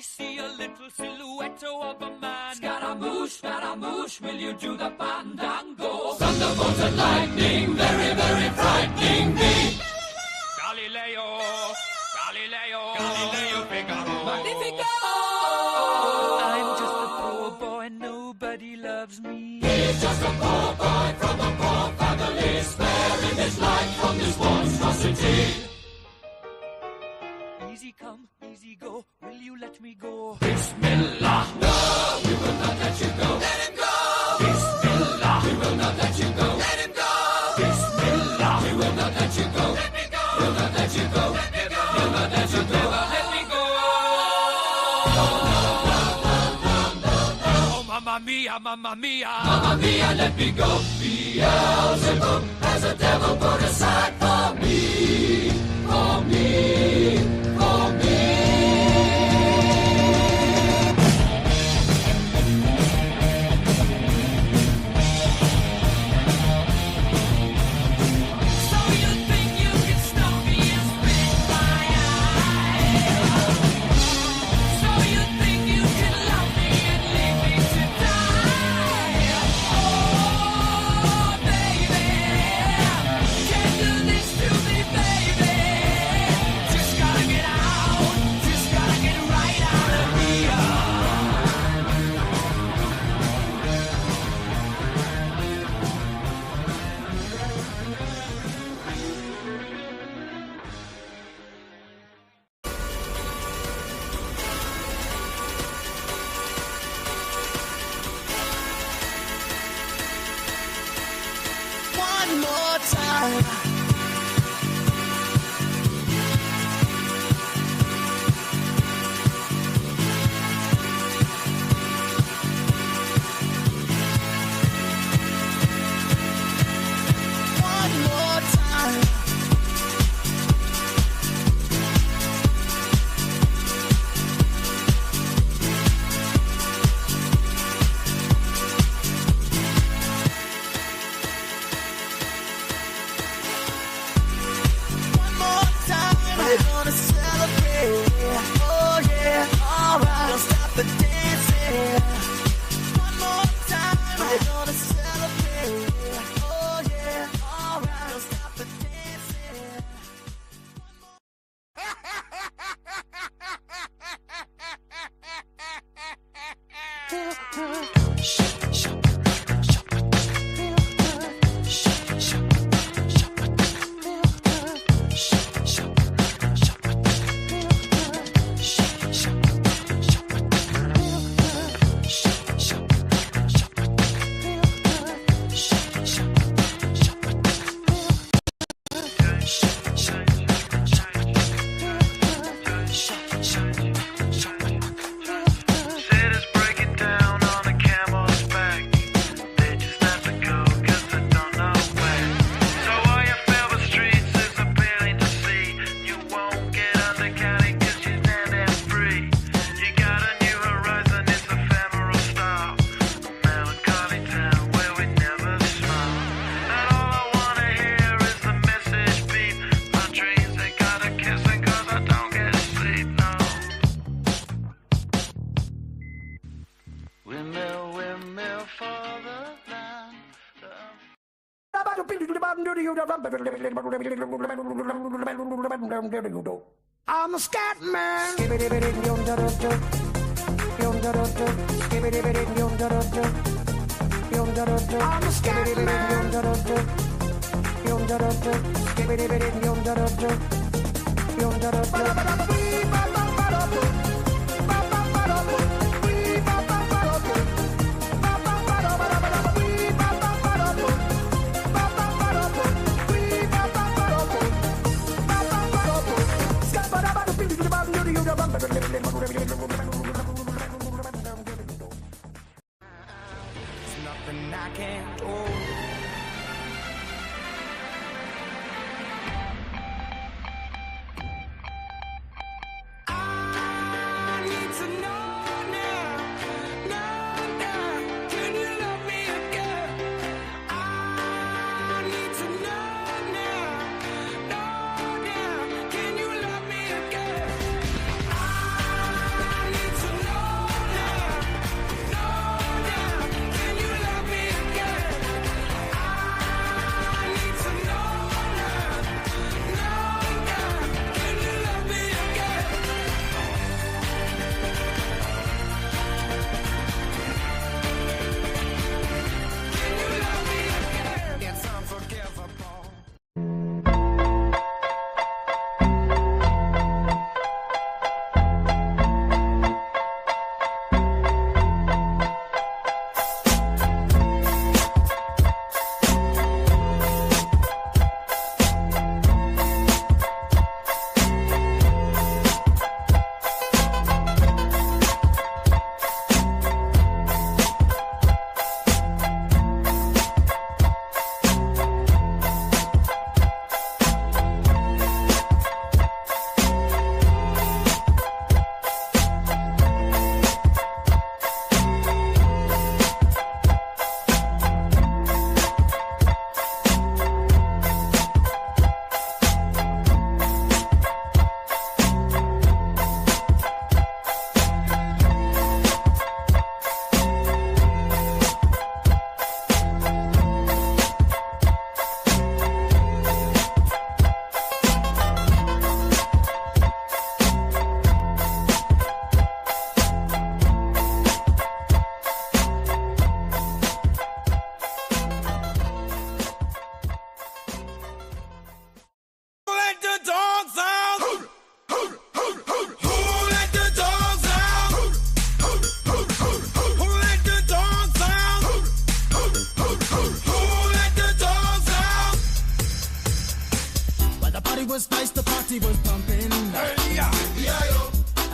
see a little silhouette of a man. Scaramouche, will you do the fandango? Thunderbolts and lightning, very, very frightening me. Galileo, Figaro. Magnifico! I'm just a poor boy, nobody loves me. He's just a poor boy from a poor family, sparing his life from this monstrosity. Easy come, easy go, will you let me go? Bismillah, no, we will not let you go. Let him go! Bismillah, we will not let you go. Let him go! Bismillah, we will not let you go. Let me go! We'll not let you go. Let me go! We'll not let you go. Let me go! Oh, mamma mia, mamma mia. Mamma mia, let me go. Beelzebub has a devil put aside for me. For me. For me. I'm a scat man. I'm a scat nothing I can't do. I need to know now, can you love me again? I need to know now, can you love me again? I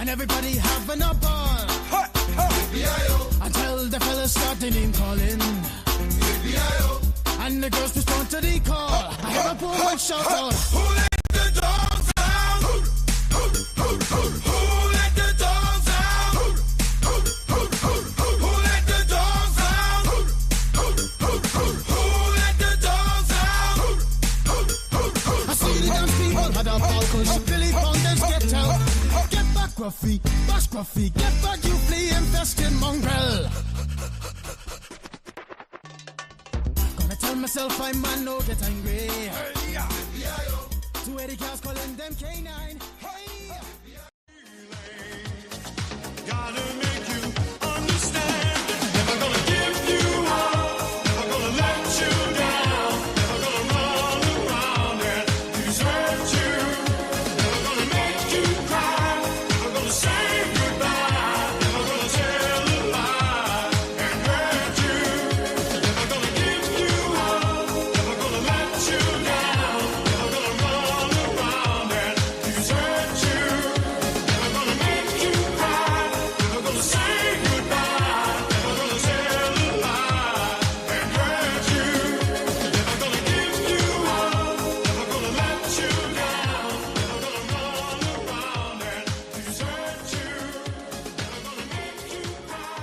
and everybody having a ball. Until the fellas start the name calling. And the girls respond to the call. I have a boom and shout out. Who let the dogs out? Who let the dogs out? Who let the dogs out? Who let the dogs out? I see the dance people had a ball cause Billy Founders get out. Get back, Gruffy, bash Gruffy, get back, you flea infested mongrel. Gonna tell myself I'm man, no get angry. Hey, yeah. 280 cows calling them K9. Hey. Gotta make you understand. Never gonna give you up. Never gonna let you down. Never gonna run around and desert you. Never gonna make you cry. Never gonna say goodbye. Never gonna tell a lie and hurt you. Never gonna give you up. Never gonna let you down. Never gonna run around and desert you. Never gonna make you cry. Never gonna say goodbye. Never gonna tell a lie and hurt you. Never gonna give you up. Never gonna let you down. Never gonna run around and desert you. Never gonna make you cry.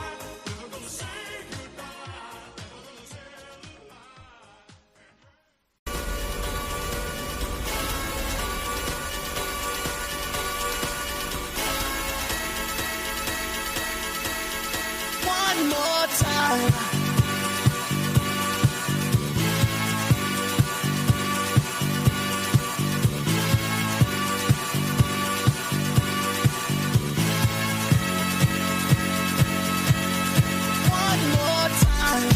Never gonna say goodbye. Never gonna tell a lie. One more time. One more time.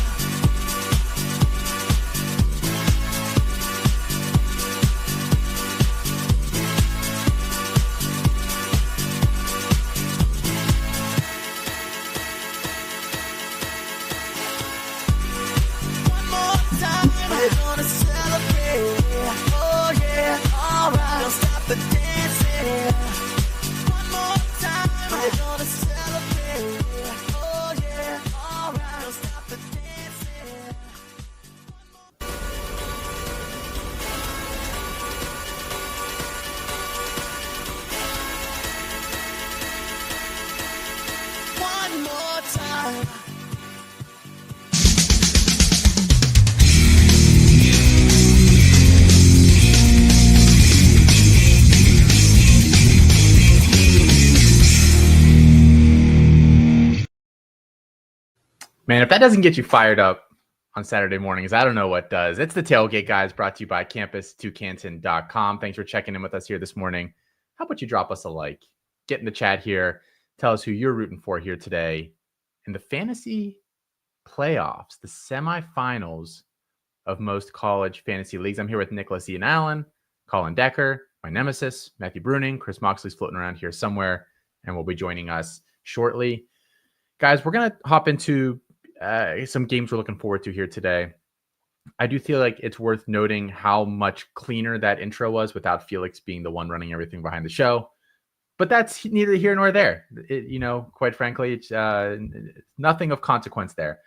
One more time, we're gonna celebrate. Oh yeah, alright, don't stop the dancing. One more time, we're gonna celebrate. Oh yeah, alright, don't stop the dancing. One more time. Man, if that doesn't get you fired up on Saturday mornings, I don't know what does. It's the Tailgate Guys, brought to you by campus2canton.com. Thanks for checking in with us here this morning. How about you drop us a like? Get in the chat here. Tell us who you're rooting for here today in the fantasy playoffs, the semifinals of most college fantasy leagues. I'm here with Nicholas Ian Allen, Colin Decker, my nemesis, Matthew Bruning. Chris Moxley's floating around here somewhere and will be joining us shortly. Guys, we're going to hop into some games we're looking forward to here today. I do feel like it's worth noting how much cleaner that intro was without Felix being the one running everything behind the show. But that's neither here nor there. Quite frankly, it's nothing of consequence there.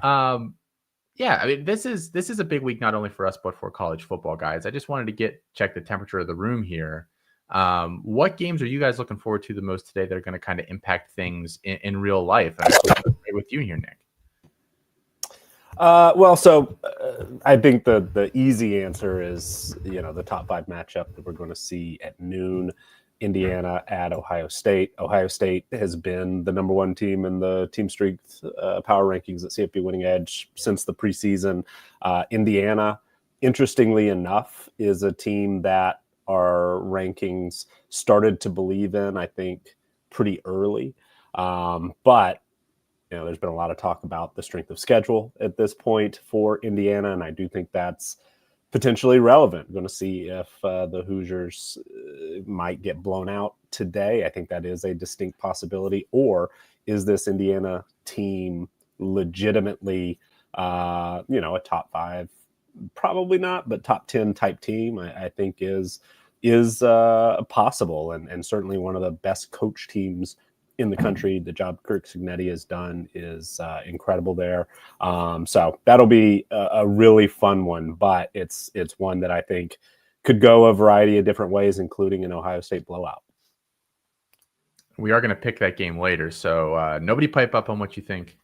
Yeah, I mean, this is a big week, not only for us, but for college football, guys. I just wanted to check the temperature of the room here. What games are you guys looking forward to the most today that are going to kind of impact things in real life? I'm with you here, Nick. I think the easy answer is, the top 5 matchup that we're going to see at noon. Indiana at Ohio State. Ohio State has been the number 1 team in the team strength power rankings at CFP Winning Edge since the preseason. Indiana, interestingly enough, is a team that our rankings started to believe in, I think, pretty early. But there's been a lot of talk about the strength of schedule at this point for Indiana, and I do think that's potentially relevant. We're going to see if the Hoosiers might get blown out today. I think that is a distinct possibility. Or is this Indiana team legitimately, a top 5? Probably not, but top 10 type team, I think is is possible, and certainly one of the best coach teams in the country. The job Kirk Cignetti has done is incredible there. So that'll be a really fun one, but it's one that I think could go a variety of different ways, including an Ohio State blowout. We are going to pick that game later, so nobody pipe up on what you think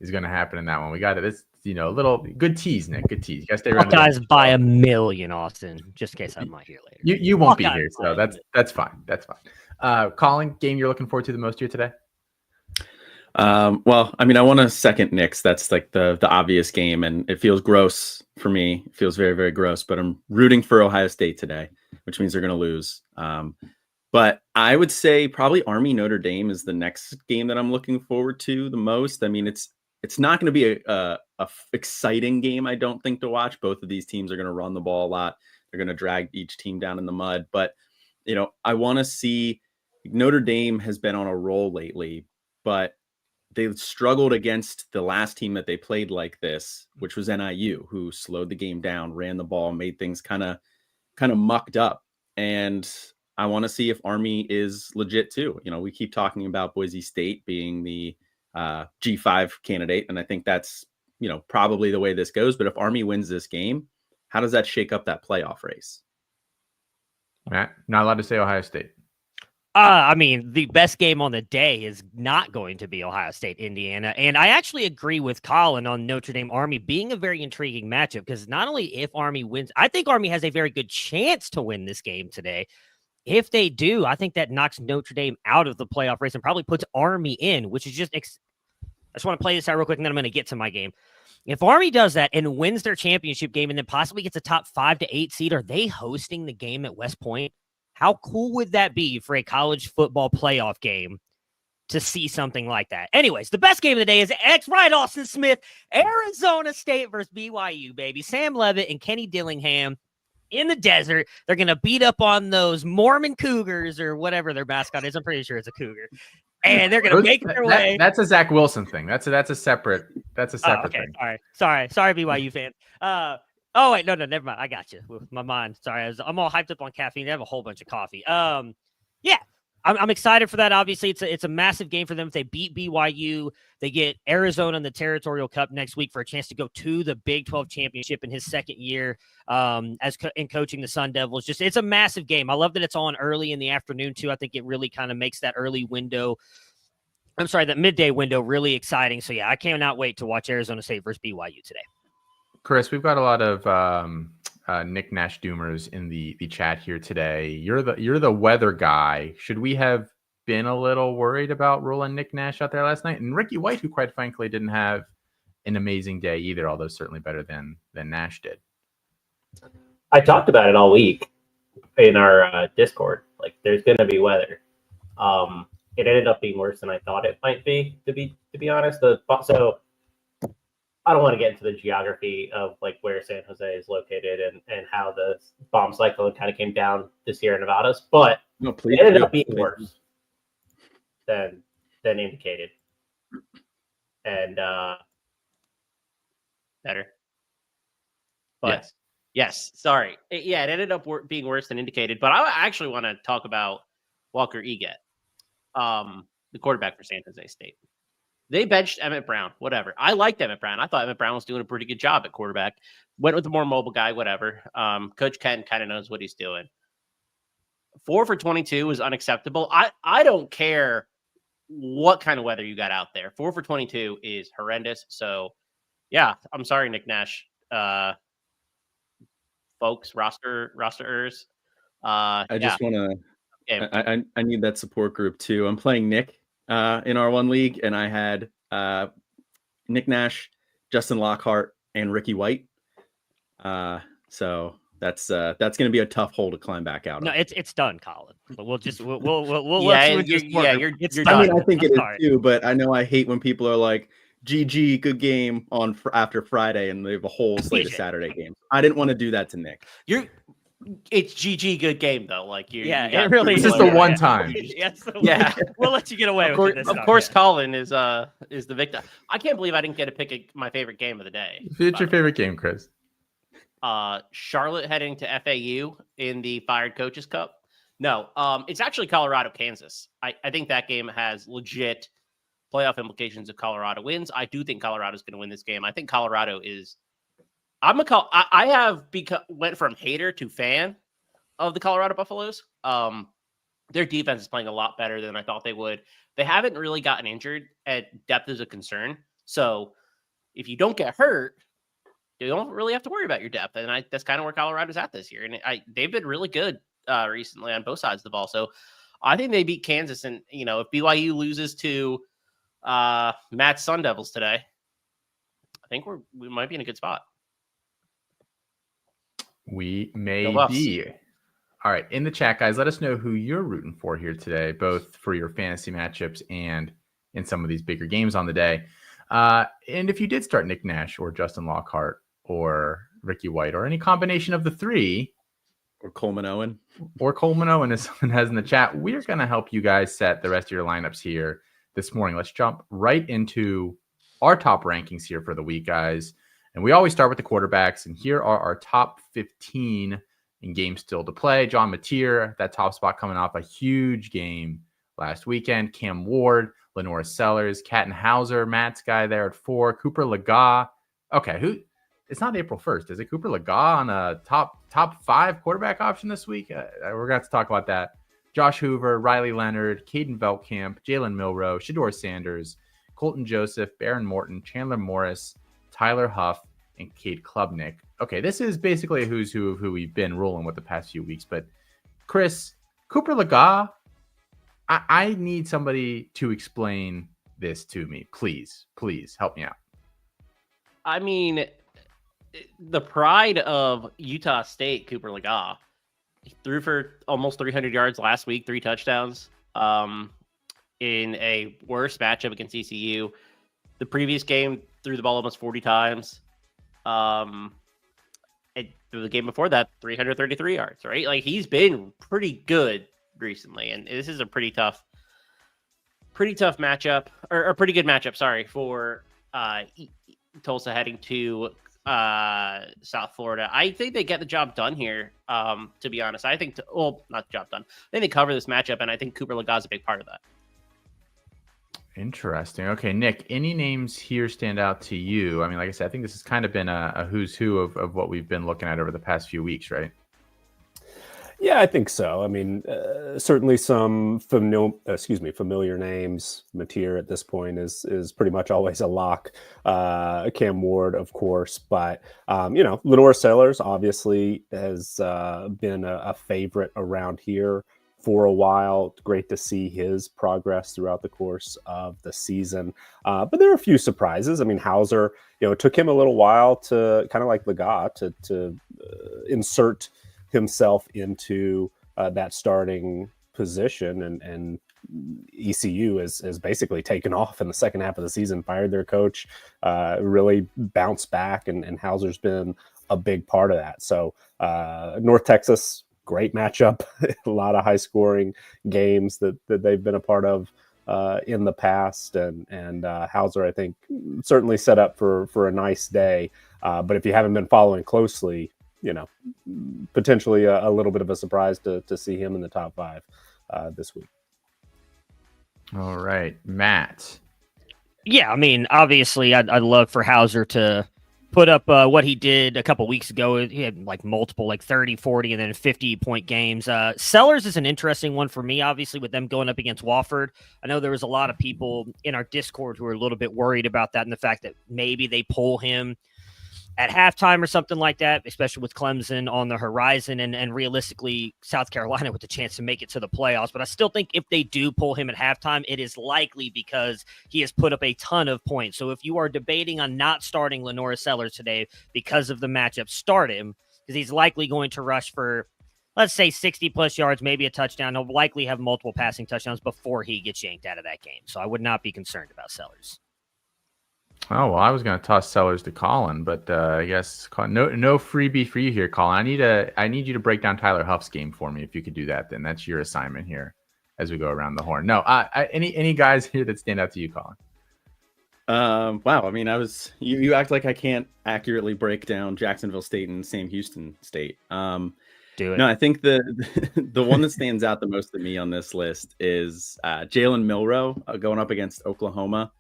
is going to happen in that one. We got it. It's a little good tease, Nick. Good tease. You got to stay around. Guys, by a million, Austin, just in case I'm not here later. You won't be here, so that's fine. That's fine. Colin, game you're looking forward to the most here today? Well, I mean, I want to second Nick's. That's like the obvious game, and it feels gross for me. It feels very, very gross, but I'm rooting for Ohio State today, which means they're going to lose. But I would say probably Army Notre Dame is the next game that I'm looking forward to the most. I mean, it's not going to be a exciting game, I don't think, to watch. Both of these teams are going to run the ball a lot. They're going to drag each team down in the mud. But, I want to see Notre Dame has been on a roll lately, but they struggled against the last team that they played like this, which was NIU, who slowed the game down, ran the ball, made things kind of mucked up. And I want to see if Army is legit too. We keep talking about Boise State being the G5 candidate, and I think that's probably the way this goes. But if Army wins this game, how does that shake up that playoff race? Matt, not allowed to say Ohio State. I mean, the best game on the day is not going to be Ohio State, Indiana. And I actually agree with Colin on Notre Dame Army being a very intriguing matchup, because not only if Army wins, I think Army has a very good chance to win this game today. If they do, I think that knocks Notre Dame out of the playoff race and probably puts Army in, which is just I just want to play this out real quick, and then I'm going to get to my game. If Army does that and wins their championship game and then possibly gets a top 5 to 8 seed, are they hosting the game at West Point? How cool would that be for a college football playoff game to see something like that? Anyways, the best game of the day is right, Austin Smith, Arizona State versus BYU, baby. Sam Levitt and Kenny Dillingham in the desert. They're going to beat up on those Mormon Cougars or whatever their mascot is. I'm pretty sure it's a Cougar. And they're going to make their way. That's a Zach Wilson thing. That's a separate okay. thing. All right. Sorry, BYU fan. Oh, wait, no, never mind. I got you. With my mind. Sorry, I'm all hyped up on caffeine. I have a whole bunch of coffee. Yeah, I'm excited for that. Obviously, it's a massive game for them. If they beat BYU, they get Arizona in the Territorial Cup next week for a chance to go to the Big 12 championship in his second year in coaching the Sun Devils. It's a massive game. I love that it's on early in the afternoon, too. I think it really kind of makes that that midday window really exciting. So, yeah, I cannot wait to watch Arizona State versus BYU today. Chris, we've got a lot of Nick Nash doomers in the chat here today. You're the weather guy. Should we have been a little worried about rolling Nick Nash out there last night? And Ricky White, who quite frankly didn't have an amazing day either, although certainly better than Nash did. I talked about it all week in our Discord. Like, there's going to be weather. It ended up being worse than I thought it might be. To be honest, so. I don't want to get into the geography of like where San Jose is located and how the bomb cyclone kind of came down the Sierra Nevadas, but it ended up being worse than indicated. And better. But yes, sorry. It ended up being worse than indicated, but I actually want to talk about Walker Eget, the quarterback for San Jose State. They benched Emmett Brown, whatever. I liked Emmett Brown. I thought Emmett Brown was doing a pretty good job at quarterback. Went with the more mobile guy, whatever. Coach Canton kind of knows what he's doing. 4 for 22 is unacceptable. I don't care what kind of weather you got out there. 4 for 22 is horrendous. So, yeah, I'm sorry, Nick Nash. Folks, rosterers. I just want to I need that support group too. I'm playing Nick in our one league, and I had Nick Nash, Justin Lockhart, and Ricky White. So that's going to be a tough hole to climb back out. No, of. it's done, Colin. But we'll I think it is too. But I know I hate when people are like, "GG, good game" after Friday, and they have a whole slate of Saturday games. I didn't want to do that to Nick. It's GG, good game though. Like it really is. This is the one time. We'll let you get away with it. Of course, Colin is the victim. I can't believe I didn't get to pick my favorite game of the day. It's your favorite game, Chris. Charlotte heading to FAU in the Fired Coaches Cup. No, it's actually Colorado, Kansas. I think that game has legit playoff implications if Colorado wins. I do think Colorado's going to win this game. I think Colorado is. I have went from hater to fan of the Colorado Buffaloes. Their defense is playing a lot better than I thought they would. They haven't really gotten injured, and depth is a concern. So if you don't get hurt, you don't really have to worry about your depth. And that's kind of where Colorado's at this year. And they've been really good recently on both sides of the ball. So I think they beat Kansas. And, if BYU loses to Matt's Sun Devils today, I think we might be in a good spot. We may be. All right. In the chat, guys, let us know who you're rooting for here today, both for your fantasy matchups and in some of these bigger games on the day. And if you did start Nick Nash or Justin Lockhart or Ricky White or any combination of the three, Or Coleman Owen. as someone has in the chat, we're going to help you guys set the rest of your lineups here this morning. Let's jump right into our top rankings here for the week, guys. And we always start with the quarterbacks. And here are our top 15 in games still to play. John Mateer, that top spot coming off a huge game last weekend. Cam Ward, Lenora Sellers, Canton Hauser, Matt's guy there at 4. Cooper Lega. Okay, it's not April 1st. Is it Cooper Lega on a top 5 quarterback option this week? We're going to have to talk about that. Josh Hoover, Riley Leonard, Caden Veltkamp, Jalen Milrow, Shador Sanders, Colton Joseph, Baron Morton, Chandler Morris, Tyler Huff, and Cade Klubnik. Okay, this is basically a who's who of who we've been rolling with the past few weeks. But Chris, Cooper Lega, I need somebody to explain this to me. Please help me out. I mean, the pride of Utah State, Cooper Lega, he threw for almost 300 yards last week, 3 touchdowns in a worse matchup against ECU. The previous game, threw the ball almost 40 times. The game before that, 333 yards, right? Like, he's been pretty good recently, and this is a pretty tough matchup, or a pretty good matchup, sorry, for Tulsa heading to South Florida. I think they get the job done here, to be honest. I think, not the job done. I think they cover this matchup, and I think Cooper Lega is a big part of that. Interesting. Okay, Nick, any names here stand out to you? I mean, like I said, I think this has kind of been a who's who of what we've been looking at over the past few weeks, right? Yeah, I think so. I mean, certainly some familiar names. Mateer at this point is pretty much always a lock. Cam Ward, of course, but Lenore Sellers obviously has been a favorite around here for a while. Great to see his progress throughout the course of the season. But there are a few surprises. I mean, Hauser, it took him a little while to kind of like Lega to insert himself into that starting position, and ECU has basically taken off in the second half of the season, fired their coach, really bounced back, and Hauser's been a big part of that. So North Texas, great matchup, a lot of high scoring games that they've been a part of in the past, and Hauser, I think, certainly set up for a nice day. But if you haven't been following closely, potentially a little bit of a surprise to see him in the top 5 this week. All right, Matt. Yeah, I mean, obviously, I'd love for Hauser to put up what he did a couple weeks ago. He had multiple 30, 40, and then 50-point games. Sellers is an interesting one for me, obviously, with them going up against Wofford. I know there was a lot of people in our Discord who are a little bit worried about that and the fact that maybe they pull him at halftime or something like that, especially with Clemson on the horizon and realistically South Carolina with the chance to make it to the playoffs. But I still think if they do pull him at halftime, it is likely because he has put up a ton of points. So if you are debating on not starting Lenora Sellers today because of the matchup, start him, because he's likely going to rush for, let's say, 60-plus yards, maybe a touchdown. He'll likely have multiple passing touchdowns before he gets yanked out of that game. So I would not be concerned about Sellers. Oh, well, I was going to toss Sellers to Colin, but I guess no freebie for you here, Colin. I need you to break down Tyler Huff's game for me. If you could do that, then that's your assignment here as we go around the horn. No, any guys here that stand out to you, Colin? Wow. I mean, you act like I can't accurately break down Jacksonville State and Sam Houston State. Do it. No, I think the one that stands out the most to me on this list is Jalen Milroe going up against Oklahoma.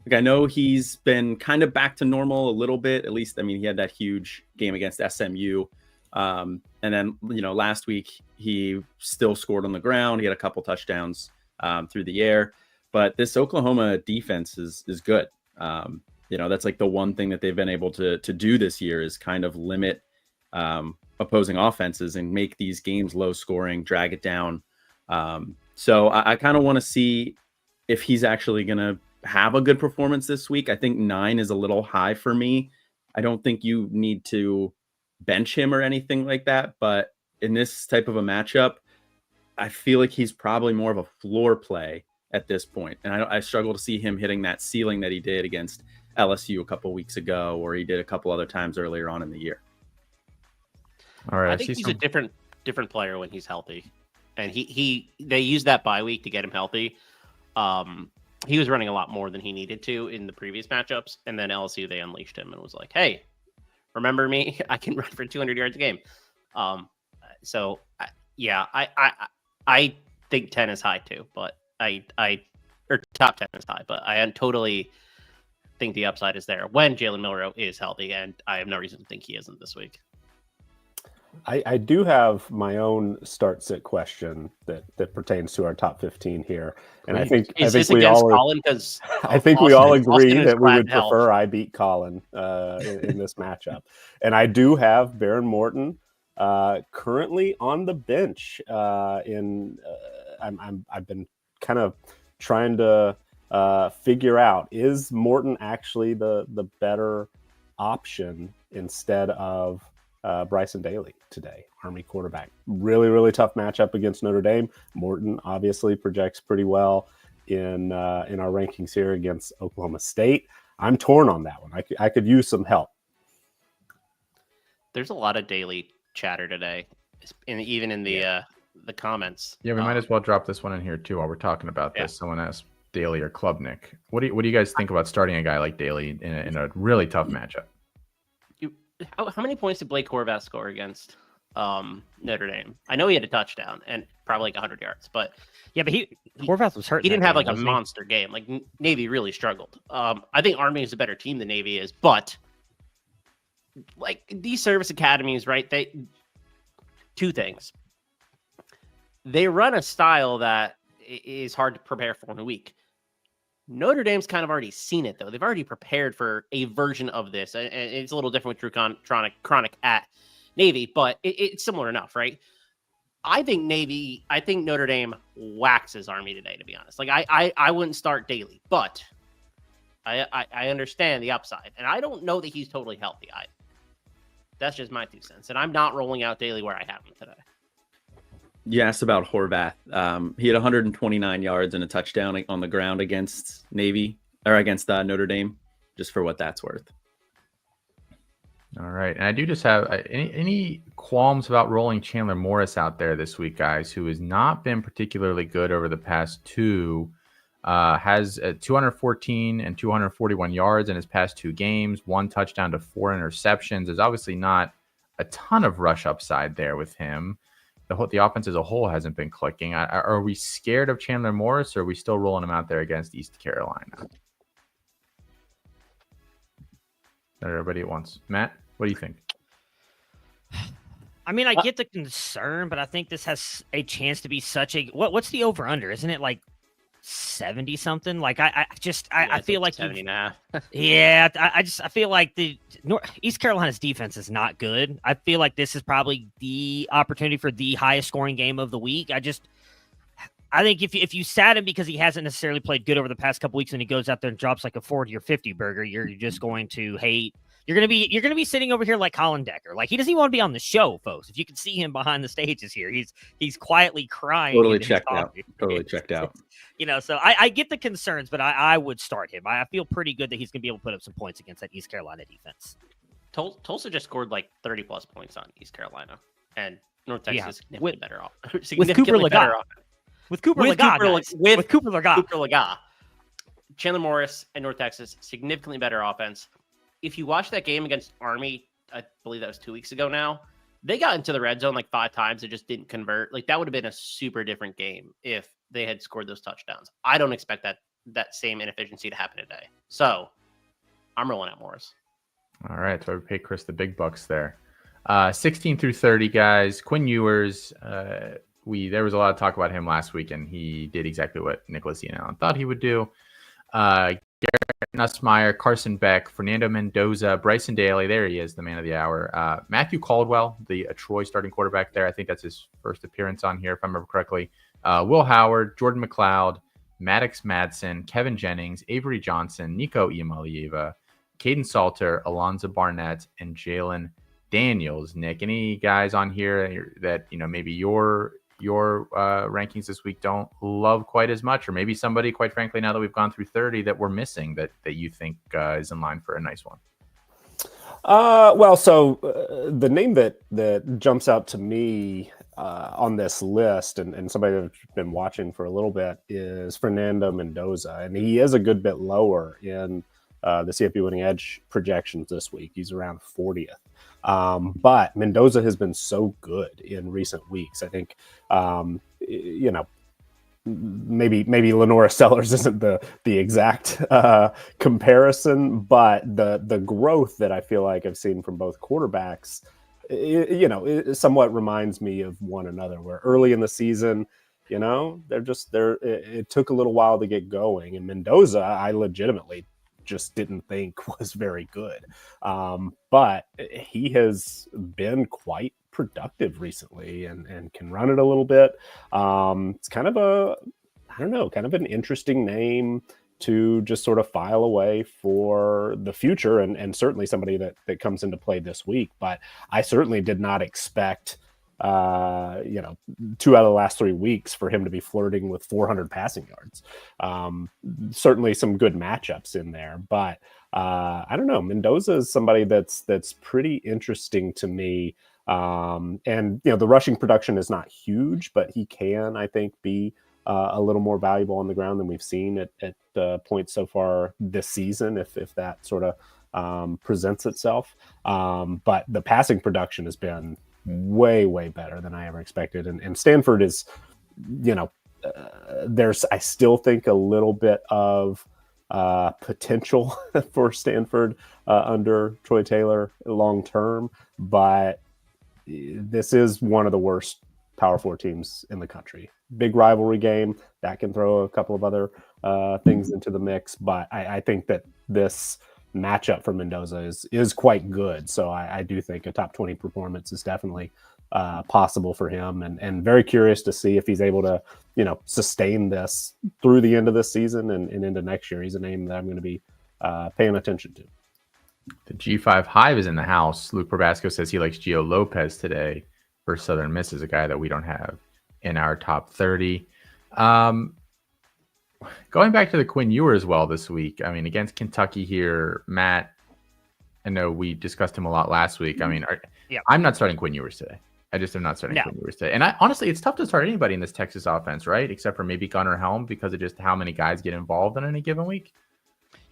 Like, I know he's been kind of back to normal a little bit, at least. I mean, he had that huge game against SMU. And then, last week he still scored on the ground. He had a couple touchdowns through the air, but this Oklahoma defense is good. That's like the one thing that they've been able to do this year is kind of limit opposing offenses and make these games low scoring, drag it down. So I kind of want to see if he's actually going to have a good performance this week. I think 9 is a little high for me. I don't think you need to bench him or anything like that, but in this type of a matchup, I feel like he's probably more of a floor play at this point. And I struggle to see him hitting that ceiling that he did against LSU a couple weeks ago, or he did a couple other times earlier on in the year. All right. I think he's a different player when he's healthy. And they used that bye week to get him healthy. He was running a lot more than he needed to in the previous matchups. And then LSU, they unleashed him and was like, hey, remember me? I can run for 200 yards a game. I think 10 is high too, but or top 10 is high, but I totally think the upside is there when Jalen Milroe is healthy, and I have no reason to think he isn't this week. I do have my own start-sit question that pertains to our top 15 here, and I think we all because I think we all agree that we would prefer I beat Colin in this matchup, and I do have Baron Morton currently on the bench. I've been kind of trying to figure out, is Morton actually the better option instead of Bryson Daly today, Army quarterback. Really, really tough matchup against Notre Dame. Morton obviously projects pretty well in our rankings here against Oklahoma State. I'm torn on that one. I could use some help. There's a lot of Daly chatter today, even in the comments. Yeah, we might as well drop this one in here too while we're talking about this. Someone asked Daly or Klubnik. What do you guys think about starting a guy like Daly in a really tough matchup? How many points did Blake Horvath score against Notre Dame? I know he had a touchdown and probably like 100 yards, but Horvath was hurt. He didn't have like a monster game. Like Navy really struggled. I think Army is a better team than Navy is, but like these service academies, right? Two things. They run a style that is hard to prepare for in a week. Notre Dame's kind of already seen it, though. They've already prepared for a version of this. And it's a little different with Drew Chronic at Navy, but it's similar enough, right? I think Notre Dame waxes Army today, to be honest. Like, I wouldn't start Daly, but I understand the upside. And I don't know that he's totally healthy. That's just my 2 cents. And I'm not rolling out Daly where I have him today. You asked about Horvath. He had 129 yards and a touchdown on the ground against Notre Dame, just for what that's worth. All right. And I do just have any qualms about rolling Chandler Morris out there this week, guys, who has not been particularly good over the past two. Has 214 and 241 yards in his past 2 games, 1 touchdown to 4 interceptions. There's obviously not a ton of rush upside there with him. The offense as a whole hasn't been clicking. Are we scared of Chandler Morris, or are we still rolling him out there against East Carolina? Not everybody at once. Matt, what do you think? I mean, I get the concern, but I think this has a chance to be such a what's the over under? Isn't it like 70 something? Like I feel like 70 and a half. Yeah, I feel like the East Carolina's defense is not good. I feel like this is probably the opportunity for the highest scoring game of the week. I think if you sat him because he hasn't necessarily played good over the past couple weeks and he goes out there and drops like a 40 or 50 burger, you're just going to hate. You're gonna be sitting over here like Colin Decker. Like, he doesn't even want to be on the show, folks. If you can see him behind the stages here, he's quietly crying. Totally checked out. So I get the concerns, but I would start him. I feel pretty good that he's gonna be able to put up some points against that East Carolina defense. Tulsa just scored like 30 plus points on East Carolina, and North Texas is significantly better off. With Cooper Legas. With Cooper Legas. Chandler Morris and North Texas, significantly better offense. If you watch that game against Army, I believe that was 2 weeks ago now, they got into the red zone like 5 times. It just didn't convert. Like, that would have been a super different game if they had scored those touchdowns. I don't expect that same inefficiency to happen today. So I'm rolling out Morris. All right, so I would pay Chris the big bucks there. 16 through 30 guys. Quinn Ewers. There was a lot of talk about him last week, and he did exactly what Nicholas Ian Allen thought he would do. Garrett Nussmeier, Carson Beck, Fernando Mendoza, Bryson Daly. There he is, the man of the hour. Matthew Caldwell, the Troy starting quarterback there. I think that's his first appearance on here, if I remember correctly. Will Howard, Jordan McLeod, Maddox Madsen, Kevin Jennings, Avery Johnson, Nico Iamalieva, Caden Salter, Alonzo Barnett, and Jalen Daniels. Nick, any guys on here that maybe your rankings this week don't love quite as much, or maybe somebody, quite frankly, now that we've gone through 30, that we're missing that you think is in line for a nice one? The name that jumps out to me on this list, and somebody that's been watching for a little bit, is Fernando Mendoza, and he is a good bit lower in the CFP winning edge projections this week. He's around 40th. But Mendoza has been so good in recent weeks. I think, maybe Lenora Sellers isn't the exact comparison, but the growth that I feel like I've seen from both quarterbacks, it somewhat reminds me of one another, where early in the season, it took a little while to get going. And Mendoza, I legitimately just didn't think was very good. But he has been quite productive recently and can run it a little bit. It's kind of an interesting name to just sort of file away for the future, and certainly somebody that comes into play this week. But I certainly did not expect 2 out of the last 3 weeks for him to be flirting with 400 passing yards. Certainly some good matchups in there, but I don't know. Mendoza is somebody that's pretty interesting to me. And the rushing production is not huge, but he can, I think, be a little more valuable on the ground than we've seen at points so far this season, if that sort of presents itself. But the passing production has been way better than I ever expected. And Stanford is, there's, I still think, a little bit of potential for Stanford under Troy Taylor long term, but this is one of the worst Power 4 teams in the country. Big rivalry game that can throw a couple of other things into the mix, but I think that this matchup for Mendoza is quite good. So I do think a top 20 performance is definitely possible for him, and very curious to see if he's able to sustain this through the end of this season and into next year. He's a name that I'm going to be paying attention to. The G5 Hive is in the house. Luke Probasco says he likes Gio Lopez today for Southern Miss, is a guy that we don't have in our top 30. Going back to the Quinn Ewer as well this week. I mean, against Kentucky here, Matt, I know we discussed him a lot last week. I mean, I'm not starting Quinn Ewers today. I just am not starting Quinn Ewers today. And honestly, it's tough to start anybody in this Texas offense, right? Except for maybe Gunnar Helm, because of just how many guys get involved in any given week.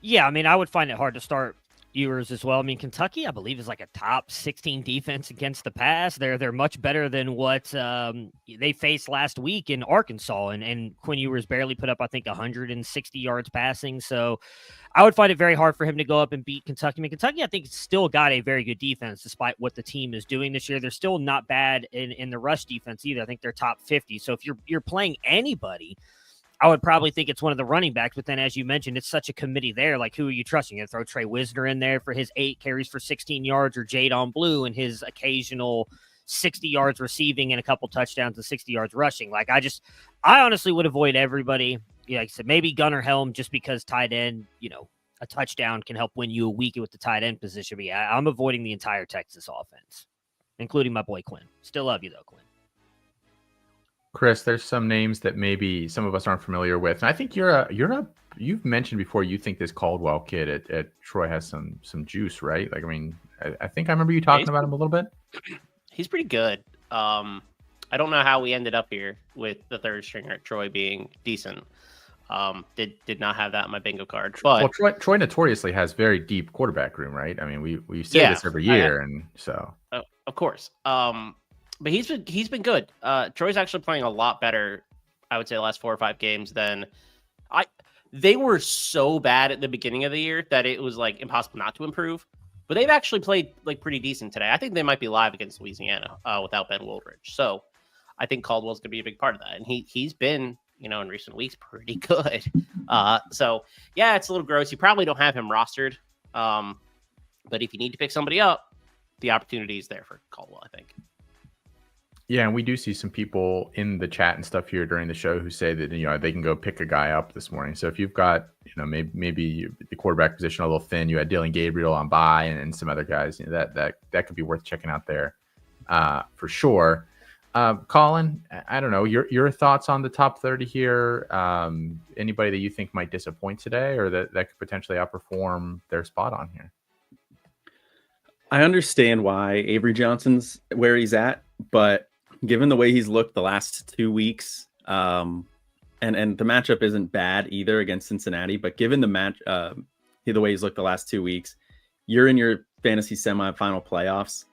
Yeah, I mean, I would find it hard to start Ewers as well. I mean, Kentucky, I believe, is like a top 16 defense against the pass. They're much better than what they faced last week in Arkansas, and Quinn Ewers barely put up, I think, 160 yards passing. So I would find it very hard for him to go up and beat Kentucky. I mean, Kentucky, I think, still got a very good defense despite what the team is doing this year. They're still not bad in the rush defense either. I think they're top 50. So if you're playing anybody, I would probably think it's one of the running backs, but then as you mentioned, it's such a committee there. Like, who are you trusting? You throw Trey Wisner in there for his 8 carries for 16 yards, or Jadon Blue and his occasional 60 yards receiving and a couple touchdowns and 60 yards rushing. Like, I honestly would avoid everybody. Like I said, maybe Gunnar Helm, just because tight end, a touchdown can help win you a week with the tight end position. But yeah, I'm avoiding the entire Texas offense, including my boy Quinn. Still love you though, Quinn. Chris, there's some names that maybe some of us aren't familiar with. And I think you've mentioned before you think this Caldwell kid at Troy has some juice, right? Like, I mean, I think I remember you talking about him a little bit. He's pretty good. I don't know how we ended up here with the third stringer at Troy being decent. Did not have that on my bingo card. But Well, Troy notoriously has very deep quarterback room, right? I mean, we say Yeah, this every year, and so of course. But he's been good. Troy's actually playing a lot better, I would say, the last 4 or 5 games than they were so bad at the beginning of the year that it was like impossible not to improve. But they've actually played like pretty decent today. I think they might be live against Louisiana without Ben Woolridge. So I think Caldwell's gonna be a big part of that. And he's been, in recent weeks pretty good. So yeah, it's a little gross. You probably don't have him rostered. But if you need to pick somebody up, the opportunity is there for Caldwell, I think. yeah, and we do see some people in the chat and stuff here during the show who say that they can go pick a guy up this morning. So if you've got maybe the quarterback position a little thin, you had Dylan Gabriel on bye and some other guys, that could be worth checking out there for sure. Colin, I don't know your thoughts on the top 30 here. Anybody that you think might disappoint today, or that could potentially outperform their spot on here? I understand why Avery Johnson's where he's at, but given the way he's looked the last 2 weeks, and the matchup isn't bad either against Cincinnati, but given the way he's looked the last 2 weeks, you're in your fantasy semifinal playoffs.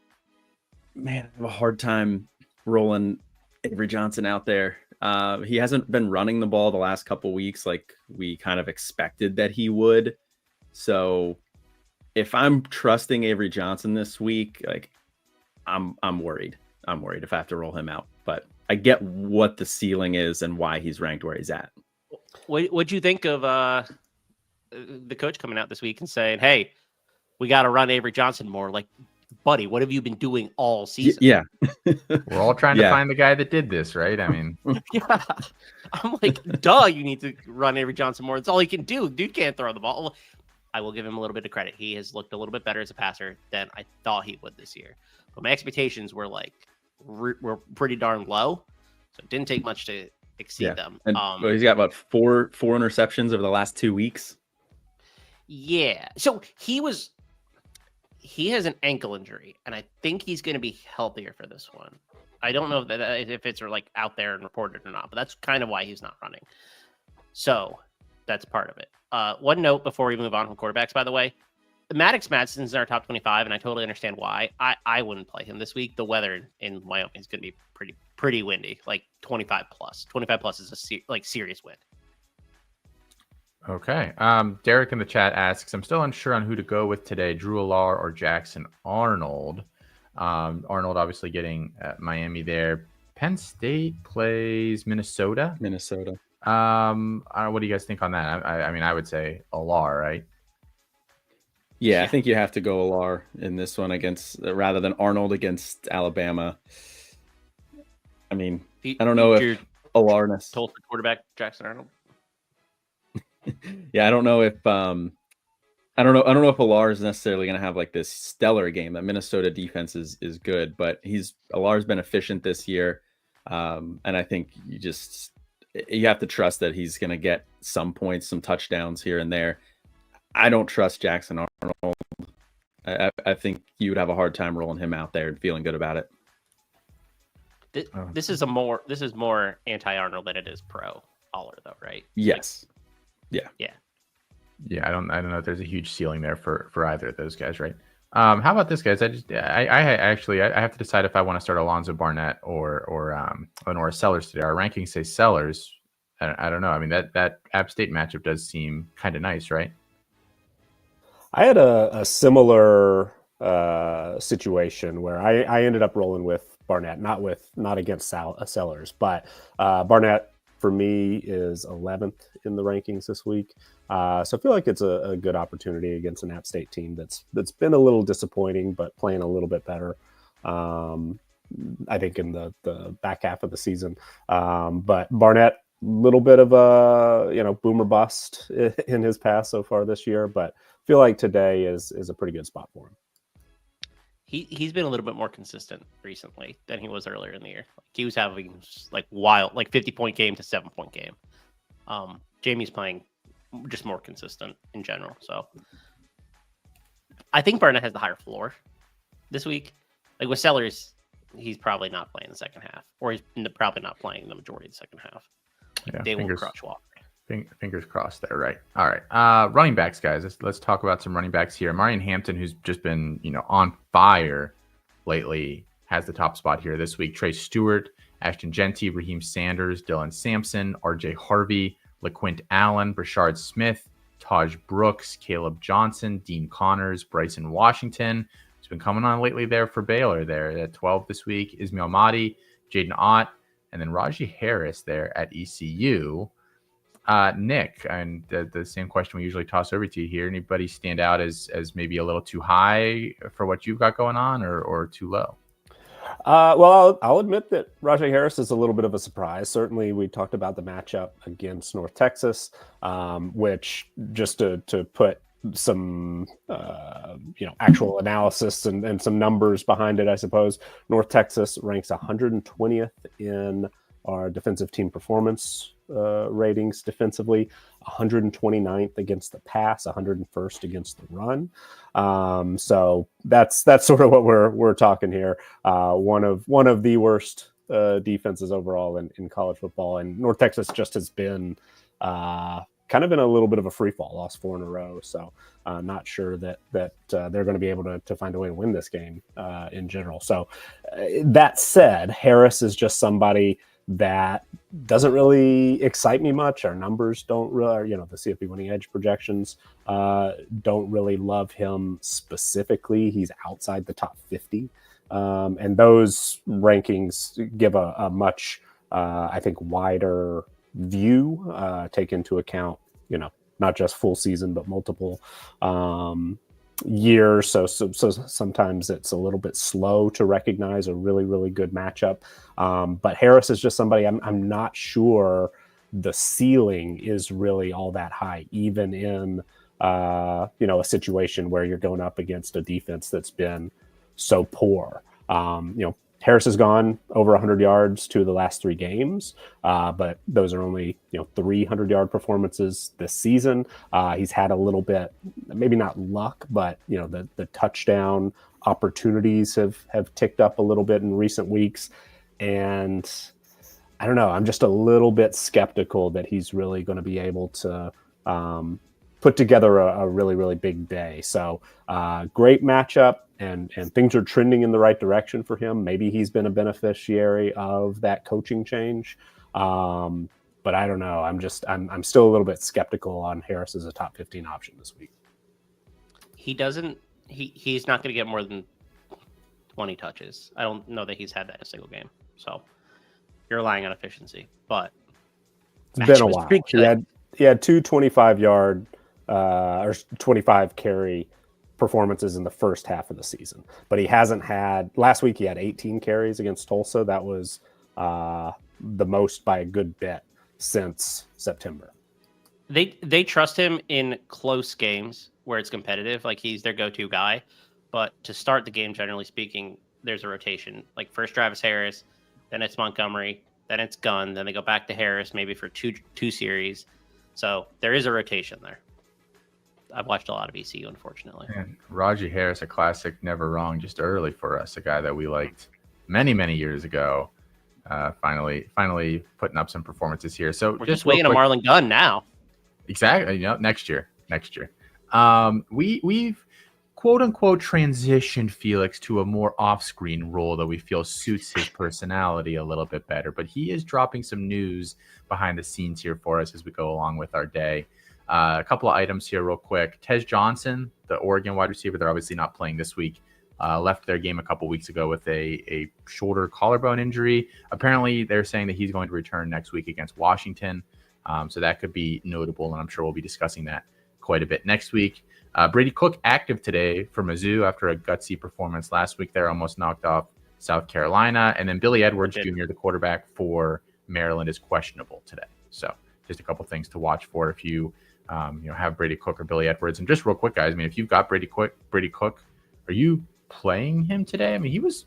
Man, I have a hard time rolling Avery Johnson out there. He hasn't been running the ball the last couple weeks like we kind of expected that he would. So if I'm trusting Avery Johnson this week, like I'm worried. I'm worried if I have to roll him out. But I get what the ceiling is and why he's ranked where he's at. What'd you think of the coach coming out this week and saying, "Hey, we got to run Avery Johnson more"? Like, buddy, what have you been doing all season? Yeah, we're all trying to find the guy that did this, right? I mean, yeah, I'm like, duh, you need to run Avery Johnson more. That's all he can do. Dude can't throw the ball. I will give him a little bit of credit. He has looked a little bit better as a passer than I thought he would this year. But my expectations were were pretty darn low, so it didn't take much to exceed them. And, he's got about four interceptions over the last 2 weeks. Yeah, so he has an ankle injury, and I think he's going to be healthier for this one. I don't know if it's like out there and reported or not, but that's kind of why he's not running. So that's part of it. One note before we move on from quarterbacks, by the way, Maddox Madsen's in our top 25, and I totally understand why. I wouldn't play him this week. The weather in Wyoming is going to be pretty windy, like 25 plus. 25 plus is a serious wind. Okay. Derek in the chat asks, I'm still unsure on who to go with today, Drew Allar or Jackson Arnold. Arnold obviously getting Miami there. Penn State plays Minnesota. What do you guys think on that? I mean, I would say Allar, right? Yeah, I think you have to go Allar in this one rather than Arnold against Alabama. I mean, I don't know if Allar Tulsa quarterback Jackson Arnold. Yeah, I don't know if Allar is necessarily going to have like this stellar game. That Minnesota defense is good, but Allar's been efficient this year, and I think you have to trust that he's going to get some points, some touchdowns here and there. I don't trust Jackson Arnold. I think you would have a hard time rolling him out there and feeling good about it. This is more anti-Arnold than it is pro Allar, though, right? Yes. Yeah. I don't know if there's a huge ceiling there for either of those guys, right? How about this, guys? I have to decide if I want to start Alonzo Barnett or Lenora Sellers today. Our rankings say Sellers. I don't know. I mean, that App State matchup does seem kind of nice, right? I had a similar situation where I ended up rolling with Barnett, not against Sellers, but Barnett for me is 11th in the rankings this week. So I feel like it's a good opportunity against an App State team that's been a little disappointing, but playing a little bit better. I think in the back half of the season. But Barnett, little bit of a boomer bust in his past so far this year, but feel like today is a pretty good spot for him. He's been a little bit more consistent recently than he was earlier in the year. He was having wild 50-point game to 7-point game. Jamie's playing just more consistent in general. So I think Barnett has the higher floor this week. Like with Sellers, he's probably not playing the second half, or he's probably not playing the majority of the second half. Yeah, they will crush Walker. Fingers crossed there, right? All right. Running backs, guys. Let's talk about some running backs here. Marion Hampton, who's just been, on fire lately, has the top spot here this week. Trey Stewart, Ashton Genty, Raheem Sanders, Dylan Sampson, RJ Harvey, LaQuint Allen, Brashard Smith, Taj Brooks, Caleb Johnson, Dean Connors, Bryson Washington, who's been coming on lately there for Baylor there at 12 this week, Ismail Mahdi, Jaden Ott, and then Raji Harris there at ECU. Nick, and the same question we usually toss over to you here. Anybody stand out as maybe a little too high for what you've got going on, or too low? Well, I'll admit that Rajay Harris is a little bit of a surprise. Certainly, we talked about the matchup against North Texas, which just to put some actual analysis and some numbers behind it, I suppose. North Texas ranks 120th in our defensive team performance ratings defensively, 129th against the pass, 101st against the run. So that's sort of what we're talking here. One of the worst defenses overall in college football, and North Texas just has been kind of in a little bit of a free fall, lost 4 in a row. So not sure that they're going to be able to find a way to win this game in general. So that said, Harris is just somebody that doesn't really excite me much. Our numbers don't really, the CFP winning edge projections don't really love him specifically. He's outside the top 50. And those rankings give a much, I think, wider view, take into account, not just full season, but multiple years. So sometimes it's a little bit slow to recognize a really, really good matchup. But Harris is just somebody I'm not sure the ceiling is really all that high, even in a situation where you're going up against a defense that's been so poor. Harris has gone over 100 yards 2 of the last 3 games, but those are only 300-yard performances this season. He's had a little bit, maybe not luck, but the touchdown opportunities have ticked up a little bit in recent weeks, and I don't know. I'm just a little bit skeptical that he's really going to be able to put together a really, really big day. So great matchup. And things are trending in the right direction for him. Maybe he's been a beneficiary of that coaching change, but I don't know. I'm still a little bit skeptical on Harris as a top 15 option this week. He's not going to get more than 20 touches. I don't know that he's had that in a single game. So you're relying on efficiency, but it's been a while. He had 2 25-yard or 25 carry performances in the first half of the season, but he hasn't had. Last week he had 18 carries against Tulsa. That was the most by a good bit since September. They trust him in close games where it's competitive, like he's their go-to guy. But to start the game, generally speaking, there's a rotation. Like first drive is Harris, then it's Montgomery, then it's Gunn, then they go back to Harris maybe for two series. So there is a rotation there. I've watched a lot of ECU, unfortunately. And Raji Harris, a classic, never wrong, just early for us. A guy that we liked many, many years ago. Finally putting up some performances here. So we're just waiting on Marlon Gunn now. Exactly. Next year. We've quote unquote transitioned Felix to a more off-screen role that we feel suits his personality a little bit better. But he is dropping some news behind the scenes here for us as we go along with our day. A couple of items here real quick. Tez Johnson, the Oregon wide receiver, they're obviously not playing this week. Left their game a couple weeks ago with a shoulder collarbone injury. Apparently, they're saying that he's going to return next week against Washington. So that could be notable, and I'm sure we'll be discussing that quite a bit next week. Brady Cook active today for Mizzou after a gutsy performance last week. They're almost knocked off South Carolina. And then Billy Edwards Jr., the quarterback for Maryland, is questionable today. So just a couple things to watch for if you have Brady Cook or Billy Edwards. And just real quick, guys, I mean, if you've got Brady Cook, are you playing him today? I mean, he was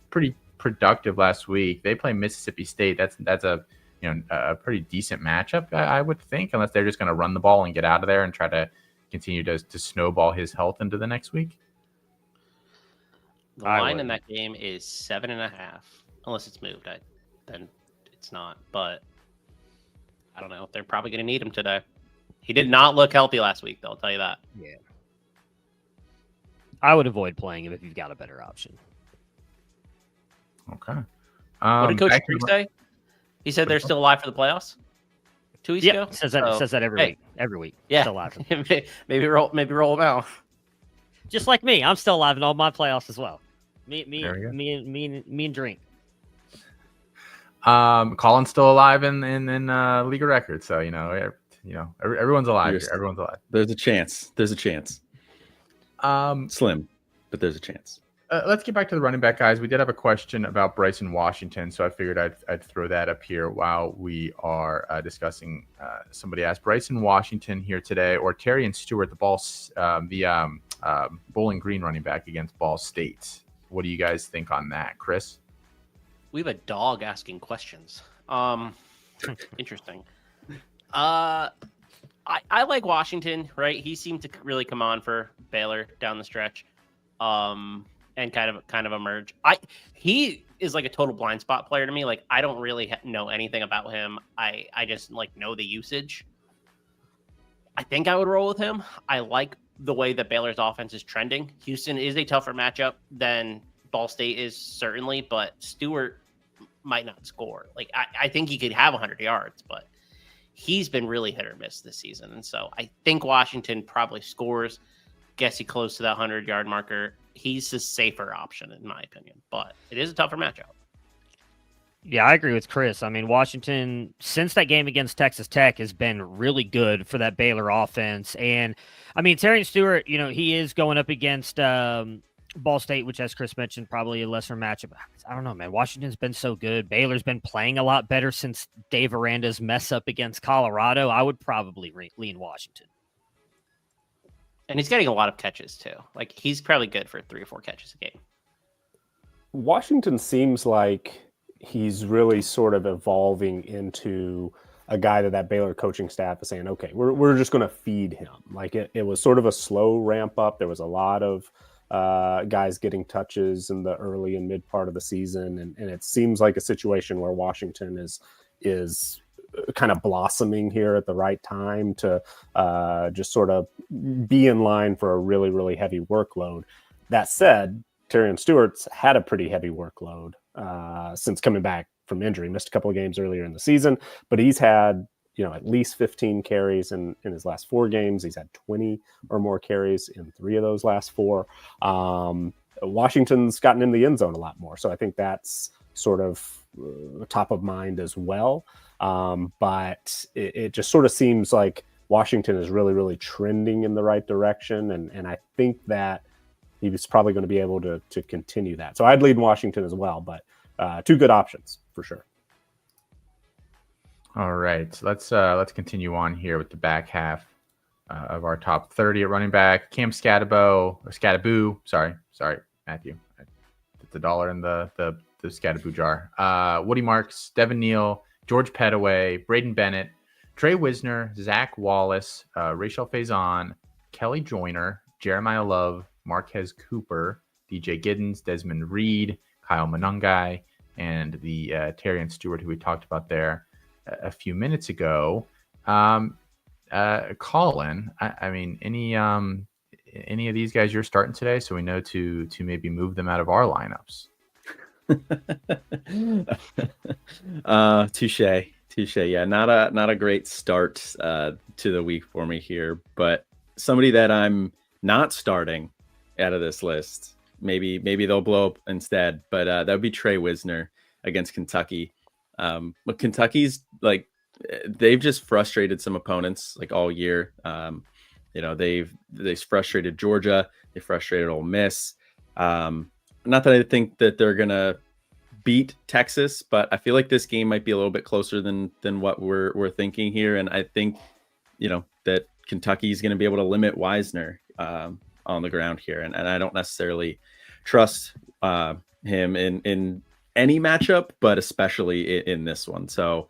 pretty productive last week. They play Mississippi State. That's a pretty decent matchup, I would think, unless they're just going to run the ball and get out of there and try to continue to snowball his health into the next week. The line in that game is 7.5, unless it's moved. Then it's not. But I don't know. They're probably going to need him today. He did not look healthy last week, though. I'll tell you that. Yeah. I would avoid playing him if you've got a better option. Okay. What did Coach back to Freak the- say? He said they're still alive for the playoffs 2 weeks Yeah, ago. says that So, every hey, week. Every week. Yeah, Still alive. maybe roll them out. Just like me, I'm still alive in all my playoffs as well. Me, There we go. me and Drink. Colin's still alive in League of Records, so everyone's alive You're here. Everyone's alive. There's a chance. There's a chance. Slim, but there's a chance. Let's get back to the running back guys. We did have a question about Bryson Washington, so I figured I'd throw that up here while we are discussing. Somebody asked Bryson Washington here today, or Terry and Stewart, the Bowling Green running back against Ball State. What do you guys think on that, Chris? We have a dog asking questions. Interesting. I like Washington, right? He seemed to really come on for Baylor down the stretch, and kind of emerge. He is like a total blind spot player to me. Like, I don't really know anything about him. I just like know the usage. I think I would roll with him. I like the way that Baylor's offense is trending. Houston is a tougher matchup than Ball State is, certainly, but Stewart might not score. Like, I think he could have 100 yards, but he's been really hit or miss this season. And so I think Washington probably scores, gets you close to that 100-yard marker. He's the safer option, in my opinion, but it is a tougher matchup. Yeah, I agree with Chris. I mean, Washington, since that game against Texas Tech, has been really good for that Baylor offense. And, I mean, Terry Stewart, he is going up against Ball State, which, as Chris mentioned, probably a lesser matchup. I don't know, man. Washington's been so good. Baylor's been playing a lot better since Dave Aranda's mess up against Colorado. I would probably lean Washington. And he's getting a lot of catches, too. Like, he's probably good for 3 or 4 catches a game. Washington seems like he's really sort of evolving into a guy that Baylor coaching staff is saying, okay, we're just going to feed him. Like, it was sort of a slow ramp up. There was a lot of guys getting touches in the early and mid part of the season. And it seems like a situation where Washington is kind of blossoming here at the right time to just sort of be in line for a really, really heavy workload. That said, Terry Stewart's had a pretty heavy workload since coming back from injury. Missed a couple of games earlier in the season, but he's had at least 15 carries in his last 4 games. He's had 20 or more carries in 3 of those last 4. Washington's gotten in the end zone a lot more, so I think that's sort of top of mind as well. But it just sort of seems like Washington is really, really trending in the right direction, and I think that he was probably going to be able to continue that. So I'd lead Washington as well, but 2 good options for sure. All right, so let's continue on here with the back half of our top 30 at running back. Cam Scadaboo. Sorry, Matthew. It's the dollar in the Scadaboo jar. Woody Marks, Devin Neal, George Pettaway, Braden Bennett, Trey Wisner, Zach Wallace, Rachel Faison, Kelly Joyner, Jeremiah Love, Marquez Cooper, DJ Giddens, Desmond Reed, Kyle Monungai, and the Terry and Stewart, who we talked about there a few minutes ago. Colin, I mean, any of these guys you're starting today, so we know to maybe move them out of our lineups. Touche. Yeah, not a great start to the week for me here, but somebody that I'm not starting out of this list. Maybe they'll blow up instead, but that would be Trey Wisner against Kentucky. But Kentucky's like, they've just frustrated some opponents like all year. They've frustrated Georgia, they frustrated Ole Miss. Not that I think that they're gonna beat Texas, but I feel like this game might be a little bit closer than what we're thinking here. And I think that Kentucky is going to be able to limit Wisner on the ground here, and I don't necessarily trust him in any matchup, but especially in this one. So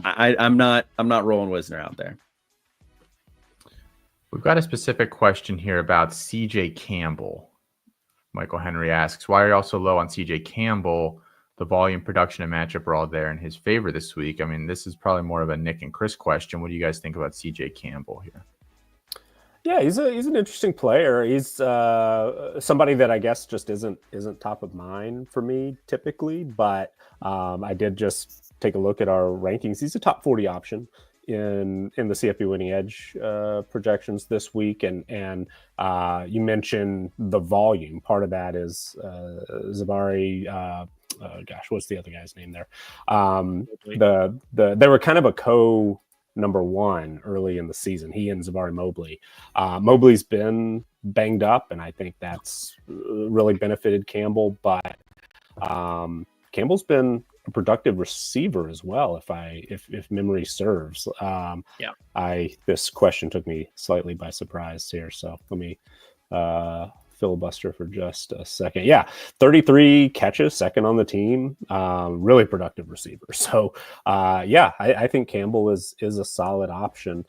I'm not rolling Wisner out there. We've got a specific question here about CJ Campbell. Michael Henry asks, why are you also low on CJ Campbell the volume, production, and matchup are all there in his favor this week. I mean, this is probably more of a Nick and Chris question. What do you guys think about CJ Campbell here? Yeah, he's an interesting player. He's somebody that I guess just isn't top of mind for me typically, but I did just take a look at our rankings. He's a top 40 option in the CFP Winning Edge projections this week, and you mentioned the volume. Part of that is Zabari. Gosh, what's the other guy's name there? They were kind of a co number one early in the season. He and Zabari Mobley. Mobley's been banged up, and I think that's really benefited Campbell. But Campbell's been a productive receiver as well, if memory serves. This question took me slightly by surprise here, so let me filibuster for just a second. Yeah, 33 catches, second on the team. Really productive receiver. So I think Campbell is a solid option.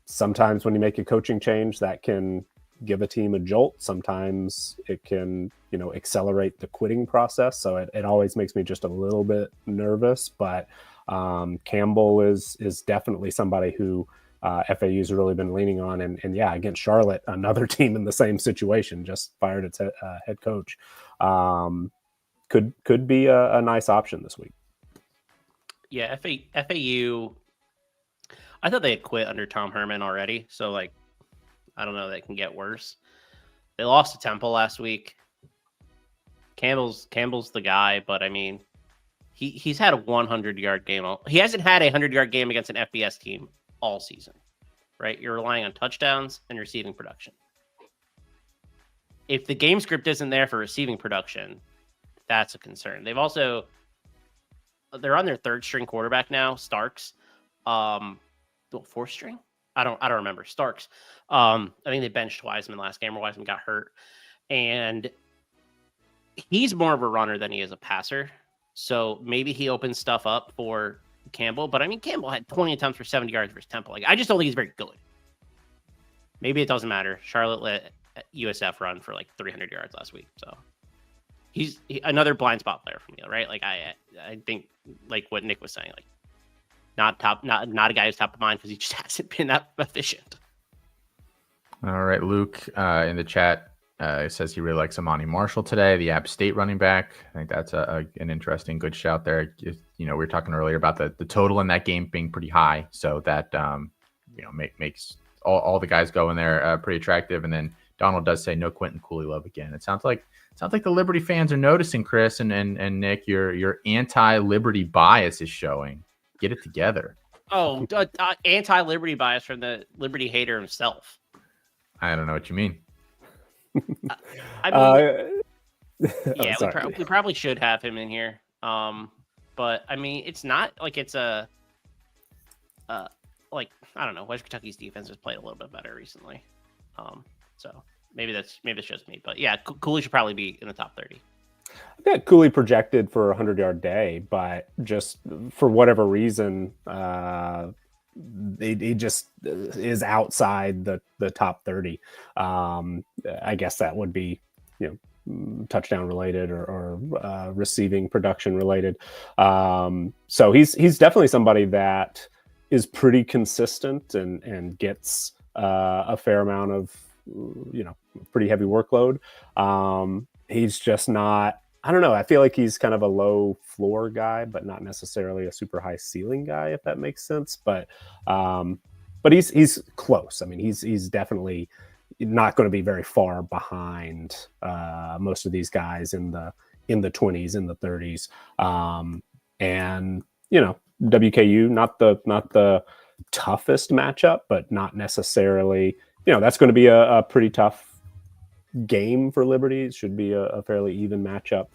Sometimes when you make a coaching change, that can give a team a jolt. Sometimes it can, accelerate the quitting process. So it always makes me just a little bit nervous. But Campbell is definitely somebody who FAU's really been leaning on, and against Charlotte, another team in the same situation, just fired its head coach. Could be a nice option this week. Yeah, FAU. I thought they had quit under Tom Herman already, so I don't know, that can get worse. They lost to Temple last week. Campbell's the guy, but I mean, he's had a 100-yard game. He hasn't had a 100-yard game against an FBS team all season, right? You're relying on touchdowns and receiving production. If the game script isn't there for receiving production, that's a concern. They're on their third string quarterback now, Starks. Fourth string? I don't remember. Starks. I think they benched Wiseman last game, or Wiseman got hurt. And he's more of a runner than he is a passer. So maybe he opens stuff up for Campbell, but I mean, Campbell had 20 attempts for 70 yards versus Temple. I just don't think he's very good. Maybe it doesn't matter. Charlotte let USF run for 300 yards last week, so he's another blind spot player for me, right? I think what Nick was saying, not a guy who's top of mind because he just hasn't been that efficient. All right, Luke in the chat says he really likes Amani Marshall today, the App State running back. I think that's an interesting, good shout there. We were talking earlier about the total in that game being pretty high, so that makes all the guys go in there pretty attractive. And then Donald does say no Quentin Cooley love again. It sounds like the Liberty fans are noticing, Chris and Nick. Your anti-Liberty bias is showing. Get it together. Oh, anti-Liberty bias from the Liberty hater himself. I don't know what you mean. We probably should have him in here. But I mean, it's not like it's a I don't know. West Kentucky's defense has played a little bit better recently. So maybe it's just me. But yeah, Cooley should probably be in the top 30. I've got Cooley projected for a 100-yard day, but just for whatever reason, he just is outside the top 30. I guess that would be, touchdown related or receiving production related. So he's definitely somebody that is pretty consistent and gets a fair amount of, pretty heavy workload. He's just not, I don't know. I feel like he's kind of a low floor guy, but not necessarily a super high ceiling guy, if that makes sense. But he's close. I mean, he's definitely not going to be very far behind most of these guys in the 20s, in the 30s. And WKU, not the toughest matchup, but not necessarily, that's going to be a pretty tough game for Liberty. It should be a fairly even matchup.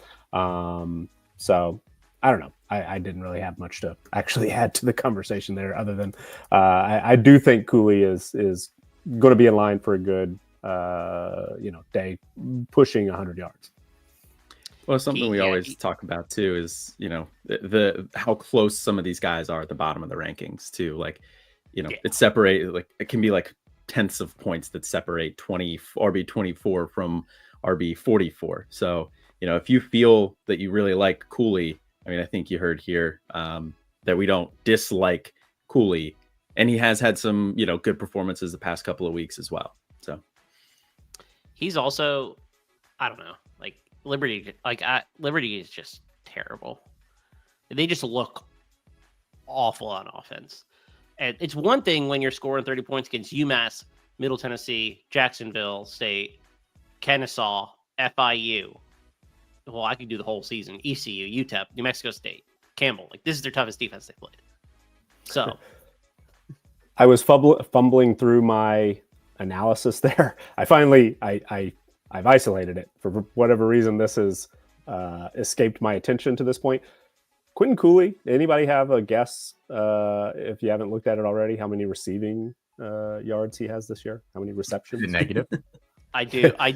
So I don't know. I didn't really have much to actually add to the conversation there, other than I do think Cooley is going to be in line for a good day pushing 100 yards. Well, something we always talk about too is the how close some of these guys are at the bottom of the rankings too. It's separated, it can be tenths of points that separate RB 24 from RB 44. So if you feel that you really like Cooley, I mean, I think you heard here that we don't dislike Cooley, and he has had some, good performances the past couple of weeks as well. So he's also, I don't know, like Liberty is just terrible. They just look awful on offense. And it's one thing when you're scoring 30 points against UMass, Middle Tennessee, Jacksonville State, Kennesaw, FIU. Well, I could do the whole season. ECU, UTEP, New Mexico State, Campbell. Like, this is their toughest defense they played. So I was fumbling through my analysis there. I finally I've isolated it for whatever reason. This has escaped my attention to this point. Quentin Cooley. Anybody have a guess if you haven't looked at it already? How many receiving yards he has this year? How many receptions? Is it negative? I do. I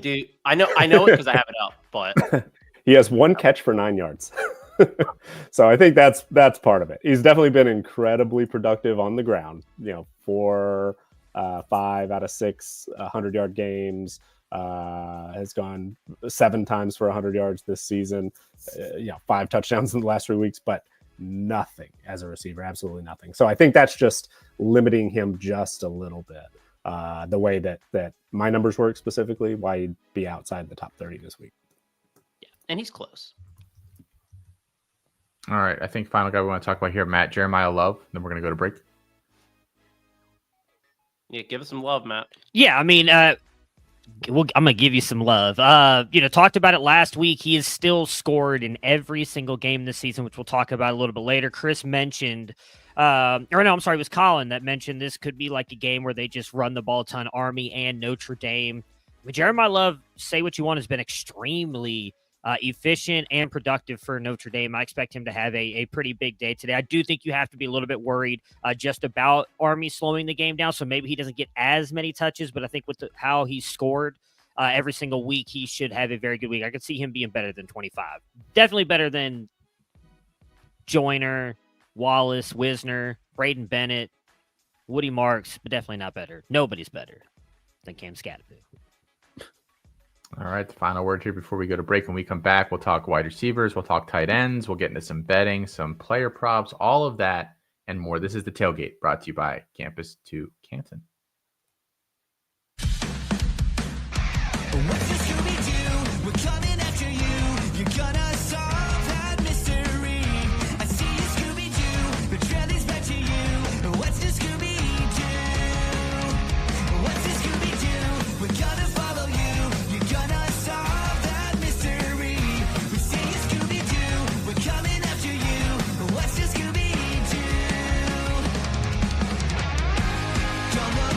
know it because I have it up, but he has 1 catch for 9 yards. So I think that's part of it. He's definitely been incredibly productive on the ground. 4, 5 out of 6 100-yard games. Has gone 7 times for 100 yards this season. 5 touchdowns in the last 3 weeks, but nothing as a receiver. Absolutely nothing. So I think that's just limiting him just a little bit. The way that my numbers work specifically, why he'd be outside the top 30 this week. yeah, and he's close. All right. I think final guy we want to talk about here, Matt, Jeremiah Love. Then we're going to go to break. Yeah, give us some love, Matt. Yeah, I mean, I'm gonna give you some love. Talked about it last week. He has still scored in every single game this season, which we'll talk about a little bit later. Chris mentioned, it was Colin that mentioned this could be like a game where they just run the ball a ton. Army and Notre Dame. But Jeremiah Love, say what you want, has been extremely efficient and productive for Notre Dame. I expect him to have a pretty big day today. I do think you have to be a little bit worried just about Army slowing the game down, so maybe he doesn't get as many touches, but I think with how he's scored every single week, he should have a very good week. I could see him being better than 25. Definitely better than Joyner, Wallace, Wisner, Braden Bennett, Woody Marks, but definitely not better. Nobody's better than Cam Scatterby. All right, the final word here before we go to break. When we come back, we'll talk wide receivers, we'll talk tight ends, we'll get into some betting, some player props, all of that and more. This is The Tailgate, brought to you by Campus to Canton. What's the Scooby-Doo? We're coming after you. You're gonna solve that mystery. I see you, Scooby-Doo. The trail leads back to you. What's the Scooby-Doo? What's the Scooby-Doo? We're gonna follow you. You're gonna solve that mystery. We see you, Scooby-Doo. We're coming after you. What's the Scooby-Doo? Don't worry.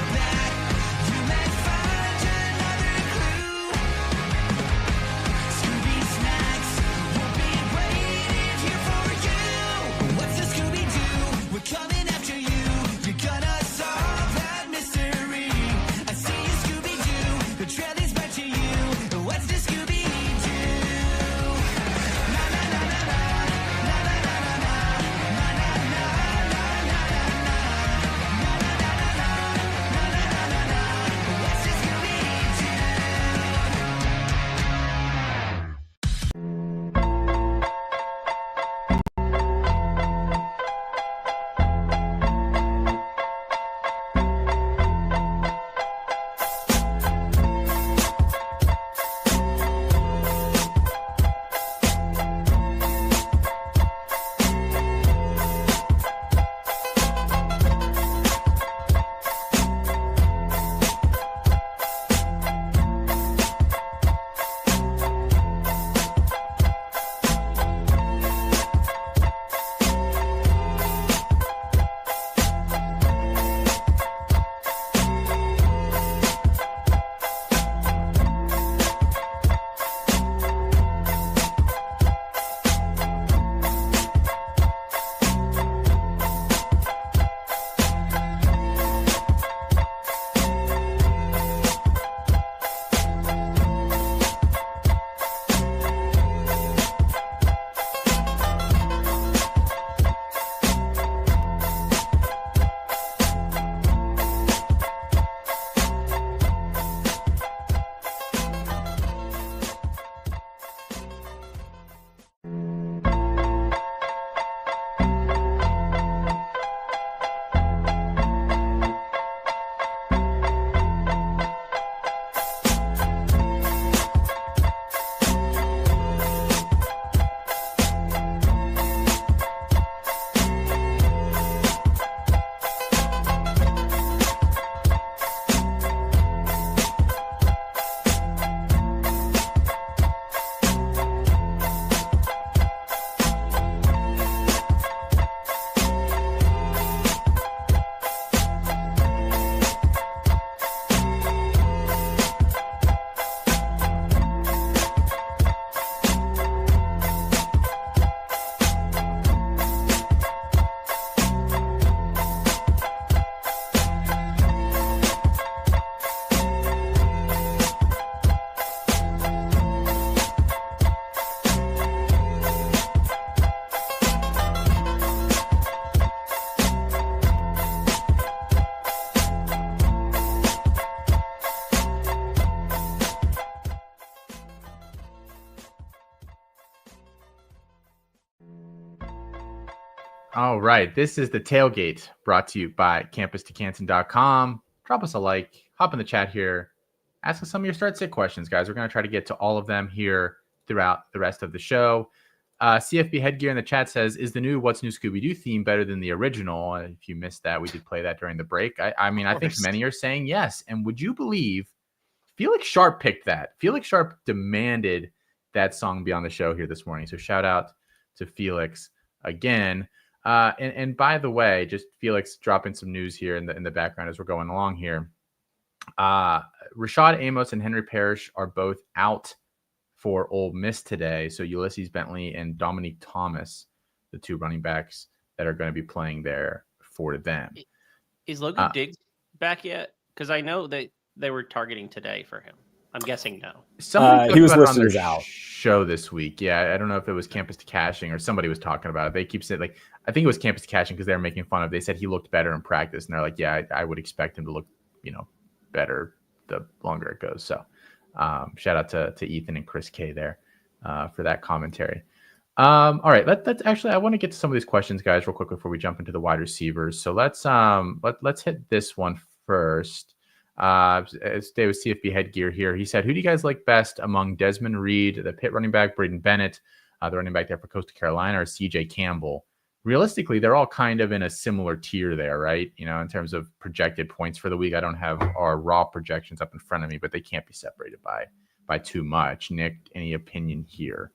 All right. This is the tailgate brought to you by campus2canton.com. Drop us a like, hop in the chat here, ask us some of your start sit questions, guys. We're going to try to get to all of them here throughout the rest of the show. CFB Headgear in the chat says, is the new What's New Scooby-Doo theme better than the original? If you missed that, we did play that during the break. I mean, I think many are saying yes. And would you believe Felix Sharp picked that? Felix Sharp demanded that song be on the show here this morning. So shout out to Felix again. And by the way, just Felix dropping some news here in the background as we're going along here. Rashad Amos and Henry Parrish are both out for Ole Miss today. So Ulysses Bentley and Dominique Thomas, the two running backs that are going to be playing there for them. Is Logan Diggs back yet? Because I know that they were targeting today for him. I'm guessing no. Somebody he was talked about it listed on as their out. show this week. Yeah, I don't know if it was Campus to Caching or somebody was talking about it. They keep saying, like, I think it was Campus to Caching because they were making fun of. They said he looked better in practice, and they're like, yeah, I would expect him to look, better the longer it goes. So, shout out to Ethan and Chris K there for that commentary. All right, let's actually, I want to get to some of these questions, guys, real quick before we jump into the wide receivers. So let's hit this one first. Stay with CFB Headgear here. He said, who do you guys like best among Desmond Reed, the Pitt running back, Braden Bennett, the running back there for Coastal Carolina, or CJ Campbell? Realistically, they're all kind of in a similar tier there, right? In terms of projected points for the week. I don't have our raw projections up in front of me, but they can't be separated by too much. Nick, any opinion here?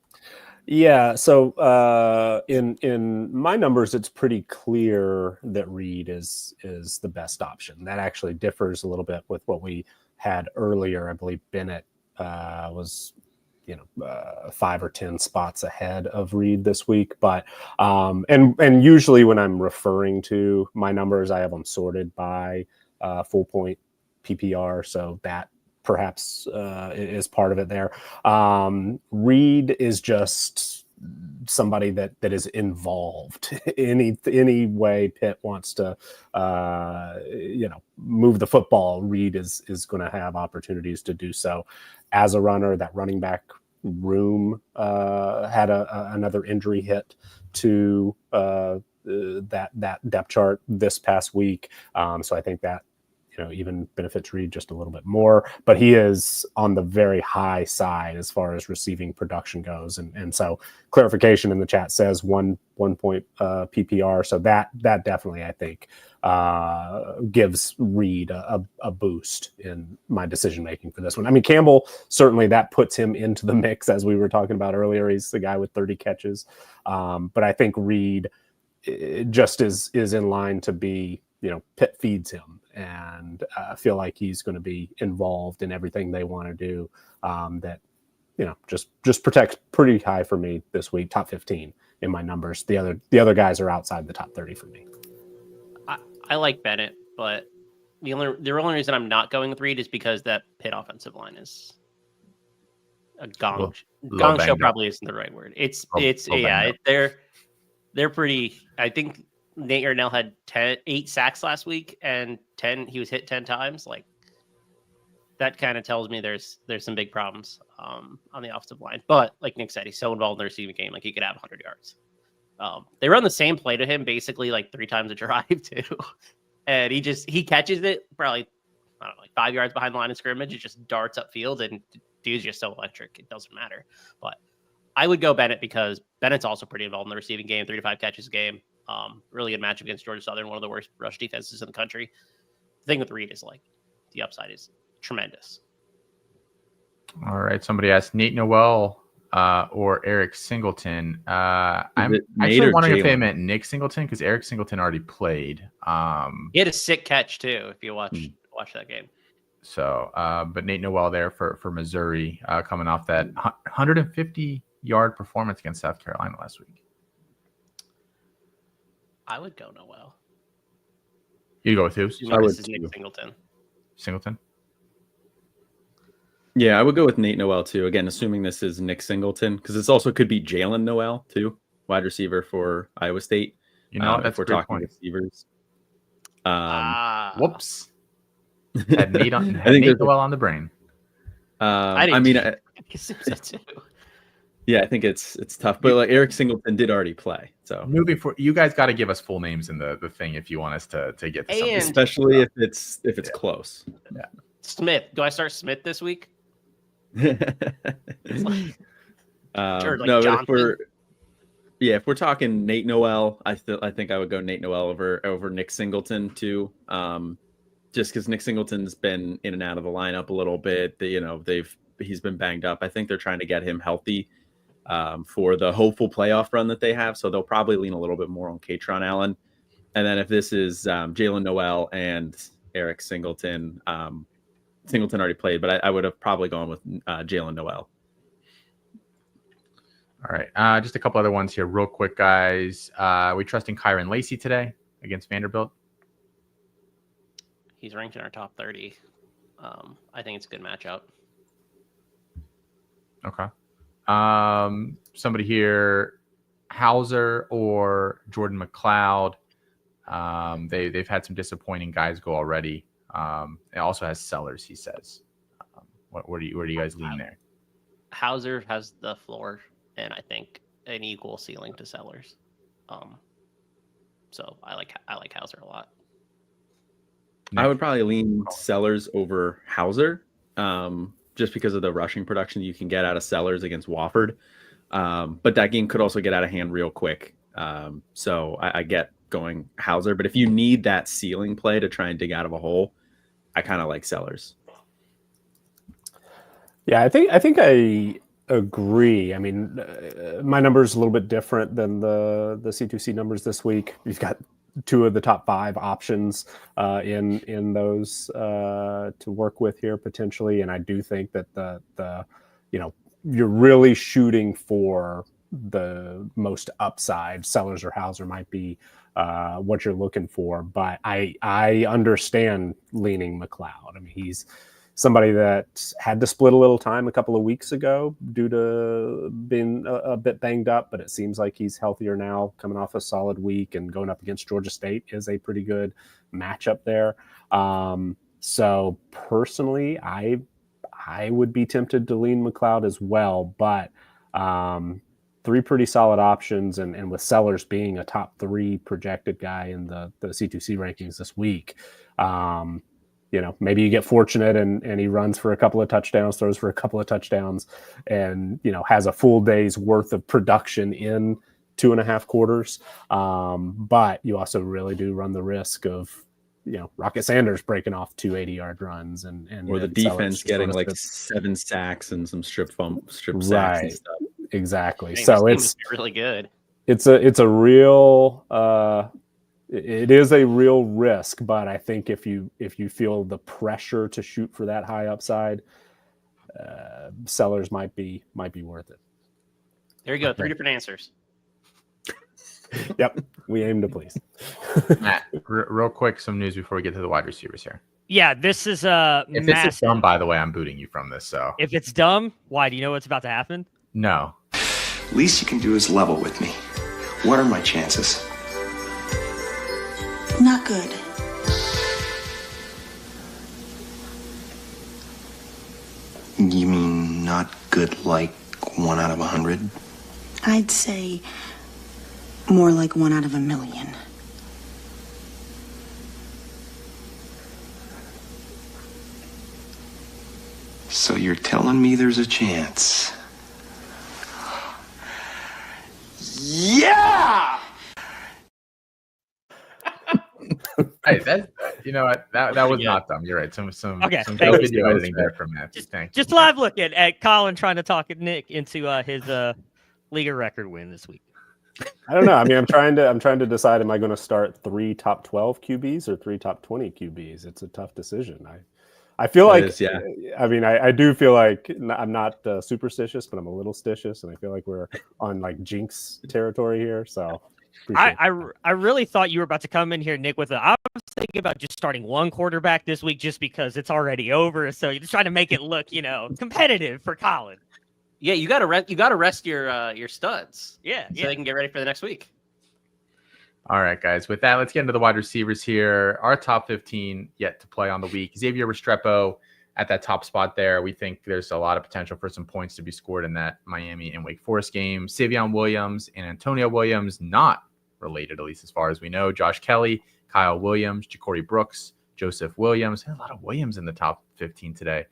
Yeah, so in my numbers, it's pretty clear that Reed is the best option. That actually differs a little bit with what we had earlier. I believe Bennett was 5 or 10 spots ahead of Reed this week, but and usually when I'm referring to my numbers, I have them sorted by full point PPR, so that perhaps is part of it there. Reed is just somebody that is involved any way Pitt wants to move the football. Reed is going to have opportunities to do so as a runner. That running back room had another injury hit to that depth chart this past week, so I think that even benefits Reed just a little bit more, but he is on the very high side as far as receiving production goes. And so clarification in the chat says one point PPR. So that definitely, I think, gives Reed a boost in my decision-making for this one. I mean, Campbell, certainly that puts him into the mix, as we were talking about earlier. He's the guy with 30 catches. But I think Reed just is in line to be, Pitt feeds him, and I feel like he's going to be involved in everything they want to do. That just protects pretty high for me this week, top 15 in my numbers. The other guys are outside the top 30 for me. I like Bennett, but the only reason I'm not going with Reed is because that Pitt offensive line is a gong show. Probably isn't the right word. They're pretty. I think Nate Ernell had 8 sacks last week, and he was hit 10 times. Like, that kind of tells me there's some big problems on the offensive line. But like Nick said, he's so involved in the receiving game, like he could have 100 yards. They run the same play to him basically like 3 times a drive too, and he catches it probably 5 yards behind the line of scrimmage. It just darts upfield, and dude's just so electric. It doesn't matter. But I would go Bennett because Bennett's also pretty involved in the receiving game, 3 to 5 catches a game. Really good matchup against Georgia Southern, one of the worst rush defenses in the country. The thing with Reed is like the upside is tremendous. All right. Somebody asked Nate Noel or Eric Singleton. I'm actually wondering if they meant Nick Singleton because Eric Singleton already played. He had a sick catch too, if you watch that game. So, but Nate Noel there for Missouri, coming off that 150-yard performance against South Carolina last week. I would go Noel. You go with who? This is Nick Singleton. Singleton? Yeah, I would go with Nate Noel too. Again, assuming this is Nick Singleton, because this also could be Jalen Noel too, wide receiver for Iowa State. That's if we're talking receivers. Whoops. Had Nate Noel on the brain. I assume so too. Yeah, I think it's tough. But like Eric Singleton did already play, so Moving for you guys got to give us full names in the thing if you want us to get to something. And- especially if it's close. Smith. Do I start Smith this week? Or like No, but Johnson? if we're talking Nate Noel, I think I would go Nate Noel over Nick Singleton too. Just because Nick Singleton's been in and out of the lineup a little bit. He's been banged up. I think they're trying to get him healthy for the hopeful playoff run that they have. So they'll probably lean a little bit more on Katron Allen. And then if this is Jalen Noel and Eric Singleton, Singleton already played, but I would have probably gone with Jalen Noel. All right. Just a couple other ones here real quick, guys. We trusting Kyron Lacey today against Vanderbilt? He's ranked in our top 30. I think it's a good matchup. Okay. Somebody here, Hauser or Jordan McLeod. They've had some disappointing guys go already. It also has Sellers, he says. Where do you guys lean there? Hauser has the floor, and I think an equal ceiling to Sellers. So I like Hauser a lot. I would probably lean Sellers over Hauser, just because of the rushing production you can get out of Sellers against Wofford. But that game could also get out of hand real quick. So I get going Hauser, but if you need that ceiling play to try and dig out of a hole, I kind of like Sellers. Yeah, I think I agree. I mean, my number is a little bit different than the C2C numbers this week. You've got two of the top 5 options in those to work with here potentially, and I do think that the you're really shooting for the most upside. Sellers or Hauser might be what you're looking for, but I understand leaning McLeod. I mean, he's somebody that had to split a little time a couple of weeks ago due to being a bit banged up, but it seems like he's healthier now, coming off a solid week, and going up against Georgia State is a pretty good matchup there. So personally, I would be tempted to lean McLeod as well, but 3 pretty solid options, and with Sellers being a top 3 projected guy in the C2C rankings this week, maybe you get fortunate and he runs for a couple of touchdowns, throws for a couple of touchdowns, and has a full day's worth of production in 2.5 quarters. But you also really do run the risk of Rocket Sanders breaking off 2 80-yard runs and or the defense getting like 7 sacks and some strip sacks and stuff. Exactly. Dang, So this it's game is really good. It's a real it is a real risk, but I think if you feel the pressure to shoot for that high upside, Sellers might be worth it. There you go. 3 different answers. Yep, we aim to please. Matt, real quick, some news before we get to the wide receivers here. Yeah, this is If this is massive. dumb, by the way, I'm booting you from this. So If it's dumb, why? Do you know what's about to happen? no. Least you can do is level with me. What are my chances? Not good. You mean not good like 1 out of 100? I'd say more like 1 out of 1,000,000. So you're telling me there's a chance? Yeah! Hey, that that was Yeah. not dumb. You're right. Some Okay, some thank good you. video editing there from Matt. Thanks. Just live looking at Colin trying to talk Nick into his league record win this week. I don't know. I mean, I'm trying to decide: am I going to start 3 top 12 QBs or 3 top 20 QBs? It's a tough decision. I feel like, yeah. I mean, I do feel like I'm not superstitious, but I'm a little stitious, and I feel like we're on like jinx territory here. So I really thought you were about to come in here, Nick, with I was thinking about just starting 1 quarterback this week just because it's already over. So you're just trying to make it look, competitive for Colin. Yeah, you got to rest your studs. Yeah, So they can get ready for the next week. All right, guys. With that, let's get into the wide receivers here. Our top 15 yet to play on the week: Xavier Restrepo, at that top spot there. We think there's a lot of potential for some points to be scored in that Miami and Wake Forest game. Savion Williams and Antonio Williams, not related, at least as far as we know. Josh Kelly, Kyle Williams, Ja'Cory Brooks, Joseph Williams. A lot of Williams in the top 15 today.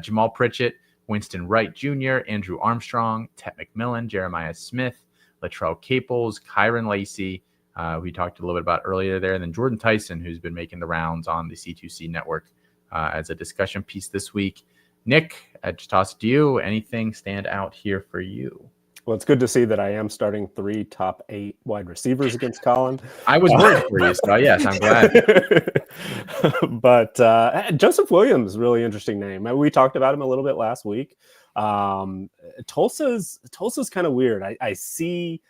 Jamal Pritchett, Winston Wright Jr., Andrew Armstrong, Tet McMillan, Jeremiah Smith, Latrell Caples, Kyron Lacey, we talked a little bit about earlier there, and then Jordan Tyson, who's been making the rounds on the C2C network as a discussion piece this week. Nick, I just toss it to you. Anything stand out here for you? Well, it's good to see that I am starting 3 top 8 wide receivers against Colin. I was worried for you, so yes, I'm glad. But Joseph Williams, really interesting name. We talked about him a little bit last week. Tulsa's kind of weird. I see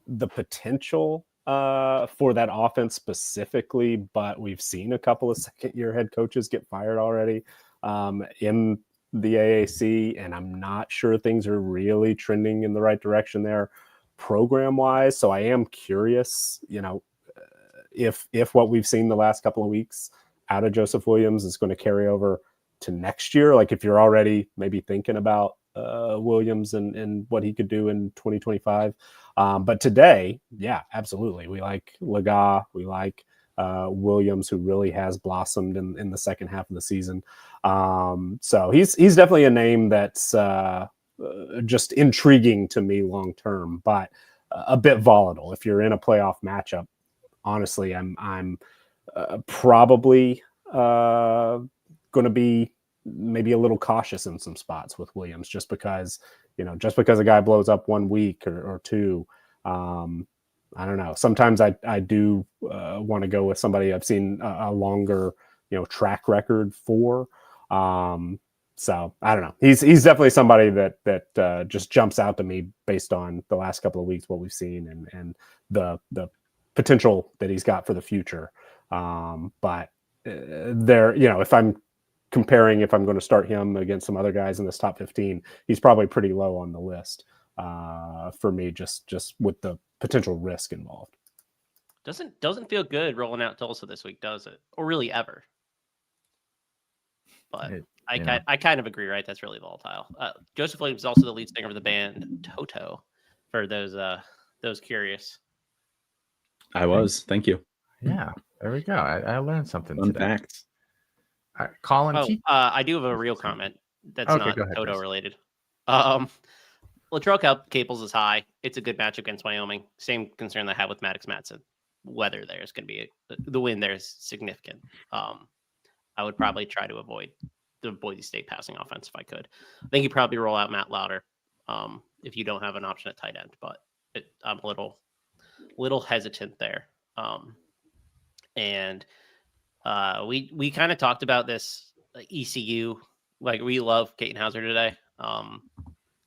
the potential for that offense specifically, but we've seen a couple of second-year head coaches get fired already in the AAC, and I'm not sure things are really trending in the right direction there program-wise. So I am curious, if what we've seen the last couple of weeks out of Joseph Williams is going to carry over to next year. Like if you're already maybe thinking about Williams and what he could do in 2025. But today, yeah, absolutely. We like Laga. We like Williams, who really has blossomed in the second half of the season. So he's definitely a name that's just intriguing to me long term, but a bit volatile. If you're in a playoff matchup, honestly, I'm probably going to be maybe a little cautious in some spots with Williams, just because a guy blows up 1 week or two. I don't know. Sometimes I do want to go with somebody I've seen a longer, track record for. So I don't know. He's definitely somebody that just jumps out to me based on the last couple of weeks, what we've seen and the potential that he's got for the future. But there, if I'm comparing, if I'm going to start him against some other guys in this top 15, he's probably pretty low on the list for me, just with the potential risk involved. Doesn't feel good rolling out Tulsa this week, does it? Or really ever? But I kind of agree, right? That's really volatile. Joseph Williams is also the lead singer of the band Toto, for those curious. I was. Thank you. Yeah, there we go. I learned something Fun today. facts. All right, Colin. I do have a real comment that's Okay, not go ahead, Toto Chris. related. Latrell Caples is high. It's a good matchup against Wyoming. Same concern I have with Maddox Matson. Weather there is going to be the wind there is significant. I would probably try to avoid the Boise State passing offense if I could. I think you probably roll out Matt Lauder if you don't have an option at tight end, but I'm a little hesitant there. And we kind of talked about this ECU. Like, we love Caton Hauser today.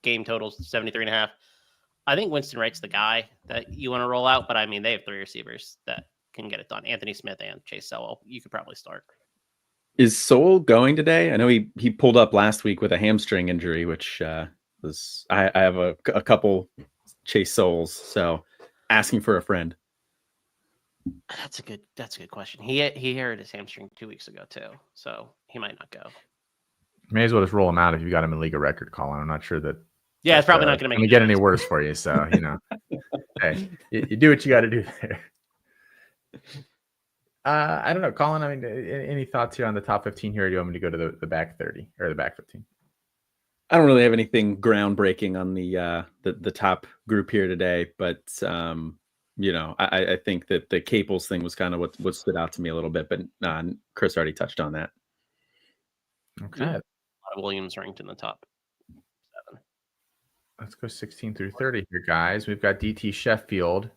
Game totals 73.5. I think Winston Wright's the guy that you want to roll out, but I mean, they have 3 receivers that can get it done. Anthony Smith and Chase Sewell. You could probably start. Is Soul going today? I know he pulled up last week with a hamstring injury, which was I have a couple Chase Souls, so asking for a friend. That's a good question. He hurt his hamstring 2 weeks ago too, so he might not go. May as well just roll him out if you got him in league of record, Colin. I'm not sure that. Yeah, it's probably not going to get any worse for you. So hey, you do what you got to do there. I don't know, Colin. I mean, any thoughts here on the top 15 here? Or do you want me to go to the back 30 or the back 15? I don't really have anything groundbreaking on the top group here today, but I think that the Caples thing was kind of what stood out to me a little bit, but Chris already touched on that. Okay. Yeah. A lot of Williams ranked in the top 7. Let's go 16 through 30 here, guys. We've got DT Sheffield,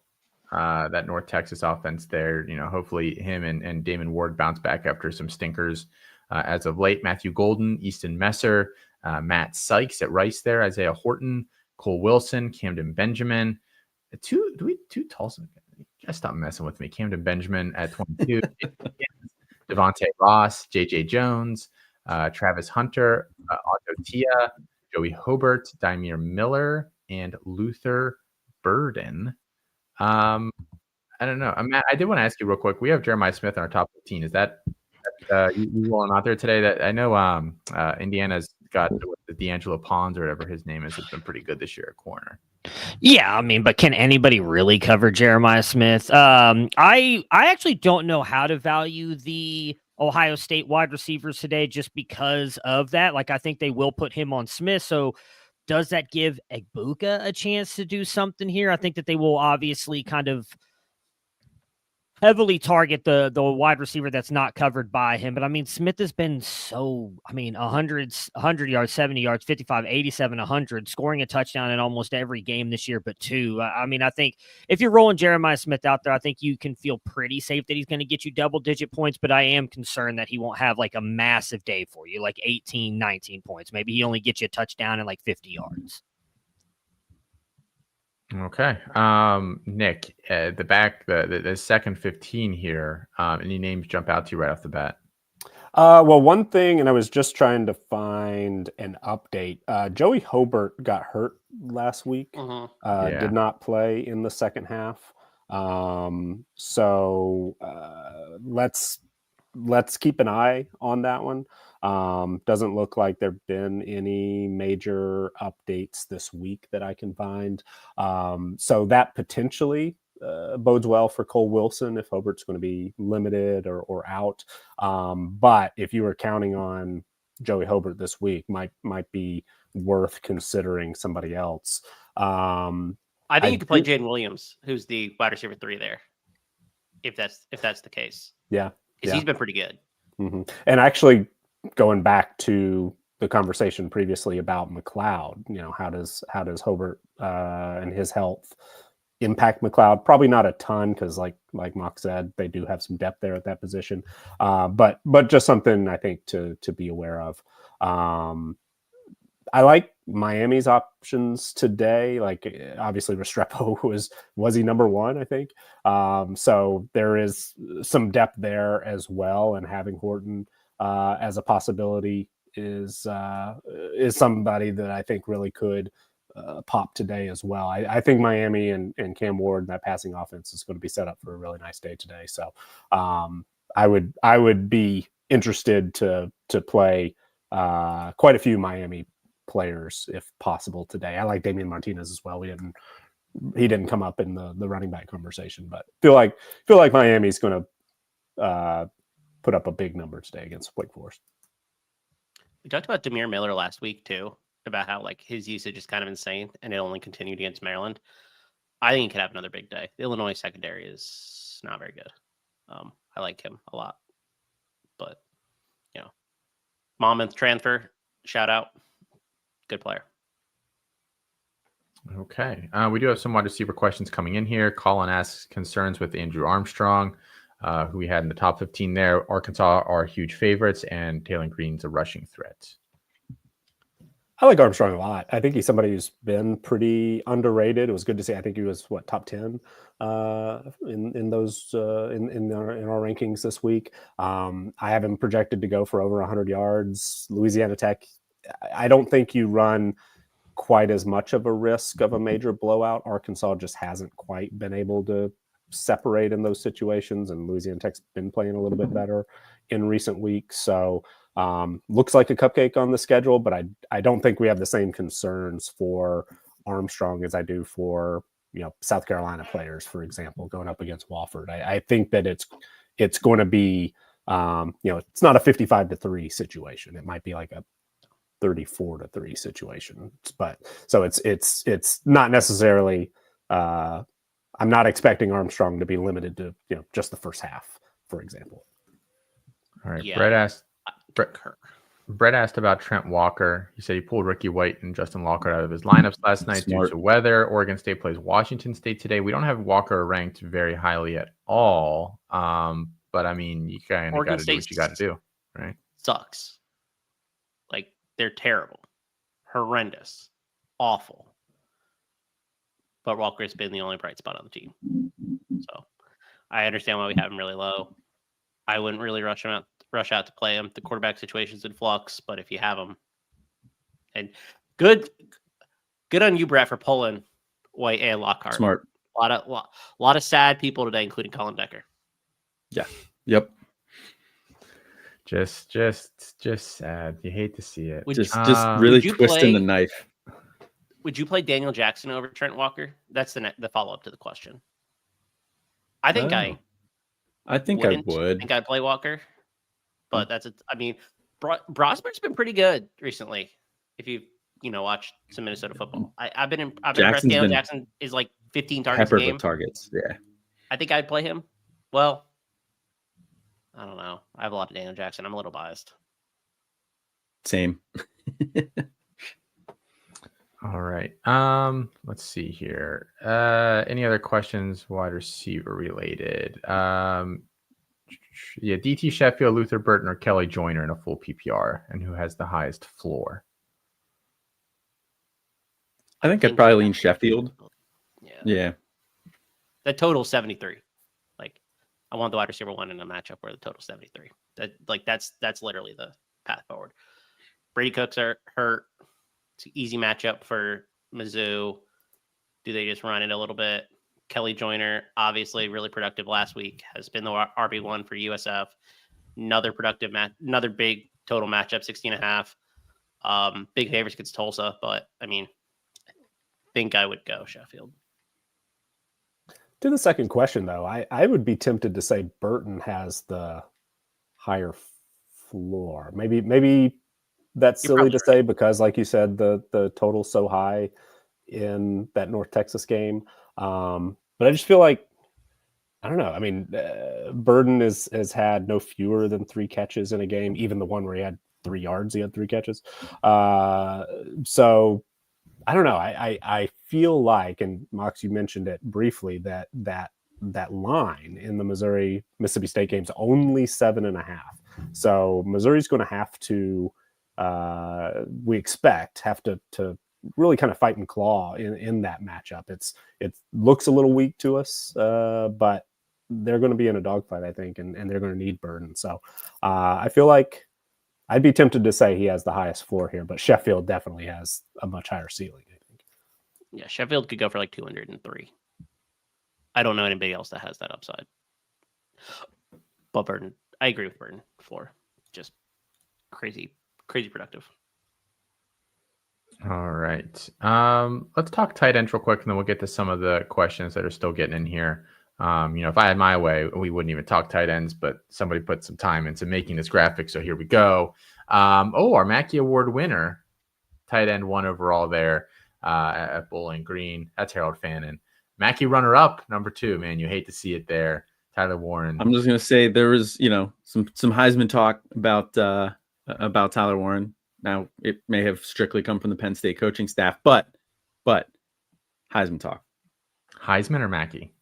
that North Texas offense there. Hopefully him and Damon Ward bounce back after some stinkers as of late. Matthew Golden, Easton Messer, Matt Sykes at Rice there, Isaiah Horton, Cole Wilson, Camden Benjamin. Two Tulsa. You gotta stop messing with me. Camden Benjamin at 22. Devontae Ross, JJ Jones, Travis Hunter, Otto Tia, Joey Hobart, Dymere Miller, and Luther Burden. I don't know. Matt, I did want to ask you real quick. We have Jeremiah Smith in our top 15. Is that you rolling out there today? That I know Indiana's got the D'Angelo Pons or whatever his name is has been pretty good this year at corner. Yeah, I mean, but can anybody really cover Jeremiah Smith? I actually don't know how to value the Ohio State wide receivers today just because of that. Like, I think they will put him on Smith. So does that give Egbuka a chance to do something here? I think that they will obviously kind of heavily target the wide receiver that's not covered by him. But I mean, Smith has been so, I mean, 100 yards, 70 yards, 55, 87, 100, scoring a touchdown in almost every game this year, but two. I mean, I think if you're rolling Jeremiah Smith out there, I think you can feel pretty safe that he's going to get you double-digit points, but I am concerned that he won't have like a massive day for you, like 18, 19 points. Maybe he only gets you a touchdown and like 50 yards. Okay. Nick, the second 15 here, any names jump out to you right off the bat? Well, one thing, and I was just trying to find an update. Joey Hobart got hurt last week. Did not play in the second half. So let's keep an eye on that one. Doesn't look like there've been any major updates this week that I can find. So that potentially bodes well for Cole Wilson if Hobart's going to be limited or out. But if you were counting on Joey Hobart this week, might be worth considering somebody else. I think you could play Jaden Williams, who's the wide receiver 3 there, if that's the case. Yeah, because he's been pretty good. Mm-hmm. And actually, going back to the conversation previously about McLeod, how does Hobart and his health impact McLeod? Probably not a ton because, like Mock said, they do have some depth there at that position. But just something I think to be aware of. I like Miami's options today. Like, obviously Restrepo was he number 1, I think. So there is some depth there as well, and having Horton as a possibility is somebody that I think really could pop today as well. I think Miami and Cam Ward and that passing offense is going to be set up for a really nice day today. So I would be interested to play quite a few Miami players if possible today. I like Damian Martinez as well. He didn't come up in the running back conversation, but feel like Miami's going to put up a big number today against Wake Forest. We talked about Demir Miller last week too, about how like his usage is kind of insane, and it only continued against Maryland. I think he could have another big day. The Illinois secondary is not very good. I like him a lot, but Monmouth transfer, shout out, good player. Okay, we do have some wide receiver questions coming in here. Colin asks concerns with Andrew Armstrong, who we had in the top 15 there. Arkansas are huge favorites, and Taylor Green's a rushing threat. I like Armstrong a lot. I think he's somebody who's been pretty underrated. It was good to see. I think he was top 10 in those in our rankings this week. I have him projected to go for over 100 yards. Louisiana Tech. I don't think you run quite as much of a risk of a major blowout. Arkansas just hasn't quite been able to separate in those situations, and Louisiana Tech's been playing a little bit better in recent weeks. So looks like a cupcake on the schedule, but I don't think we have the same concerns for Armstrong as I do for South Carolina players, for example, going up against Wofford. I think that it's going to be it's not a 55-3 situation. It might be like a 34-3 situation, but so it's not necessarily. I'm not expecting Armstrong to be limited to just the first half, for example. All right, yeah. Brett asked about Trent Walker. He said he pulled Ricky White and Justin Lockhart out of his lineups last night due to weather. Oregon State plays Washington State today. We don't have Walker ranked very highly at all, but I mean, you kind of got to do what you got to do, right? Sucks. Like, they're terrible, horrendous, awful. But Walker has been the only bright spot on the team. So I understand why we have him really low. I wouldn't really rush out to play him. The quarterback situation's in flux, but if you have him, and good on you, Brett, for pulling White and Lockhart. Smart. A lot of sad people today, including Colin Decker. Yeah. Yep. Just sad. You hate to see it. Just really would you twisting the play- knife. Would you play Daniel Jackson over Trent Walker? That's the follow up to the question. I think I I think I wouldn't. would. I think I'd play Walker, but I mean, Brosberg's been pretty good recently. If you've watched some Minnesota football, I've been impressed. Jackson's Daniel been Jackson is like 15 targets a Peppered game. with targets. Yeah. I think I'd play him. Well, I don't know. I have a lot of Daniel Jackson. I'm a little biased. Same. All right. Let's see here. Any other questions wide receiver related? Yeah, DT Sheffield, Luther Burton, or Kelly Joyner in a full PPR, and who has the highest floor? I think I'd probably lean Sheffield. Yeah. The total 73. Like, I want the wide receiver one in a matchup where the total 73. That's literally the path forward. Brady Cooks are hurt. It's an easy matchup for Mizzou. Do they just run it a little bit? Kelly Joyner, obviously really productive last week, has been the RB1 for USF. Another productive another big total matchup, 60.5. Big favorites against Tulsa, but I mean, I think I would go Sheffield. To the second question, though, I would be tempted to say Burton has the higher floor. Maybe that's You're silly probably to say because, like you said, the total's so high in that North Texas game. But I just feel like, I don't know. I mean, Burton has had no fewer than 3 catches in a game. Even the one where he had 3 yards, he had 3 catches. So I don't know. I feel like, and Mox, you mentioned it briefly, that line in the Missouri-Mississippi State game's only 7.5. So Missouri's going to have to, we expect, have to really kind of fight and claw in that matchup. It looks a little weak to us, but they're going to be in a dogfight, I think, and they're going to need Burton. So I feel like I'd be tempted to say he has the highest floor here, but Sheffield definitely has a much higher ceiling, I think. Yeah, Sheffield could go for like 203. I don't know anybody else that has that upside. But Burton, I agree with Burton. Floor, just crazy productive. All right. Let's talk tight ends real quick, and then we'll get to some of the questions that are still getting in here. If I had my way, we wouldn't even talk tight ends, but somebody put some time into making this graphic, so here we go. Our Mackey Award winner, tight end 1 overall there at Bowling Green. That's Harold Fannin. Mackey runner-up, number 2. Man, you hate to see it there. Tyler Warren. I'm just gonna say there was, some Heisman talk about Tyler Warren. Now it may have strictly come from the Penn State coaching staff, but Heisman talk. Heisman or Mackey?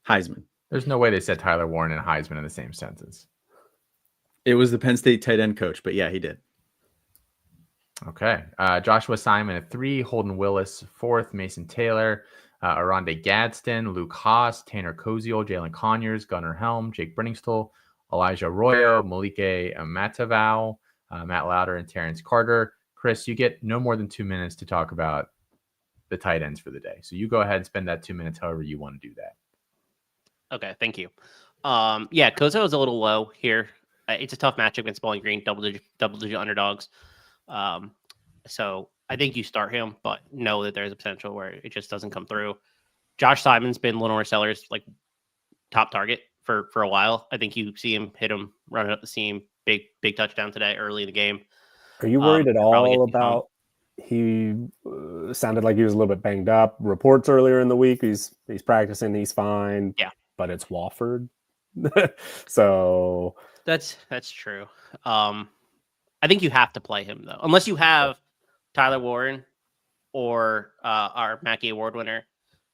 Heisman. There's no way they said Tyler Warren and Heisman in the same sentence. It was the Penn State tight end coach, but yeah, he did. Okay. Joshua Simon at 3, Holden Willis 4th, Mason Taylor, Aronde Gadsden, Luke Haas, Tanner Koziel, Jalen Conyers, Gunnar Helm, Jake Brenningstool, Elijah Arroyo, Malike Matavau, Matt Lauder, and Terrence Carter. Chris, you get no more than 2 minutes to talk about the tight ends for the day. So you go ahead and spend that 2 minutes however you want to do that. Okay, thank you. Kozo is a little low here. It's a tough matchup against Bowling Green, double digit underdogs. So I think you start him, but know that there's a potential where it just doesn't come through. Josh Simon's been Lenore Sellers' like top target for a while. I think you see him hit him running up the seam. Big touchdown today early in the game. Are you worried at all about he sounded like he was a little bit banged up? Reports earlier in the week he's practicing, he's fine. Yeah, but it's Wofford. So that's true. I think you have to play him though, unless you have Tyler Warren or our Mackey Award winner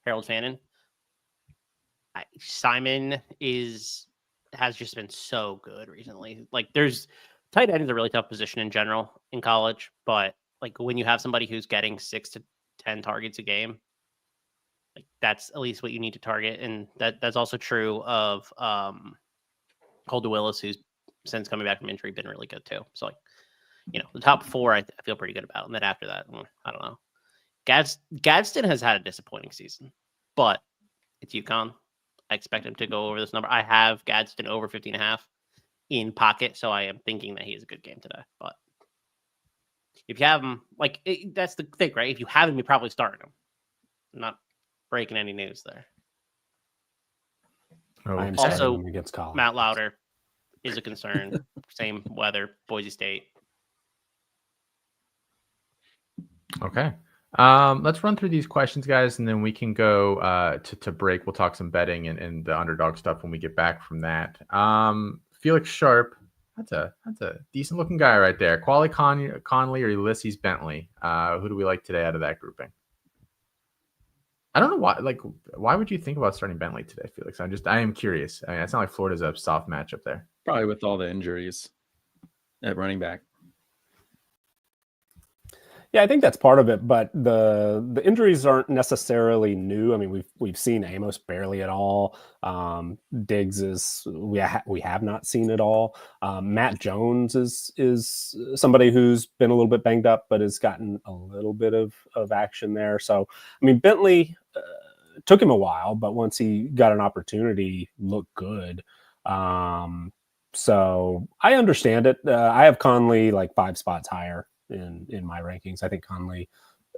Harold Fannin. Simon has just been so good recently. Like, there's tight end is a really tough position in general in college, but like when you have somebody who's getting 6 to 10 targets a game, like that's at least what you need to target. And that's also true of Holden Willis, who's since coming back from injury been really good too. So like, the top 4 I feel pretty good about. And then after that, I don't know. Gadsden has had a disappointing season, but it's UConn. I expect him to go over this number. I have Gadsden over 50.5. in pocket, so I am thinking that he has a good game today. But if you have him, that's the thing, right? If you have him, you probably starting him. I'm not breaking any news there. I am Also, starting him against Colin. Matt Lauder is a concern. Same weather, Boise State. Okay. Let's run through these questions, guys, and then we can go to break. We'll talk some betting and the underdog stuff when we get back from that. Felix Sharp, that's a decent looking guy right there. Quali Conley or Ulysses Bentley. Who do we like today out of that grouping? I don't know why. Why would you think about starting Bentley today, Felix? I am curious. I mean, it's not like Florida's a soft matchup there. Probably with all the injuries at running back. Yeah, I think that's part of it, but the injuries aren't necessarily new. I mean, we've seen Amos barely at all. Diggs is we have not seen it all. Matt Jones is somebody who's been a little bit banged up, but has gotten a little bit of action there. So, I mean, Bentley took him a while, but once he got an opportunity, looked good. So I understand it. I have Conley like 5 spots higher in my rankings. I think Conley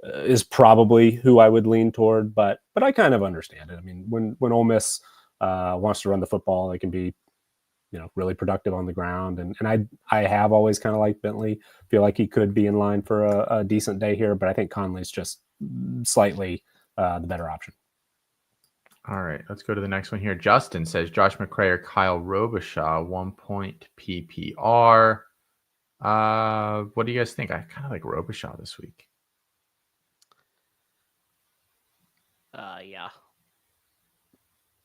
is probably who I would lean toward, but I kind of understand it. I mean, when Ole Miss wants to run the football, they can be, really productive on the ground. And I have always kind of liked Bentley. Feel like he could be in line for a decent day here, but I think Conley's just slightly the better option. All right, let's go to the next one here. Justin says Josh McCray or Kyle Robichaud, 1 point PPR. What do you guys think? I kind of like Robichaud this week. Yeah.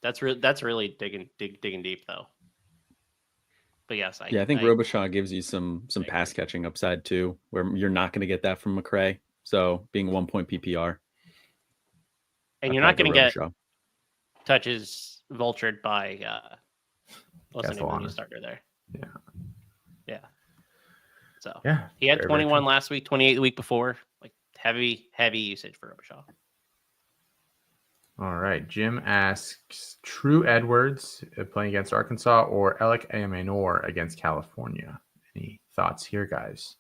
That's really digging deep though. But yes, I think Robichaud gives you some pass catching upside too, where you're not going to get that from McCray. So being 1 point PPR, and you're not going to get touches vultured by what's the name of the new starter there? Yeah. So he had 21 last week, 28 the week before. Like heavy usage for Robichaud. All right. Jim asks True Edwards playing against Arkansas or Alec Ayamanor against California. Any thoughts here, guys?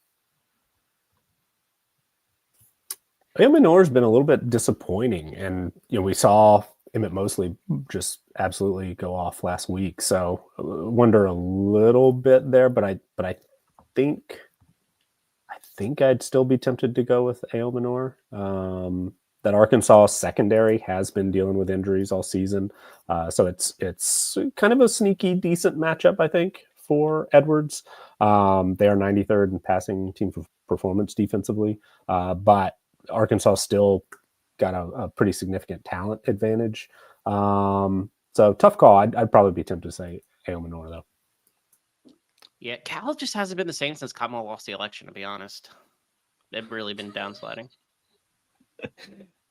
Ayamanor's been a little bit disappointing, and we saw Emmett Mosley just absolutely go off last week. So I wonder a little bit there, but I think I'd still be tempted to go with Ayamaner. That Arkansas secondary has been dealing with injuries all season. So it's kind of a sneaky, decent matchup, I think, for Edwards. They are 93rd in passing team performance defensively, but Arkansas still got a pretty significant talent advantage. So tough call. I'd probably be tempted to say Ayamaner, though. Yeah, Cal just hasn't been the same since Kamala lost the election, to be honest. They've really been downsliding.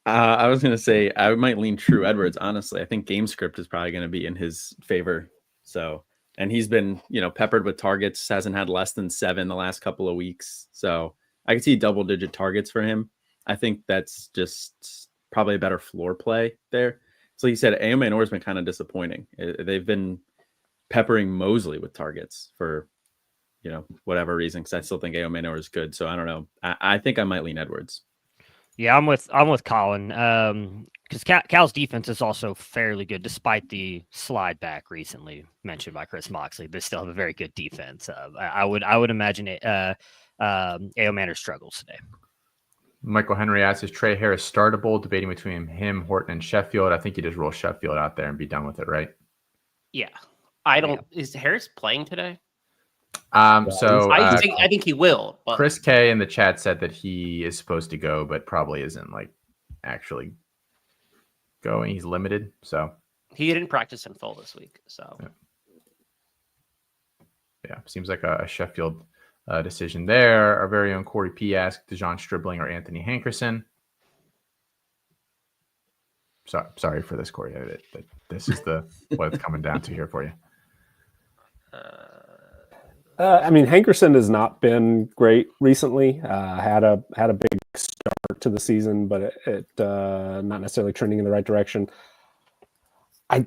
I was going to say I might lean True Edwards. Honestly, I think game script is probably going to be in his favor. So, and he's been, peppered with targets, hasn't had less than 7 the last couple of weeks. So I can see double-digit targets for him. I think that's just probably a better floor play there. So you said Ayamaner has been kind of disappointing. They've been peppering Mosley with targets for, whatever reason, because I still think Ayamaner is good. So I don't know. I think I might lean Edwards. Yeah, I'm with Colin because Cal's defense is also fairly good, despite the slide back recently mentioned by Chris Moxley. They still have a very good defense. I would imagine Ayamaner struggles today. Michael Henry asks, is Trey Harris startable? Debating between him, Horton, and Sheffield. I think you just roll Sheffield out there and be done with it, right? Yeah. Is Harris playing today? So I think he will. But... Chris K in the chat said that he is supposed to go, but probably isn't actually going. He's limited, so he didn't practice in full this week. So yeah, seems like a Sheffield decision there. Our very own Corey P asked DeJon Stribling or Anthony Hankerson. Sorry for this, Corey. This is what it's coming down to here for you. Hankerson has not been great recently. Had a big start to the season, but it not necessarily trending in the right direction. I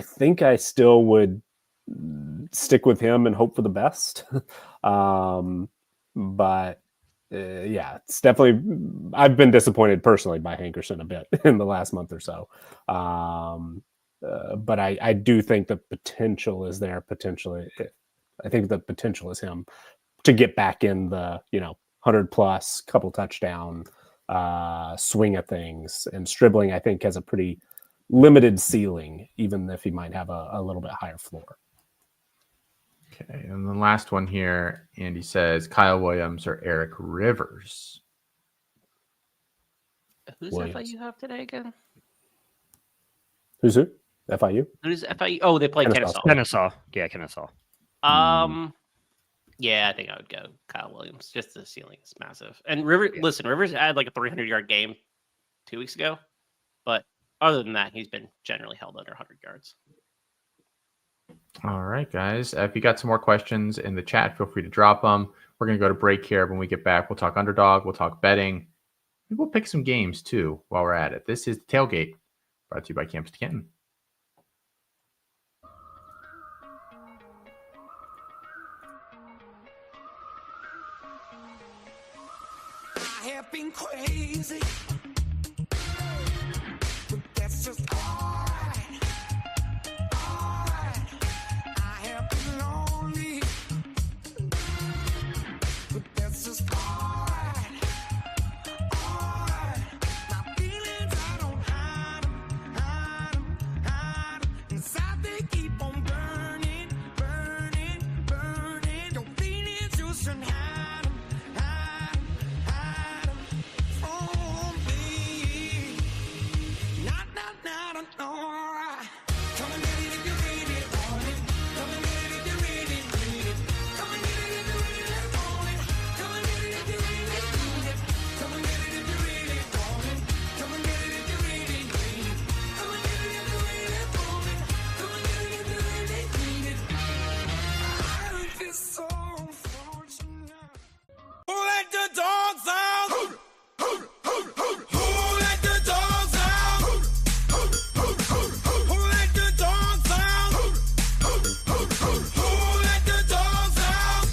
think I still would stick with him and hope for the best. But yeah, it's definitely. I've been disappointed personally by Hankerson a bit in the last month or so. But I do think the potential is there. Potentially, I think the potential is him to get back in the 100 plus, couple touchdown swing of things. And Stribling, I think, has a pretty limited ceiling, even if he might have a little bit higher floor. Okay, and the last one here, Andy says Kyle Williams or Eric Rivers. Who's Williams. FIU have today again? Who's who? FIU? Who's FIU? Oh, they play Kennesaw. Kennesaw. Kennesaw. Yeah, I think I would go Kyle Williams. Just the ceiling is massive. And Rivers had like a 300-yard game 2 weeks ago, but other than that, he's been generally held under 100 yards. All right, guys. If you got some more questions in the chat, feel free to drop them. We're going to go to break here. When we get back, we'll talk Underdog. We'll talk betting. Maybe we'll pick some games, too, while we're at it. This is The Tailgate, brought to you by Campus to Canton. I have been crazy, but that's just alright. Alright. I have been lonely, but that's just alright. Alright. My feelings, I don't hide 'em, hide 'em, hide 'em. Inside they keep on burning, burning, burning. Your feelings, you shouldn't hide 'em, hide 'em, hide 'em from me. Not, alright. Come and get it if you really want it. Come and get it if you really need it. Come and get it if you really want it. Come and get it if you really need it. Come and get it if you really want it. Come and get it if you really need it. Come and get it if you really want it. Come and get it if you really need it. I feel so unfortunate. Who let the dogs out? Who let the dogs out? Who let the dogs out? Who let the dogs out?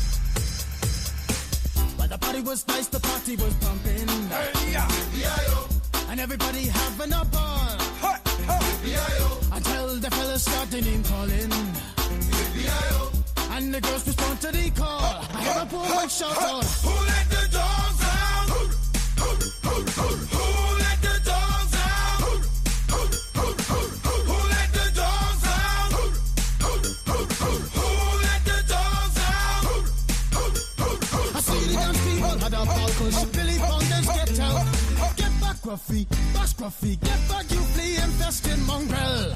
But the party was nice, the party was pumping. Hey, yeah, And everybody having a ball. Until the fellas started name calling. And the girls respond to the call. I have a poor one shout out. Who let the dogs out? Who let the dogs out? Who let the dogs out? Who let the dogs out? I see the dance people had a ball push. Billy Fountains get out. Get back, Gruffy. Bash Gruffy. Get back, you flea infested mongrel.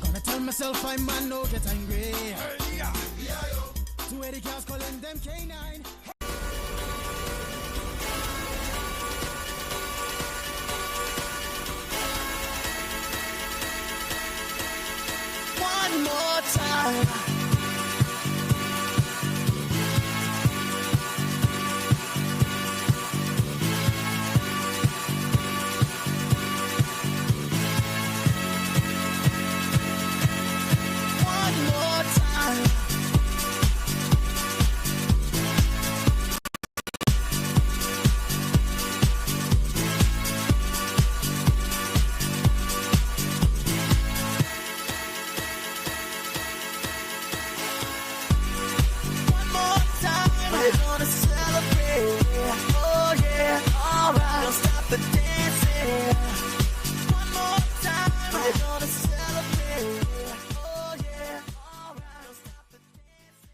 Gonna tell myself I'm man, no get angry. Two Eddie cars calling them K9. One more time. One more time. One more time. We're gonna celebrate. Oh yeah, alright. Don't stop the dancing. One more time. We're gonna celebrate. Oh yeah, alright. Don't stop the dancing.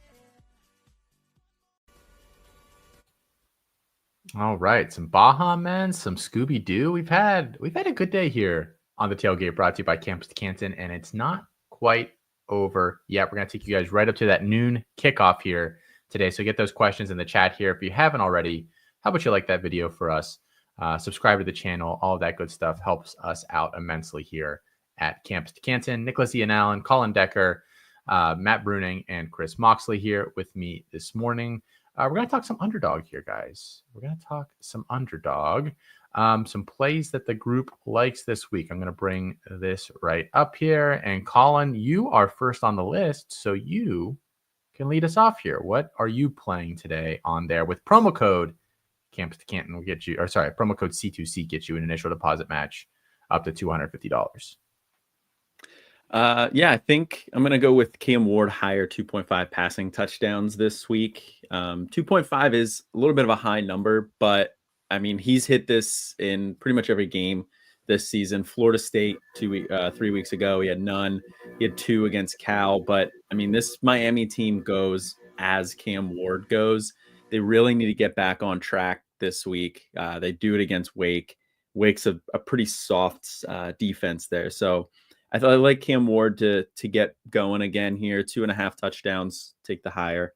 All right, some Baja Men, some Scooby Doo. We've had a good day here on the Tailgate, brought to you by Campus to Canton, and it's not quite over yet. We're going to take you guys right up to that noon kickoff here today. So get those questions in the chat here. If you haven't already, how about you like that video for us? Subscribe to the channel. All of that good stuff helps us out immensely here at Campus to Canton. Nicholas Ian Allen, Colin Decker, Matt Bruning, and Chris Moxley here with me this morning. We're going to talk some Underdog here, guys. We're going to talk some Underdog. some plays that the group likes this week. I'm going to bring this right up here. And Colin, you are first on the list, so you can lead us off here. What are you playing today on there with promo code Campus to Canton will get you, or sorry, promo code C2C gets you an initial deposit match up to $250. Yeah, I think I'm going to go with Cam Ward higher 2.5 passing touchdowns this week. 2.5 is a little bit of a high number, but I mean, he's hit this in pretty much every game this season. Florida State 3 weeks ago, he had none. He had 2 against Cal, but I mean, this Miami team goes as Cam Ward goes. They really need to get back on track this week. They do it against Wake. Wake's a pretty soft defense there. So I thought I like Cam Ward to get going again here. 2.5 touchdowns, take the higher.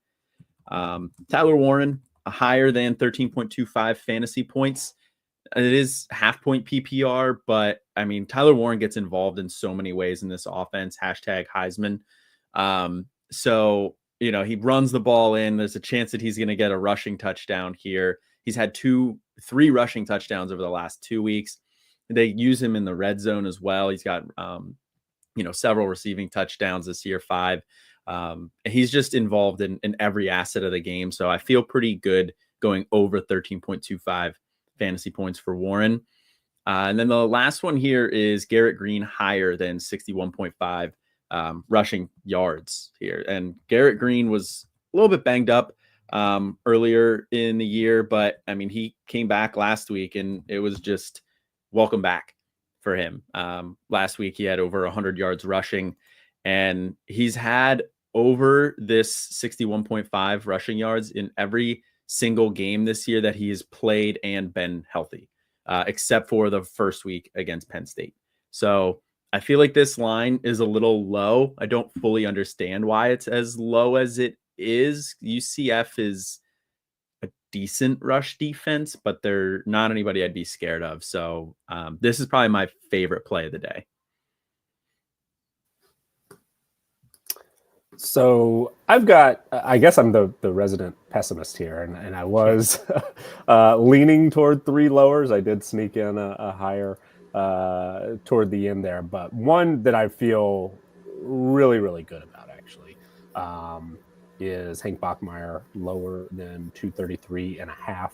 Tyler Warren, a higher than 13.25 fantasy points. It is half point PPR, but I mean, Tyler Warren gets involved in so many ways in this offense. Hashtag Heisman. So, you know, he runs the ball in. There's a chance that he's going to get a rushing touchdown here. He's had 3 rushing touchdowns over the last 2 weeks. They use him in the red zone as well. He's got, several receiving touchdowns this year, 5. He's just involved in every asset of the game. So I feel pretty good going over 13.25 fantasy points for Warren. And then the last one here is Garrett Green higher than 61.5 rushing yards here. And Garrett Green was a little bit banged up earlier in the year, but I mean, he came back last week and it was just welcome back for him. Last week he had over 100 yards rushing, and he's had over this 61.5 rushing yards in every single game this year that he has played and been healthy, except for the first week against Penn State. So I feel like this line is a little low. I don't fully understand why it's as low as it is. UCF is a decent rush defense, but they're not anybody I'd be scared of. So this is probably my favorite play of the day. So I guess I'm the resident pessimist here, and I was leaning toward 3 lowers. I did sneak in a higher toward the end there, but one that I feel really, really good about actually is Hank Bachmeier lower than 233.5.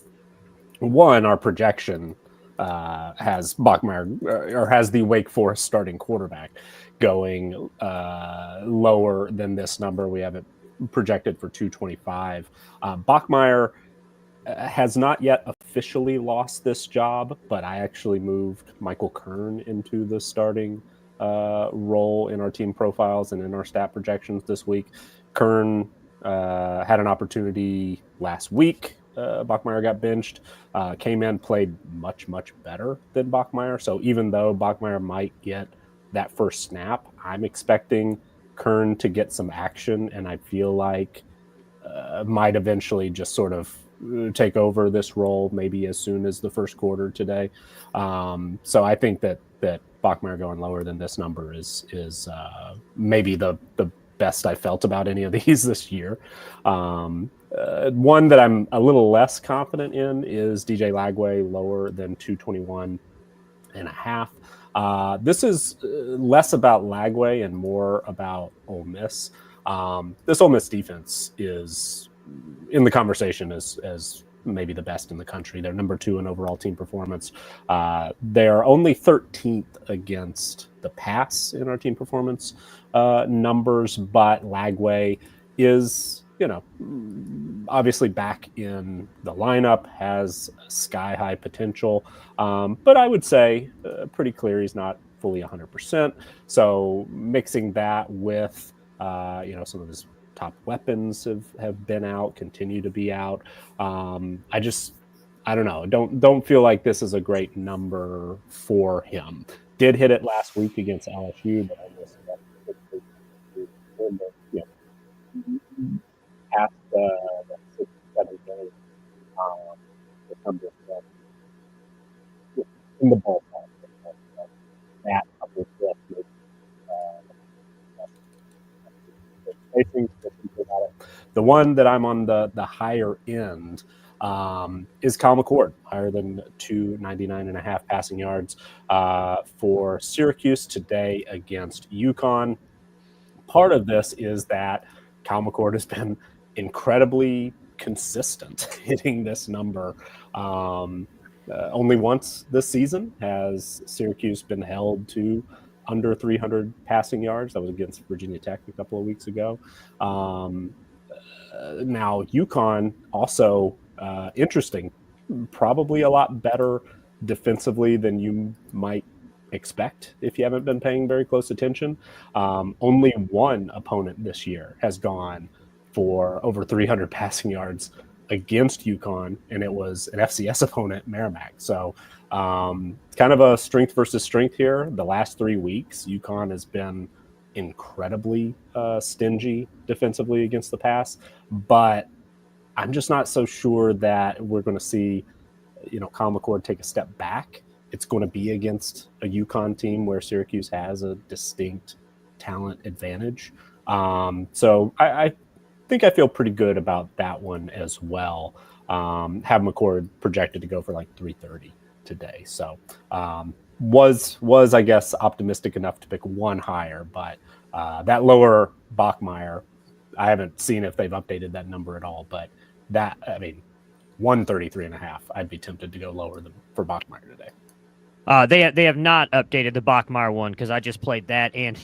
One, our projection has Bachmeier or has the Wake Forest starting quarterback going lower than this number. We have it projected for 225. Bachmeier has not yet officially lost this job, but I actually moved Michael Kern into the starting role in our team profiles and in our stat projections this week. Kern had an opportunity last week. Bachmeier got benched, came in, played much, much better than Bachmeier. So even though Bachmeier might get that first snap, I'm expecting Kern to get some action, and I feel like might eventually just sort of take over this role maybe as soon as the first quarter today. So I think that Bachmeier going lower than this number is maybe the best I felt about any of these this year. One that I'm a little less confident in is DJ Lagway lower than 221.5. This is less about Lagway and more about Ole Miss. This Ole Miss defense is in the conversation as maybe the best in the country. They're number 2 in overall team performance. They are only 13th against the pass in our team performance numbers, but Lagway is, obviously back in the lineup, has sky high potential. But I would say pretty clear he's not fully 100%. So mixing that with, some of his top weapons have been out, continue to be out. I don't know. Don't feel like this is a great number for him. Did hit it last week against LSU, but I just past the 6 or 7 games, the number of in the ballpark. That coupled with the one that I'm on the higher end is Kyle McCord, higher than 299.5 passing yards for Syracuse today against UConn. Part of this is that Kyle McCord has been incredibly consistent hitting this number. Only once this season has Syracuse been held to under 300 passing yards. That was against Virginia Tech a couple of weeks ago. Now, UConn also interesting, probably a lot better defensively than you might expect if you haven't been paying very close attention. Only one opponent this year has gone for over 300 passing yards against UConn, and it was an FCS opponent, Merrimack. So it's kind of a strength versus strength here. The last 3 weeks, UConn has been incredibly stingy defensively against the pass, but I'm just not so sure that we're going to see, Kyle McCord take a step back. It's going to be against a UConn team where Syracuse has a distinct talent advantage. So I think I feel pretty good about that one as well. Have McCord projected to go for like 330 today. So was I guess optimistic enough to pick one higher, but that lower Bachmeier, I haven't seen if they've updated that number at all, but 133.5, I'd be tempted to go lower than for Bachmeier today. They have not updated the Bachmeier one because I just played that, and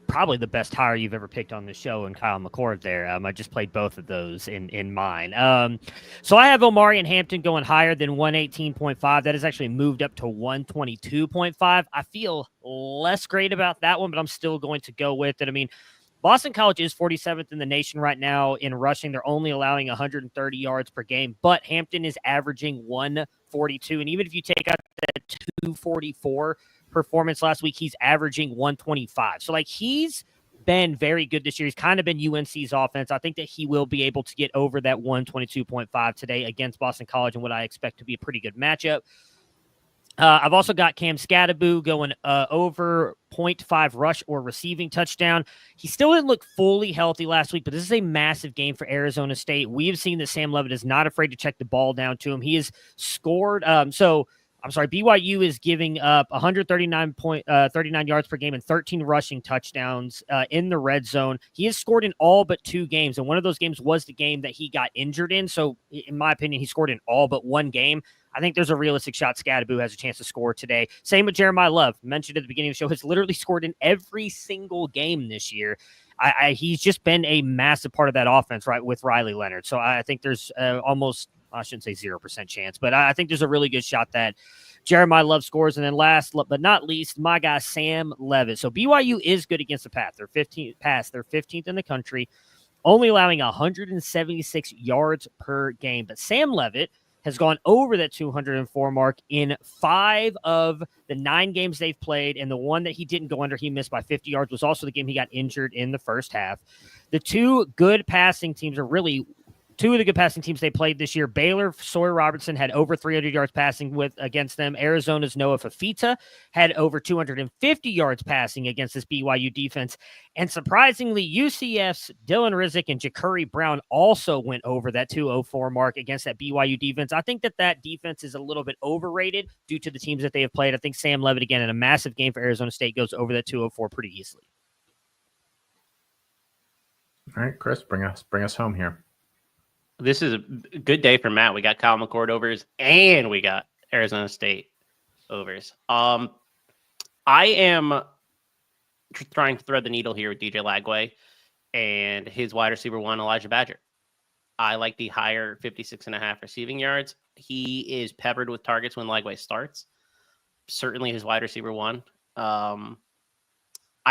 probably the best hire you've ever picked on the show, and Kyle McCord there. I just played both of those in mine. So I have Omari and Hampton going higher than 118.5. That has actually moved up to 122.5. I feel less great about that one, but I'm still going to go with it. I mean, Boston College is 47th in the nation right now in rushing. They're only allowing 130 yards per game, but Hampton is averaging 142. And even if you take out that 244 performance last week, he's averaging 125. So, he's been very good this year. He's kind of been UNC's offense. I think that he will be able to get over that 122.5 today against Boston College in what I expect to be a pretty good matchup. I've also got Cam Scadaboo going over 0.5 rush or receiving touchdown. He still didn't look fully healthy last week, but this is a massive game for Arizona State. We have seen that Sam Levitt is not afraid to check the ball down to him. He has scored. BYU is giving up 139 yards per game and 13 rushing touchdowns in the red zone. He has scored in all but 2 games, and one of those games was the game that he got injured in. So, in my opinion, he scored in all but one game. I think there's a realistic shot Scadaboo has a chance to score today. Same with Jeremiah Love. Mentioned at the beginning of the show, has literally scored in every single game this year. He's just been a massive part of that offense, right, with Riley Leonard. So I think there's almost, I shouldn't say 0% chance, but I think there's a really good shot that Jeremiah Love scores. And then last but not least, my guy, Sam Levitt. So BYU is good against the pass. They're 15th in the country, only allowing 176 yards per game. But Sam Levitt has gone over that 204 mark in 5 of the 9 games they've played, and the one that he didn't go under, he missed by 50 yards, was also the game he got injured in the first half. The two good passing teams are really two of the good passing teams they played this year. Baylor, Sawyer Robertson had over 300 yards passing against them. Arizona's Noah Fafita had over 250 yards passing against this BYU defense. And surprisingly, UCF's Dylan Rizek and Ja'Curry Brown also went over that 204 mark against that BYU defense. I think that defense is a little bit overrated due to the teams that they have played. I think Sam Levitt, again, in a massive game for Arizona State, goes over that 204 pretty easily. All right, Chris, bring us home here. This is a good day for Matt. We got Kyle McCord overs and we got Arizona State overs. I am trying to thread the needle here with DJ Lagway and his wide receiver 1, Elijah Badger. I like the higher 56.5 receiving yards. He is peppered with targets when Lagway starts. Certainly his wide receiver 1. I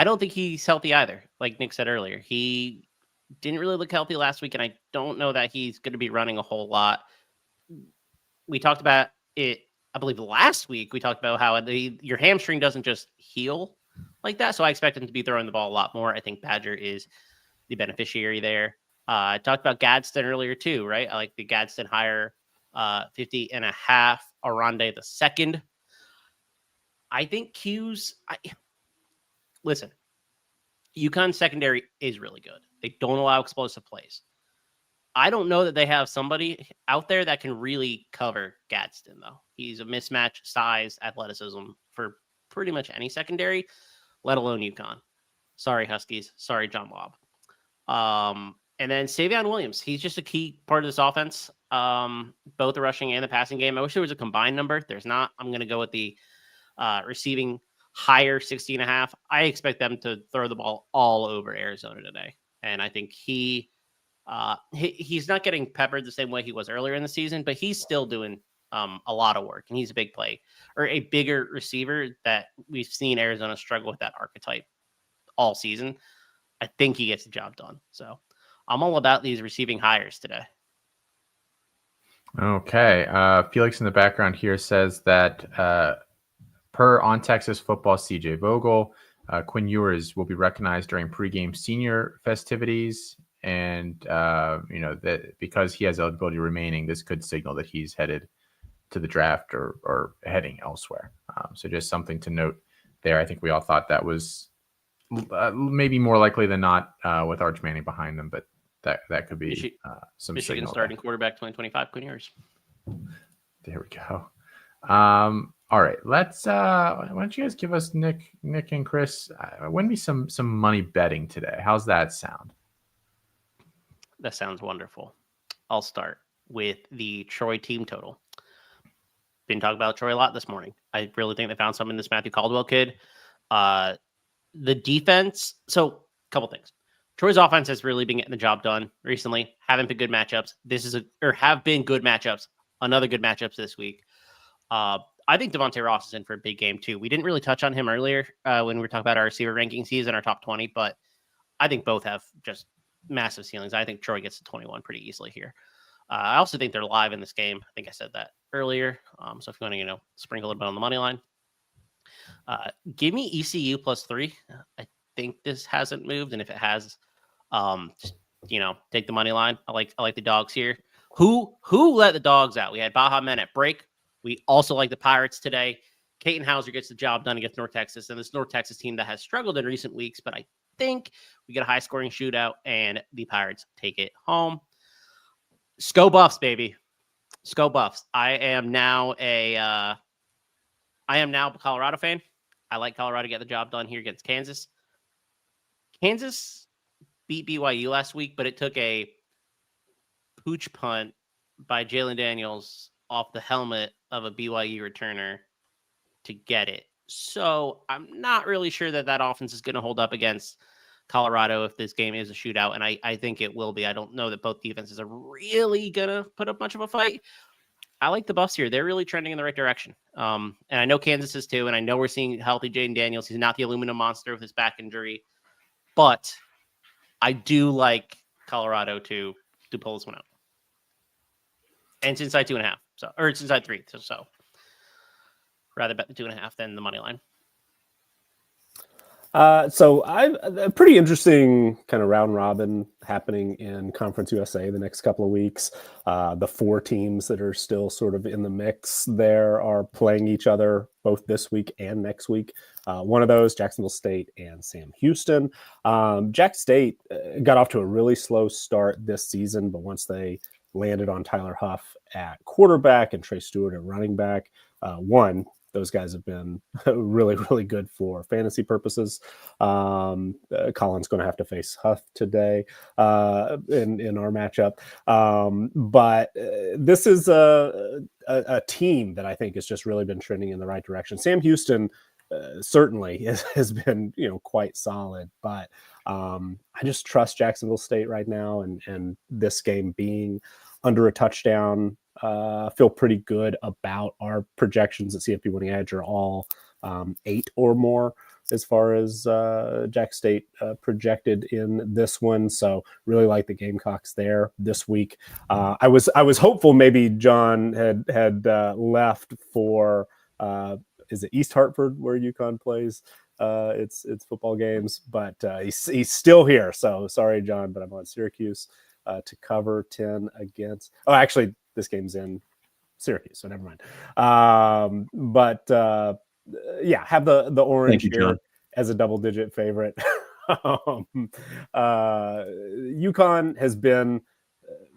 don't think he's healthy either. Like Nick said earlier, he didn't really look healthy last week, and I don't know that he's going to be running a whole lot. We talked about it, I believe, last week. We talked about how your hamstring doesn't just heal like that, so I expect him to be throwing the ball a lot more. I think Badger is the beneficiary there. I talked about Gadsden earlier too, right? I like the Gadsden higher 50.5, Aronde the second. I think listen, UConn secondary is really good. They don't allow explosive plays. I don't know that they have somebody out there that can really cover Gadsden, though. He's a mismatch size, athleticism for pretty much any secondary, let alone UConn. Sorry, Huskies. Sorry, John Lobb. And then Savion Williams. He's just a key part of this offense, both the rushing and the passing game. I wish there was a combined number. There's not. I'm going to go with the receiving higher 60.5. I expect them to throw the ball all over Arizona today. And I think he's not getting peppered the same way he was earlier in the season, but he's still doing a lot of work, and he's a big play or a bigger receiver that we've seen Arizona struggle with that archetype all season. I think he gets the job done. So I'm all about these receiving hires today. Okay. Felix in the background here says that per On Texas Football CJ Vogel, Quinn Ewers will be recognized during pregame senior festivities. And, that because he has eligibility remaining, this could signal that he's headed to the draft or heading elsewhere. So just something to note there. I think we all thought that was maybe more likely than not with Arch Manning behind them, but that could be some Michigan starting quarterback 2025, Quinn Ewers. There we go. All right, let's. Why don't you guys give us Nick and Chris? Win me some money betting today. How's that sound? That sounds wonderful. I'll start with the Troy team total. Didn't talk about Troy a lot this morning. I really think they found something in this Matthew Caldwell kid. The defense. So a couple things. Troy's offense has really been getting the job done recently. Haven't been good matchups. Have been good matchups. Another good matchups this week. I think Devontae Ross is in for a big game too. We didn't really touch on him earlier when we were talking about our receiver rankings. He's in our top 20, but I think both have just massive ceilings. I think Troy gets to 21 pretty easily here. I also think they're live in this game. I think I said that earlier. So if you want to, sprinkle a little bit on the money line, give me ECU +3. I think this hasn't moved, and if it has, just, take the money line. I like the dogs here. Who let the dogs out? We had Baja Men at break. We also like the Pirates today. Caton Hauser gets the job done against North Texas, and this North Texas team that has struggled in recent weeks, but I think we get a high-scoring shootout, and the Pirates take it home. Sco Buffs, baby. Sco Buffs. I am now a Colorado fan. I like Colorado to get the job done here against Kansas. Kansas beat BYU last week, but it took a pooch punt by Jalen Daniels off the helmet of a BYU returner to get it. So I'm not really sure that offense is going to hold up against Colorado if this game is a shootout, and I think it will be. I don't know that both defenses are really going to put up much of a fight. I like the Buffs here. They're really trending in the right direction. And I know Kansas is too, and I know we're seeing healthy Jaden Daniels. He's not the aluminum monster with his back injury, but I do like Colorado to pull this one out. And it's inside 2.5. Or it's inside 3. So rather bet the 2.5 than the money line. So a pretty interesting kind of round robin happening in Conference USA the next couple of weeks. The 4 teams that are still sort of in the mix there are playing each other both this week and next week. One of those, Jacksonville State and Sam Houston. Jack State got off to a really slow start this season, but once they landed on Tyler Huff at quarterback and Trey Stewart at running back, those guys have been really, really good for fantasy purposes. Colin's going to have to face Huff today in our matchup. But this is a team that I think has just really been trending in the right direction. Sam Houston certainly has been, quite solid, but I just trust Jacksonville State right now, and this game being under a touchdown. Feel pretty good about our projections at CFP Winning Edge are all 8 or more as far as Jack State projected in this one. So really like the Gamecocks there this week. I was hopeful maybe John had left for is it East Hartford where UConn plays its football games, but he's still here. So sorry, John, but I'm on Syracuse to cover 10 against. Oh, actually, this game's in Syracuse, so never mind. Yeah, have the orange here as a double-digit favorite. UConn has been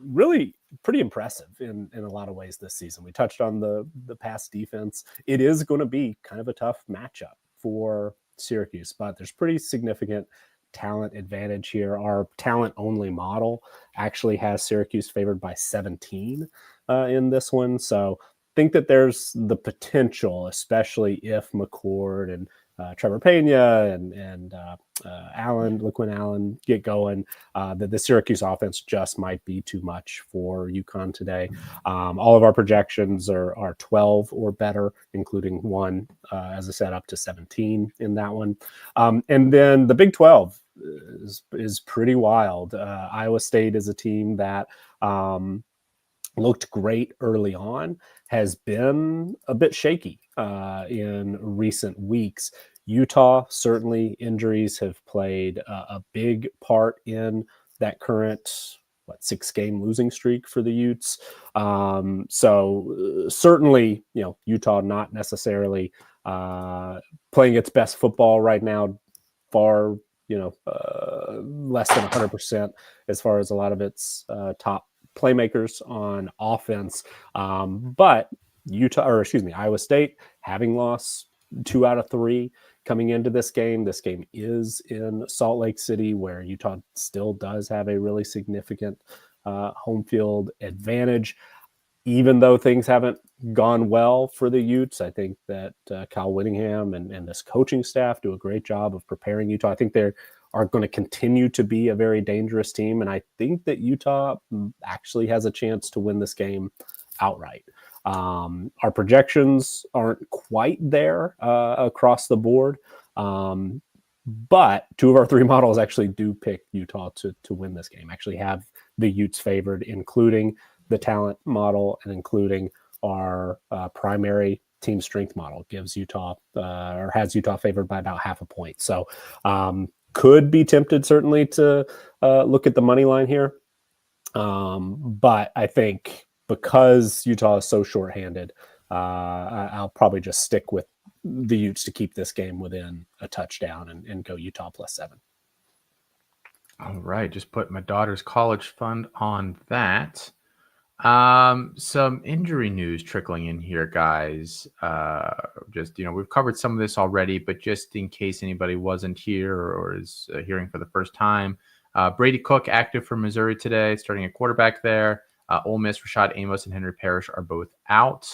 really pretty impressive in a lot of ways this season. We touched on the pass defense. It is going to be kind of a tough matchup for Syracuse, but there's pretty significant talent advantage here. Our talent only model actually has Syracuse favored by 17 in this one. So think that there's the potential, especially if McCord and Trevor Pena and LaQuinn Allen get going, that the Syracuse offense just might be too much for UConn today. All of our projections are 12 or better, including one, as I said, up to 17 in that one. And then the Big 12 is pretty wild. Iowa State is a team that looked great early on, has been a bit shaky in recent weeks. Utah, certainly injuries have played a big part in that current 6-game losing streak for the Utes. So certainly, Utah not necessarily playing its best football right now, far less than 100% as far as a lot of its top playmakers on offense. But Iowa State having lost 2 out of 3 coming into this game. This game is in Salt Lake City, where Utah still does have a really significant home field advantage. Even though things haven't gone well for the Utes, I think that Kyle Whittingham and this coaching staff do a great job of preparing Utah. I think they are going to continue to be a very dangerous team, and I think that Utah actually has a chance to win this game outright. Our projections aren't quite there across the board, but 2 of our 3 models actually do pick Utah to win this game, actually have the Utes favored, including the talent model and including our primary team strength model gives Utah or has Utah favored by about 0.5 point. So could be tempted certainly to look at the money line here. But I think because Utah is so shorthanded, I'll probably just stick with the Utes to keep this game within a touchdown and go Utah +7. All right. Just put my daughter's college fund on that. Some injury news trickling in here, guys. We've covered some of this already, but just in case anybody wasn't here or is hearing for the first time, Brady Cook active for Missouri today, starting at quarterback there. Ole Miss, Rashad Amos and Henry Parrish are both out.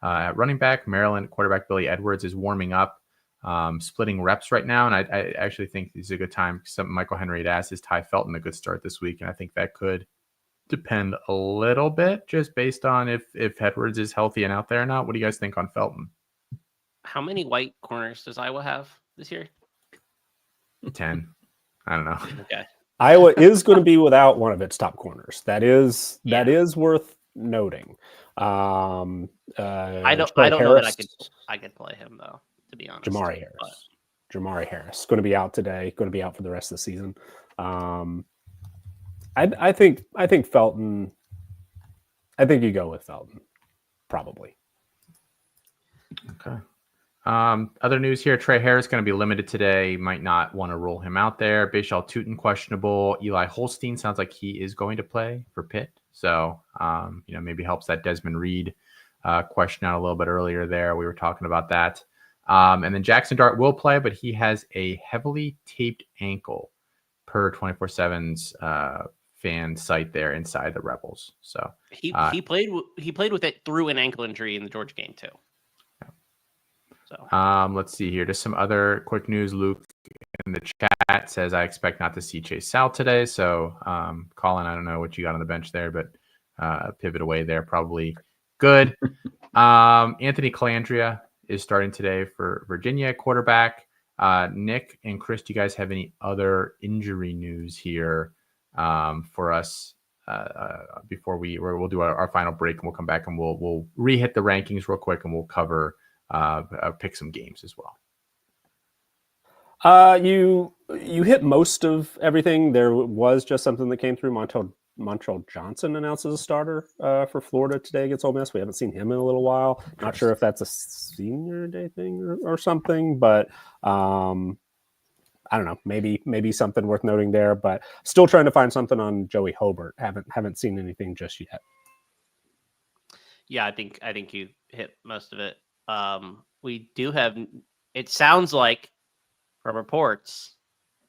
At running back, Maryland quarterback Billy Edwards is warming up, splitting reps right now, and I actually think this is a good time. Michael Henry had asked, is Ty Felton a good start this week? And I think that could depend a little bit just based on if Edwards is healthy and out there or not. What do you guys think on Felton? How many white corners does Iowa have this year? 10. I don't know. Okay. Iowa is going to be without one of its top corners. That is worth noting. I don't know that I could play him though, to be honest. Jamari Harris going to be out today. Going to be out for the rest of the season. I think Felton. I think you go with Felton, probably. Okay. Other news here: Trey Harris going to be limited today. Might not want to roll him out there. Bashal Tootin questionable. Eli Holstein sounds like he is going to play for Pitt. So maybe helps that Desmond Reed question out a little bit earlier there. We were talking about that. And then Jackson Dart will play, but he has a heavily taped ankle per 24/7's fan site there inside the Rebels. So he played with it through an ankle injury in the Georgia game too. So let's see here. Just some other quick news. Luke in the chat says, I expect not to see Chase Sal today. So Colin, I don't know what you got on the bench there, but pivot away there. Probably good. Anthony Calandria is starting today for Virginia at quarterback. Nick and Chris, do you guys have any other injury news here for us before we'll do our final break, and we'll come back and we'll re-hit the rankings real quick, and we'll cover pick some games as well. You hit most of everything. There was just something that came through. Montrell Johnson announces a starter for Florida today against Ole Miss. We haven't seen him in a little while. Not sure if that's a senior day thing or something, but I I don't know, maybe something worth noting there, but still trying to find something on Joey Hobart. Haven't seen anything just yet. Yeah, I think you hit most of it. We do have. It sounds like from reports,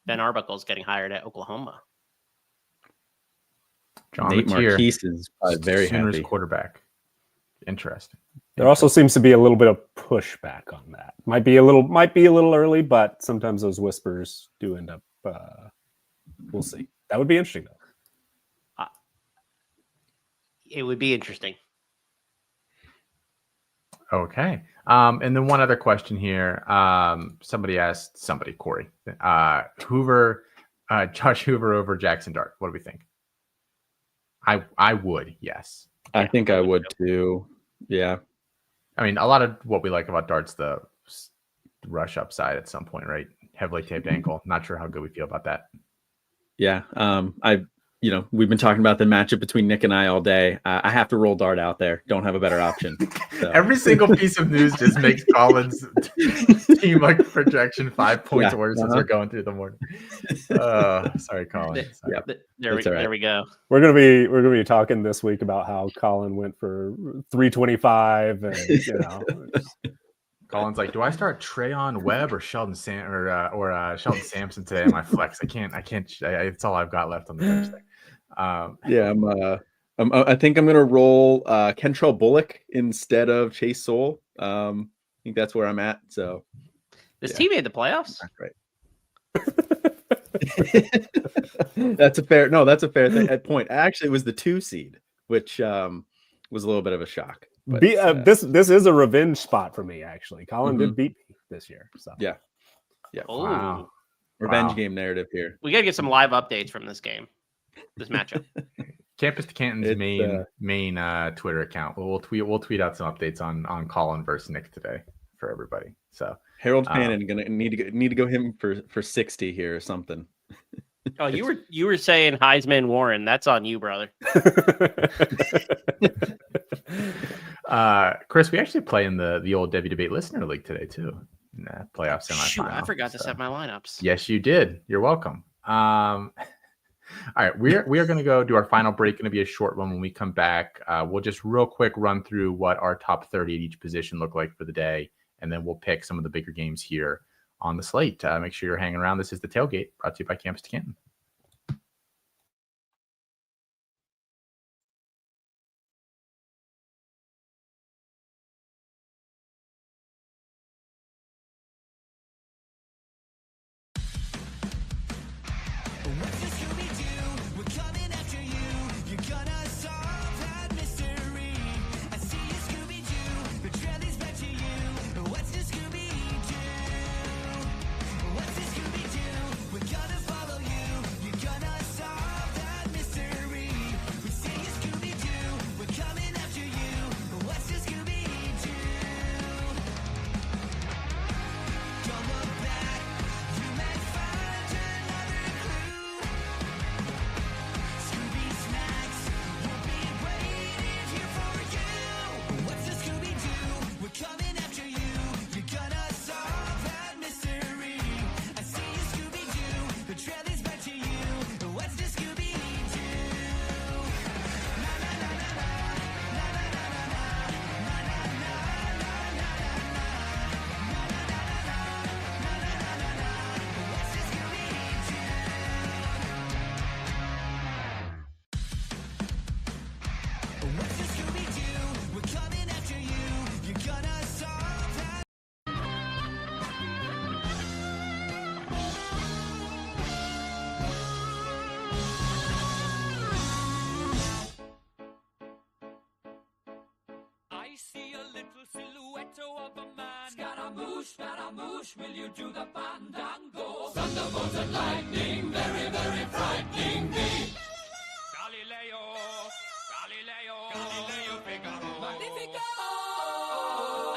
Ben Arbuckle's getting hired at Oklahoma. John Nate Mateer, Marquise is very Sooners happy. quarterback. Interesting. There also seems to be a little bit of pushback on that. Might be a little early, but sometimes those whispers do end up. We'll see. That would be interesting, though. It would be interesting. Okay. And then one other question here. Corey, Josh Hoover over Jackson Dart. What do we think? I would, yes. I think I would too. Yeah. I mean, a lot of what we like about Dart's the rush upside at some point, right? Heavily taped ankle. Not sure how good we feel about that. Yeah. We've been talking about the matchup between Nick and I all day. I have to roll Dart out there. Don't have a better option. So. Every single piece of news just makes Colin's team like projection 5 points worse as we're going through the morning. Sorry, Colin. Sorry. There we go. We're gonna be talking this week about how Colin went for 325, and Colin's like, do I start Treyon Webb or Sheldon Sheldon Sampson today in my flex? I can't. It's all I've got left on the bench there. I think I'm gonna roll Kentrell Bullock instead of Chase Soul. I think that's where I'm at. So this team made the playoffs. Right. That's a fair point. Actually, it was the 2 seed, which was a little bit of a shock. But, this is a revenge spot for me, actually. Colin did beat me this year. So yeah. Oh, wow. Revenge game narrative here. We gotta get some live updates from this matchup. Campus to Canton's main Twitter account. We'll tweet out some updates on Colin versus Nick today for everybody. So Harold Fannin gonna need to go him for 60 here or something. Oh, you were saying Heisman Warren. That's on you, brother. Chris, we actually play in the old Debbie Debate Listener League today too. Playoff semifinal. Shoot, I forgot to set my lineups. Yes, you did. You're welcome. All right, we are going to go do our final break. Going to be a short one. When we come back, we'll just real quick run through what our top 30 at each position look like for the day, and then we'll pick some of the bigger games here on the slate. Make sure you're hanging around. This is the Tailgate, brought to you by Campus to Canton. I see a little silhouette of a man. Scaramouche, will you do the fandango? Thunderbolt and lightning, very, very frightening me. Galileo, Figaro. Magnifico!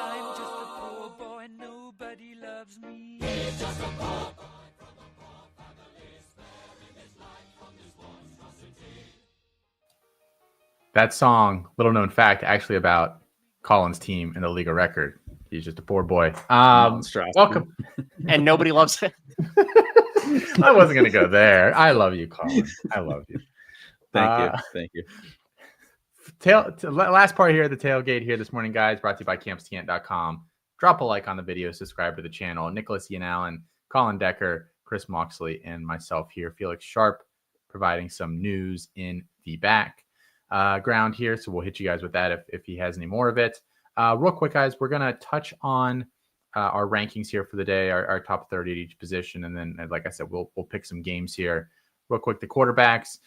I'm just a poor boy, nobody loves me. He's just a poor boy from a poor family, sparing his life from this monstrosity. That song, little known fact, actually about Colin's team in the league of record. He's just a poor boy. Welcome. And nobody loves it. I wasn't going to go there. I love you, Colin. I love you. Thank you. Last part here, the tailgate here this morning, guys, brought to you by campscant.com. Drop a like on the video, subscribe to the channel. Nicholas Ian Allen, Colin Decker, Chris Moxley, and myself here, Felix Sharp, providing some news in the background here. So we'll hit you guys with that if he has any more of it. Real quick, guys, we're going to touch on our rankings here for the day, our top 30 at each position. And then, like I said, we'll pick some games here. Real quick, the quarterbacks,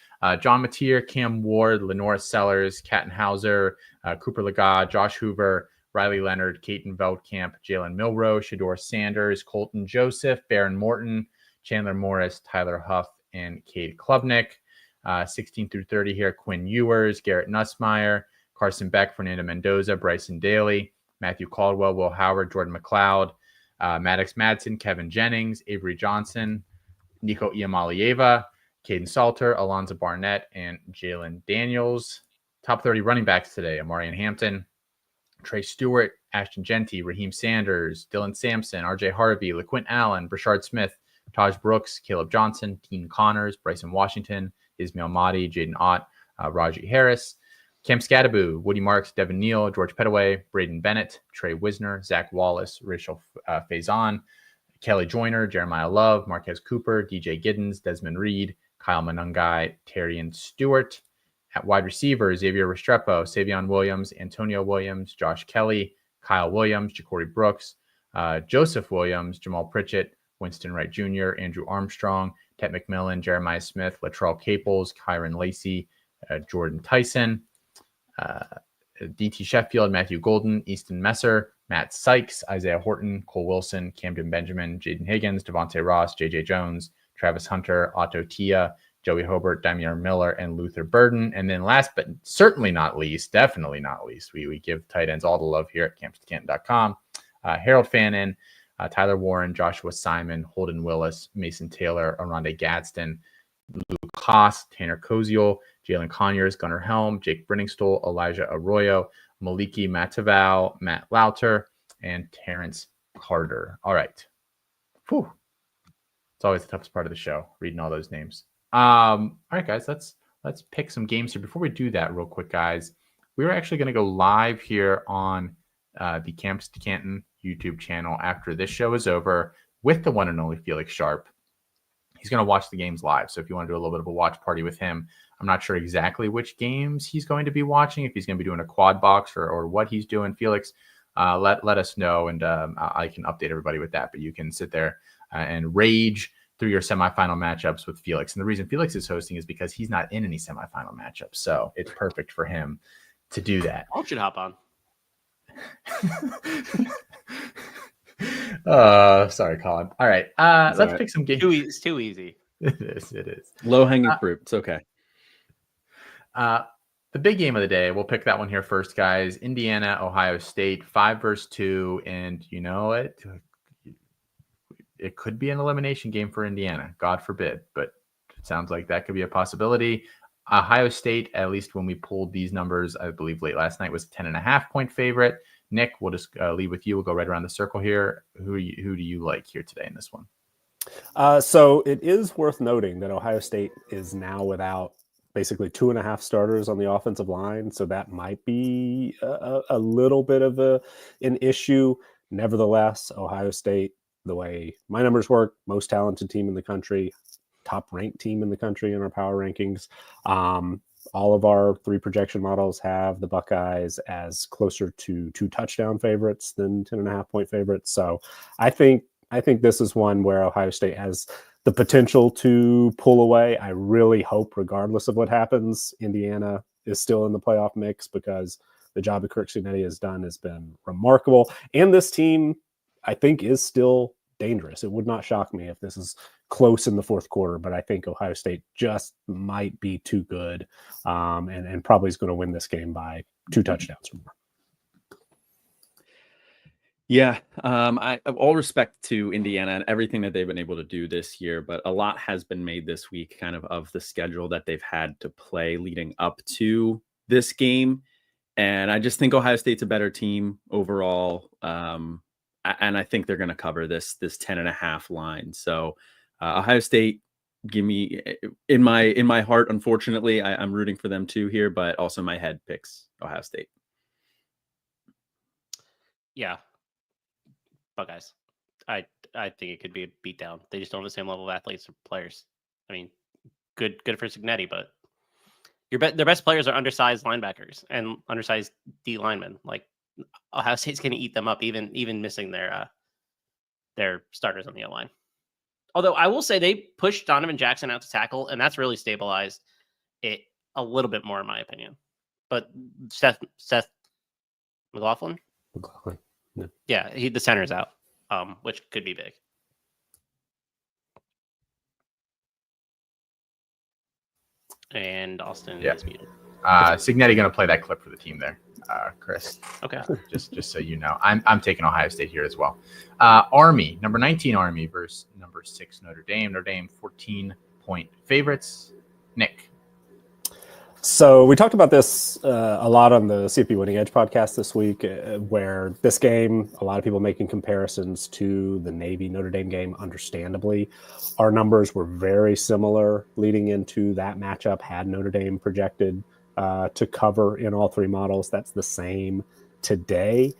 John Mateer, Cam Ward, Lenora Sellers, Catton Hauser, Cooper Legas, Josh Hoover, Riley Leonard, Caton Veldkamp, Jalen Milroe, Shador Sanders, Colton Joseph, Baron Morton, Chandler Morris, Tyler Huff, and Cade Klubnik. 16 through 30 here, Quinn Ewers, Garrett Nussmeier, Carson Beck, Fernando Mendoza, Bryson Daly, Matthew Caldwell, Will Howard, Jordan McLeod, Maddox Madsen, Kevin Jennings, Avery Johnson, Nico Iamalieva, Caden Salter, Alonzo Barnett, and Jalen Daniels. Top 30 running backs today, Amarian Hampton, Trey Stewart, Ashton Genty, Raheem Sanders, Dylan Sampson, RJ Harvey, LaQuint Allen, Brashard Smith, Taj Brooks, Caleb Johnson, Dean Connors, Bryson Washington, Ismail Mahdi, Jaden Ott, Raji Harris, Cam Scadaboo, Woody Marks, Devin Neal, George Pettaway, Braden Bennett, Trey Wisner, Zach Wallace, Rachel Faison, Kelly Joyner, Jeremiah Love, Marquez Cooper, DJ Giddens, Desmond Reed, Kyle Monungai, Terrian Stewart. At wide receiver, Xavier Restrepo, Savion Williams, Antonio Williams, Josh Kelly, Kyle Williams, Ja'Cory Brooks, Joseph Williams, Jamal Pritchett, Winston Wright Jr., Andrew Armstrong, Ted McMillan, Jeremiah Smith, Latrell Caples, Kyron Lacey, Jordan Tyson, DT Sheffield, Matthew Golden, Easton Messer, Matt Sykes, Isaiah Horton, Cole Wilson, Camden Benjamin, Jaden Higgins, Devontae Ross, JJ Jones, Travis Hunter, Otto Tia, Joey Hobart, Damian Miller, and Luther Burden. And then last but certainly not least, definitely not least, we give tight ends all the love here at campscanton.com. Harold Fannin, Tyler Warren, Joshua Simon, Holden Willis, Mason Taylor, Aronde Gadsden, Luke Haas, Tanner Koziel, Jalen Conyers, Gunnar Helm, Jake Brenningstool, Elijah Arroyo, Maliki Matavau, Matt Lauter, and Terrence Carter. All right. Whew. It's always the toughest part of the show, reading all those names. All right, guys, let's pick some games here. Before we do that, real quick, guys, we're actually going to go live here on the Campus to Canton YouTube channel after this show is over with the one and only Felix Sharp. He's going to watch the games live. So if you want to do a little bit of a watch party with him, I'm not sure exactly which games he's going to be watching, if he's going to be doing a quad box or what he's doing. Felix, let us know, and I can update everybody with that. But you can sit there and rage through your semifinal matchups with Felix. And the reason Felix is hosting is because he's not in any semifinal matchups. So it's perfect for him to do that. I should hop on. Sorry, Colin. All right. Let's pick some games. It's too easy. It is. Low-hanging fruit. It's okay. The big game of the day, we'll pick that one here first, guys. Indiana, Ohio State, 5-2. And you know what? It could be an elimination game for Indiana, God forbid, but it sounds like that could be a possibility. Ohio State, at least when we pulled these numbers, I believe late last night, was 10.5-point favorite. Nick, we'll just lead with you. We'll go right around the circle here. Who do you like here today in this one? So it is worth noting that Ohio State is now without basically 2.5 starters on the offensive line. So that might be a little bit of an issue. Nevertheless, Ohio State, the way my numbers work, most talented team in the country, top ranked team in the country in our power rankings. All of our 3 projection models have the Buckeyes as closer to 2 touchdown favorites than 10.5-point favorites. So I think this is one where Ohio State has the potential to pull away. I really hope, regardless of what happens, Indiana is still in the playoff mix, because the job that Kirk Cinetti has done has been remarkable. And this team, I think, is still dangerous. It would not shock me if this is close in the fourth quarter, but I think Ohio State just might be too good, and probably is going to win this game by 2 touchdowns or more. Yeah, I have all respect to Indiana and everything that they've been able to do this year, but a lot has been made this week kind of the schedule that they've had to play leading up to this game. And I just think Ohio State's a better team overall. And I think they're going to cover this 10.5 line. So Ohio State, give me in my heart. Unfortunately, I'm rooting for them too here, but also my head picks Ohio State. Yeah, Buckeyes. I think it could be a beatdown. They just don't have the same level of athletes or players. I mean, good for Signetti, but their best players are undersized linebackers and undersized D linemen. Like Ohio State's going to eat them up, even missing their starters on the O-line. Although I will say they pushed Donovan Jackson out to tackle, and that's really stabilized it a little bit more, in my opinion. But Seth McLaughlin, yeah, the center's out, which could be big. And Austin is muted. Signetti going to play that clip for the team there, Chris. Okay. Just so you know, I'm taking Ohio State here as well. Army, number 19 Army versus number 6 Notre Dame. Notre Dame 14-point favorites. Nick. So we talked about this a lot on the CFP Winning Edge podcast this week, where this game, a lot of people making comparisons to the Navy Notre Dame game. Understandably, our numbers were very similar leading into that matchup. Had Notre Dame projected to cover in all three models, that's the same today.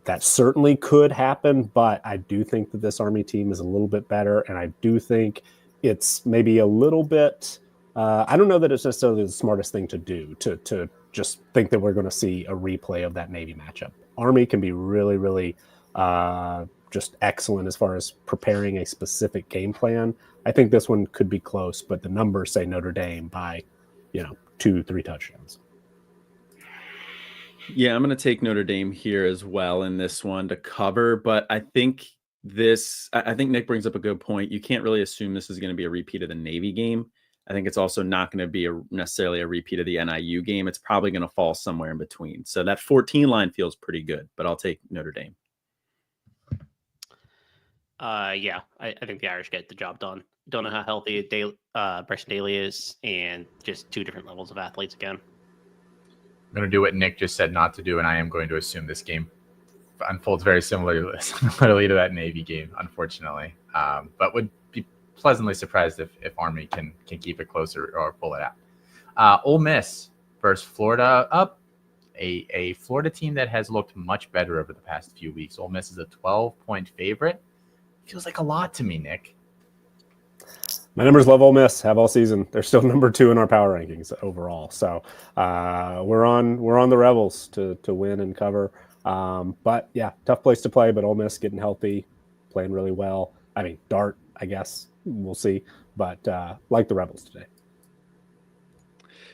That certainly could happen, but I do think that this Army team is a little bit better, and I do think it's maybe a little bit. I don't know that it's necessarily the smartest thing to do to just think that we're going to see a replay of that Navy matchup. Army can be really, really just excellent as far as preparing a specific game plan. I think this one could be close, but the numbers say Notre Dame by, 2-3 touchdowns. Yeah, I'm going to take Notre Dame here as well in this one to cover, but I think Nick brings up a good point. You can't really assume this is going to be a repeat of the Navy game. I think it's also not going to be necessarily a repeat of the NIU game. It's probably going to fall somewhere in between. So that 14 line feels pretty good, but I'll take Notre Dame. Yeah, I think the Irish get the job done. Don't know how healthy Bryson Daly is, and just two different levels of athletes again. I'm going to do what Nick just said not to do, and I am going to assume this game unfolds very similarly to that Navy game, unfortunately. But would be pleasantly surprised if Army can keep it closer or pull it out. Ole Miss versus Florida, up a Florida team that has looked much better over the past few weeks. Ole Miss is a 12-point favorite. Feels like a lot to me, Nick. My numbers love Ole Miss, have all season. They're still number 2 in our power rankings overall. So we're on the Rebels to win and cover. But yeah, tough place to play. But Ole Miss getting healthy, playing really well. I mean, Dart, I guess we'll see. But like the Rebels today.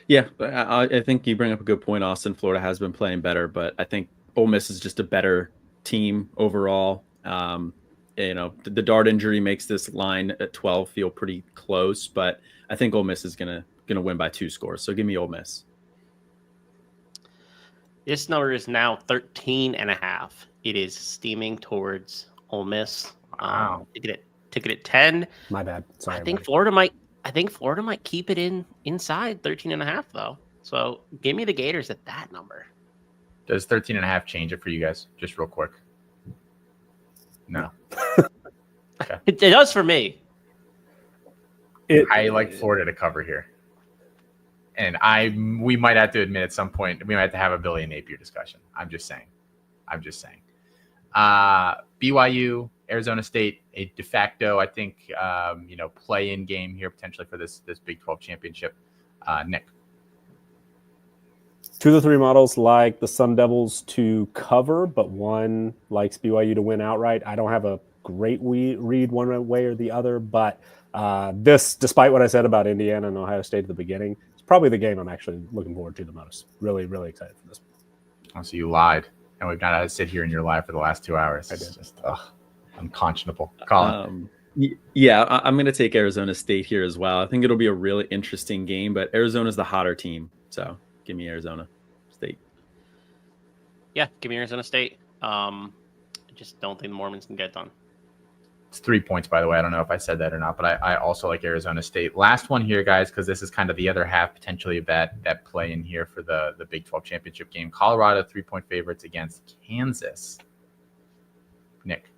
Yeah, I think you bring up a good point, Austin. Florida has been playing better, but I think Ole Miss is just a better team overall. The Dart injury makes this line at 12 feel pretty close, but I think Ole Miss is gonna win by 2 scores. So give me Ole Miss. This number is now 13.5. It is steaming towards Ole Miss. Wow. Ticket at 10. My bad. Sorry. I think Florida might keep it inside 13.5 though. So give me the Gators at that number. Does 13.5 change it for you guys? Just real quick. No. Okay. It does for me. I like Florida to cover here. And we might have to admit at some point, we might have to have a Billy and Napier discussion. I'm just saying. BYU, Arizona State, a de facto, I think, play-in game here potentially for this Big 12 championship. Nick. 2 of the 3 models like the Sun Devils to cover, but one likes BYU to win outright. I don't have a great read one way or the other, but this, despite what I said about Indiana and Ohio State at the beginning, it's probably the game I'm actually looking forward to the most. Really, really excited for this. Oh, so you lied, and we've not had to sit here in your live for the last 2 hours. I did. Just unconscionable. Colin. Yeah, I'm going to take Arizona State here as well. I think it'll be a really interesting game, but Arizona's the hotter team, so give me Arizona State. Yeah, give me Arizona State. I just don't think the Mormons can get it done. It's 3 points, by the way. I don't know if I said that or not, but I also like Arizona State. Last one here, guys, because this is kind of the other half potentially of that play in here for the Big 12 championship game. Colorado 3-point favorites against Kansas. Nick.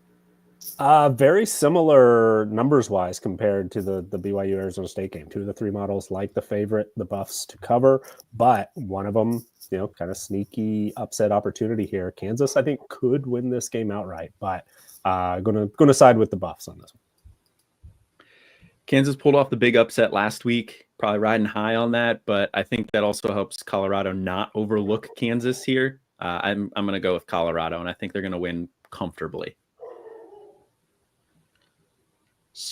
Very similar numbers wise compared to the BYU Arizona State game. 2 of the 3 models like the favorite, the Buffs to cover, but one of them, kind of sneaky upset opportunity here. Kansas, I think, could win this game outright, but gonna side with the Buffs on this one. Kansas pulled off the big upset last week, probably riding high on that, but I think that also helps Colorado not overlook Kansas here. I'm going to go with Colorado, and I think they're going to win comfortably.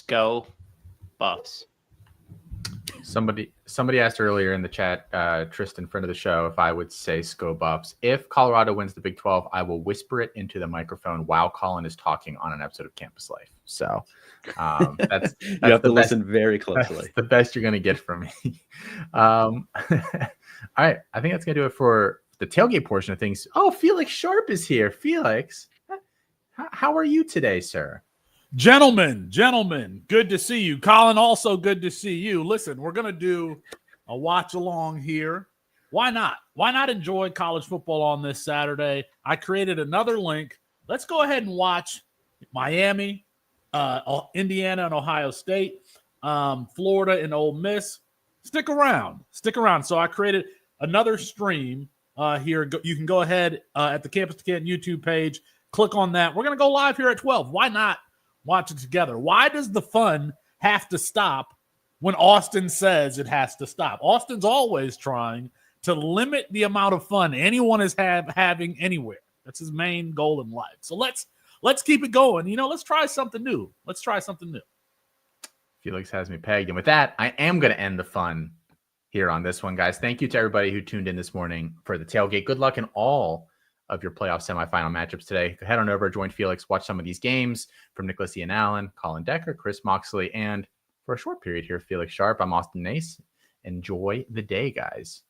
Go Buffs. Somebody asked earlier in the chat, Tristan, friend of the show, if I would say Sco Buffs. If Colorado wins the Big 12, I will whisper it into the microphone while Colin is talking on an episode of Campus Life. So that's you have to listen very closely. That's the best you're going to get from me. All right. I think that's going to do it for the tailgate portion of things. Oh, Felix Sharp is here. Felix, how are you today, sir? Gentlemen, good to see you. Colin, also good to see you. Listen, we're going to do a watch along here. Why not? Why not enjoy college football on this Saturday? I created another link. Let's go ahead and watch Miami, Indiana and Ohio State, Florida and Ole Miss. Stick around. So I created another stream here. You can go ahead at the Campus to Canton YouTube page. Click on that. We're going to go live here at 12. Why not watch it together? Why does the fun have to stop when Austin says it has to stop? Austin's always trying to limit the amount of fun anyone is having anywhere. That's his main goal in life. So let's keep it going. Let's try something new. Felix has me pegged. And with that, I am going to end the fun here on this one, guys. Thank you to everybody who tuned in this morning for the tailgate. Good luck in all of your playoff semifinal matchups today. Head on over, join Felix, watch some of these games from Nicholas Ian Allen, Colin Decker, Chris Moxley, and for a short period here, Felix Sharp. I'm Austin Nace. Enjoy the day, guys.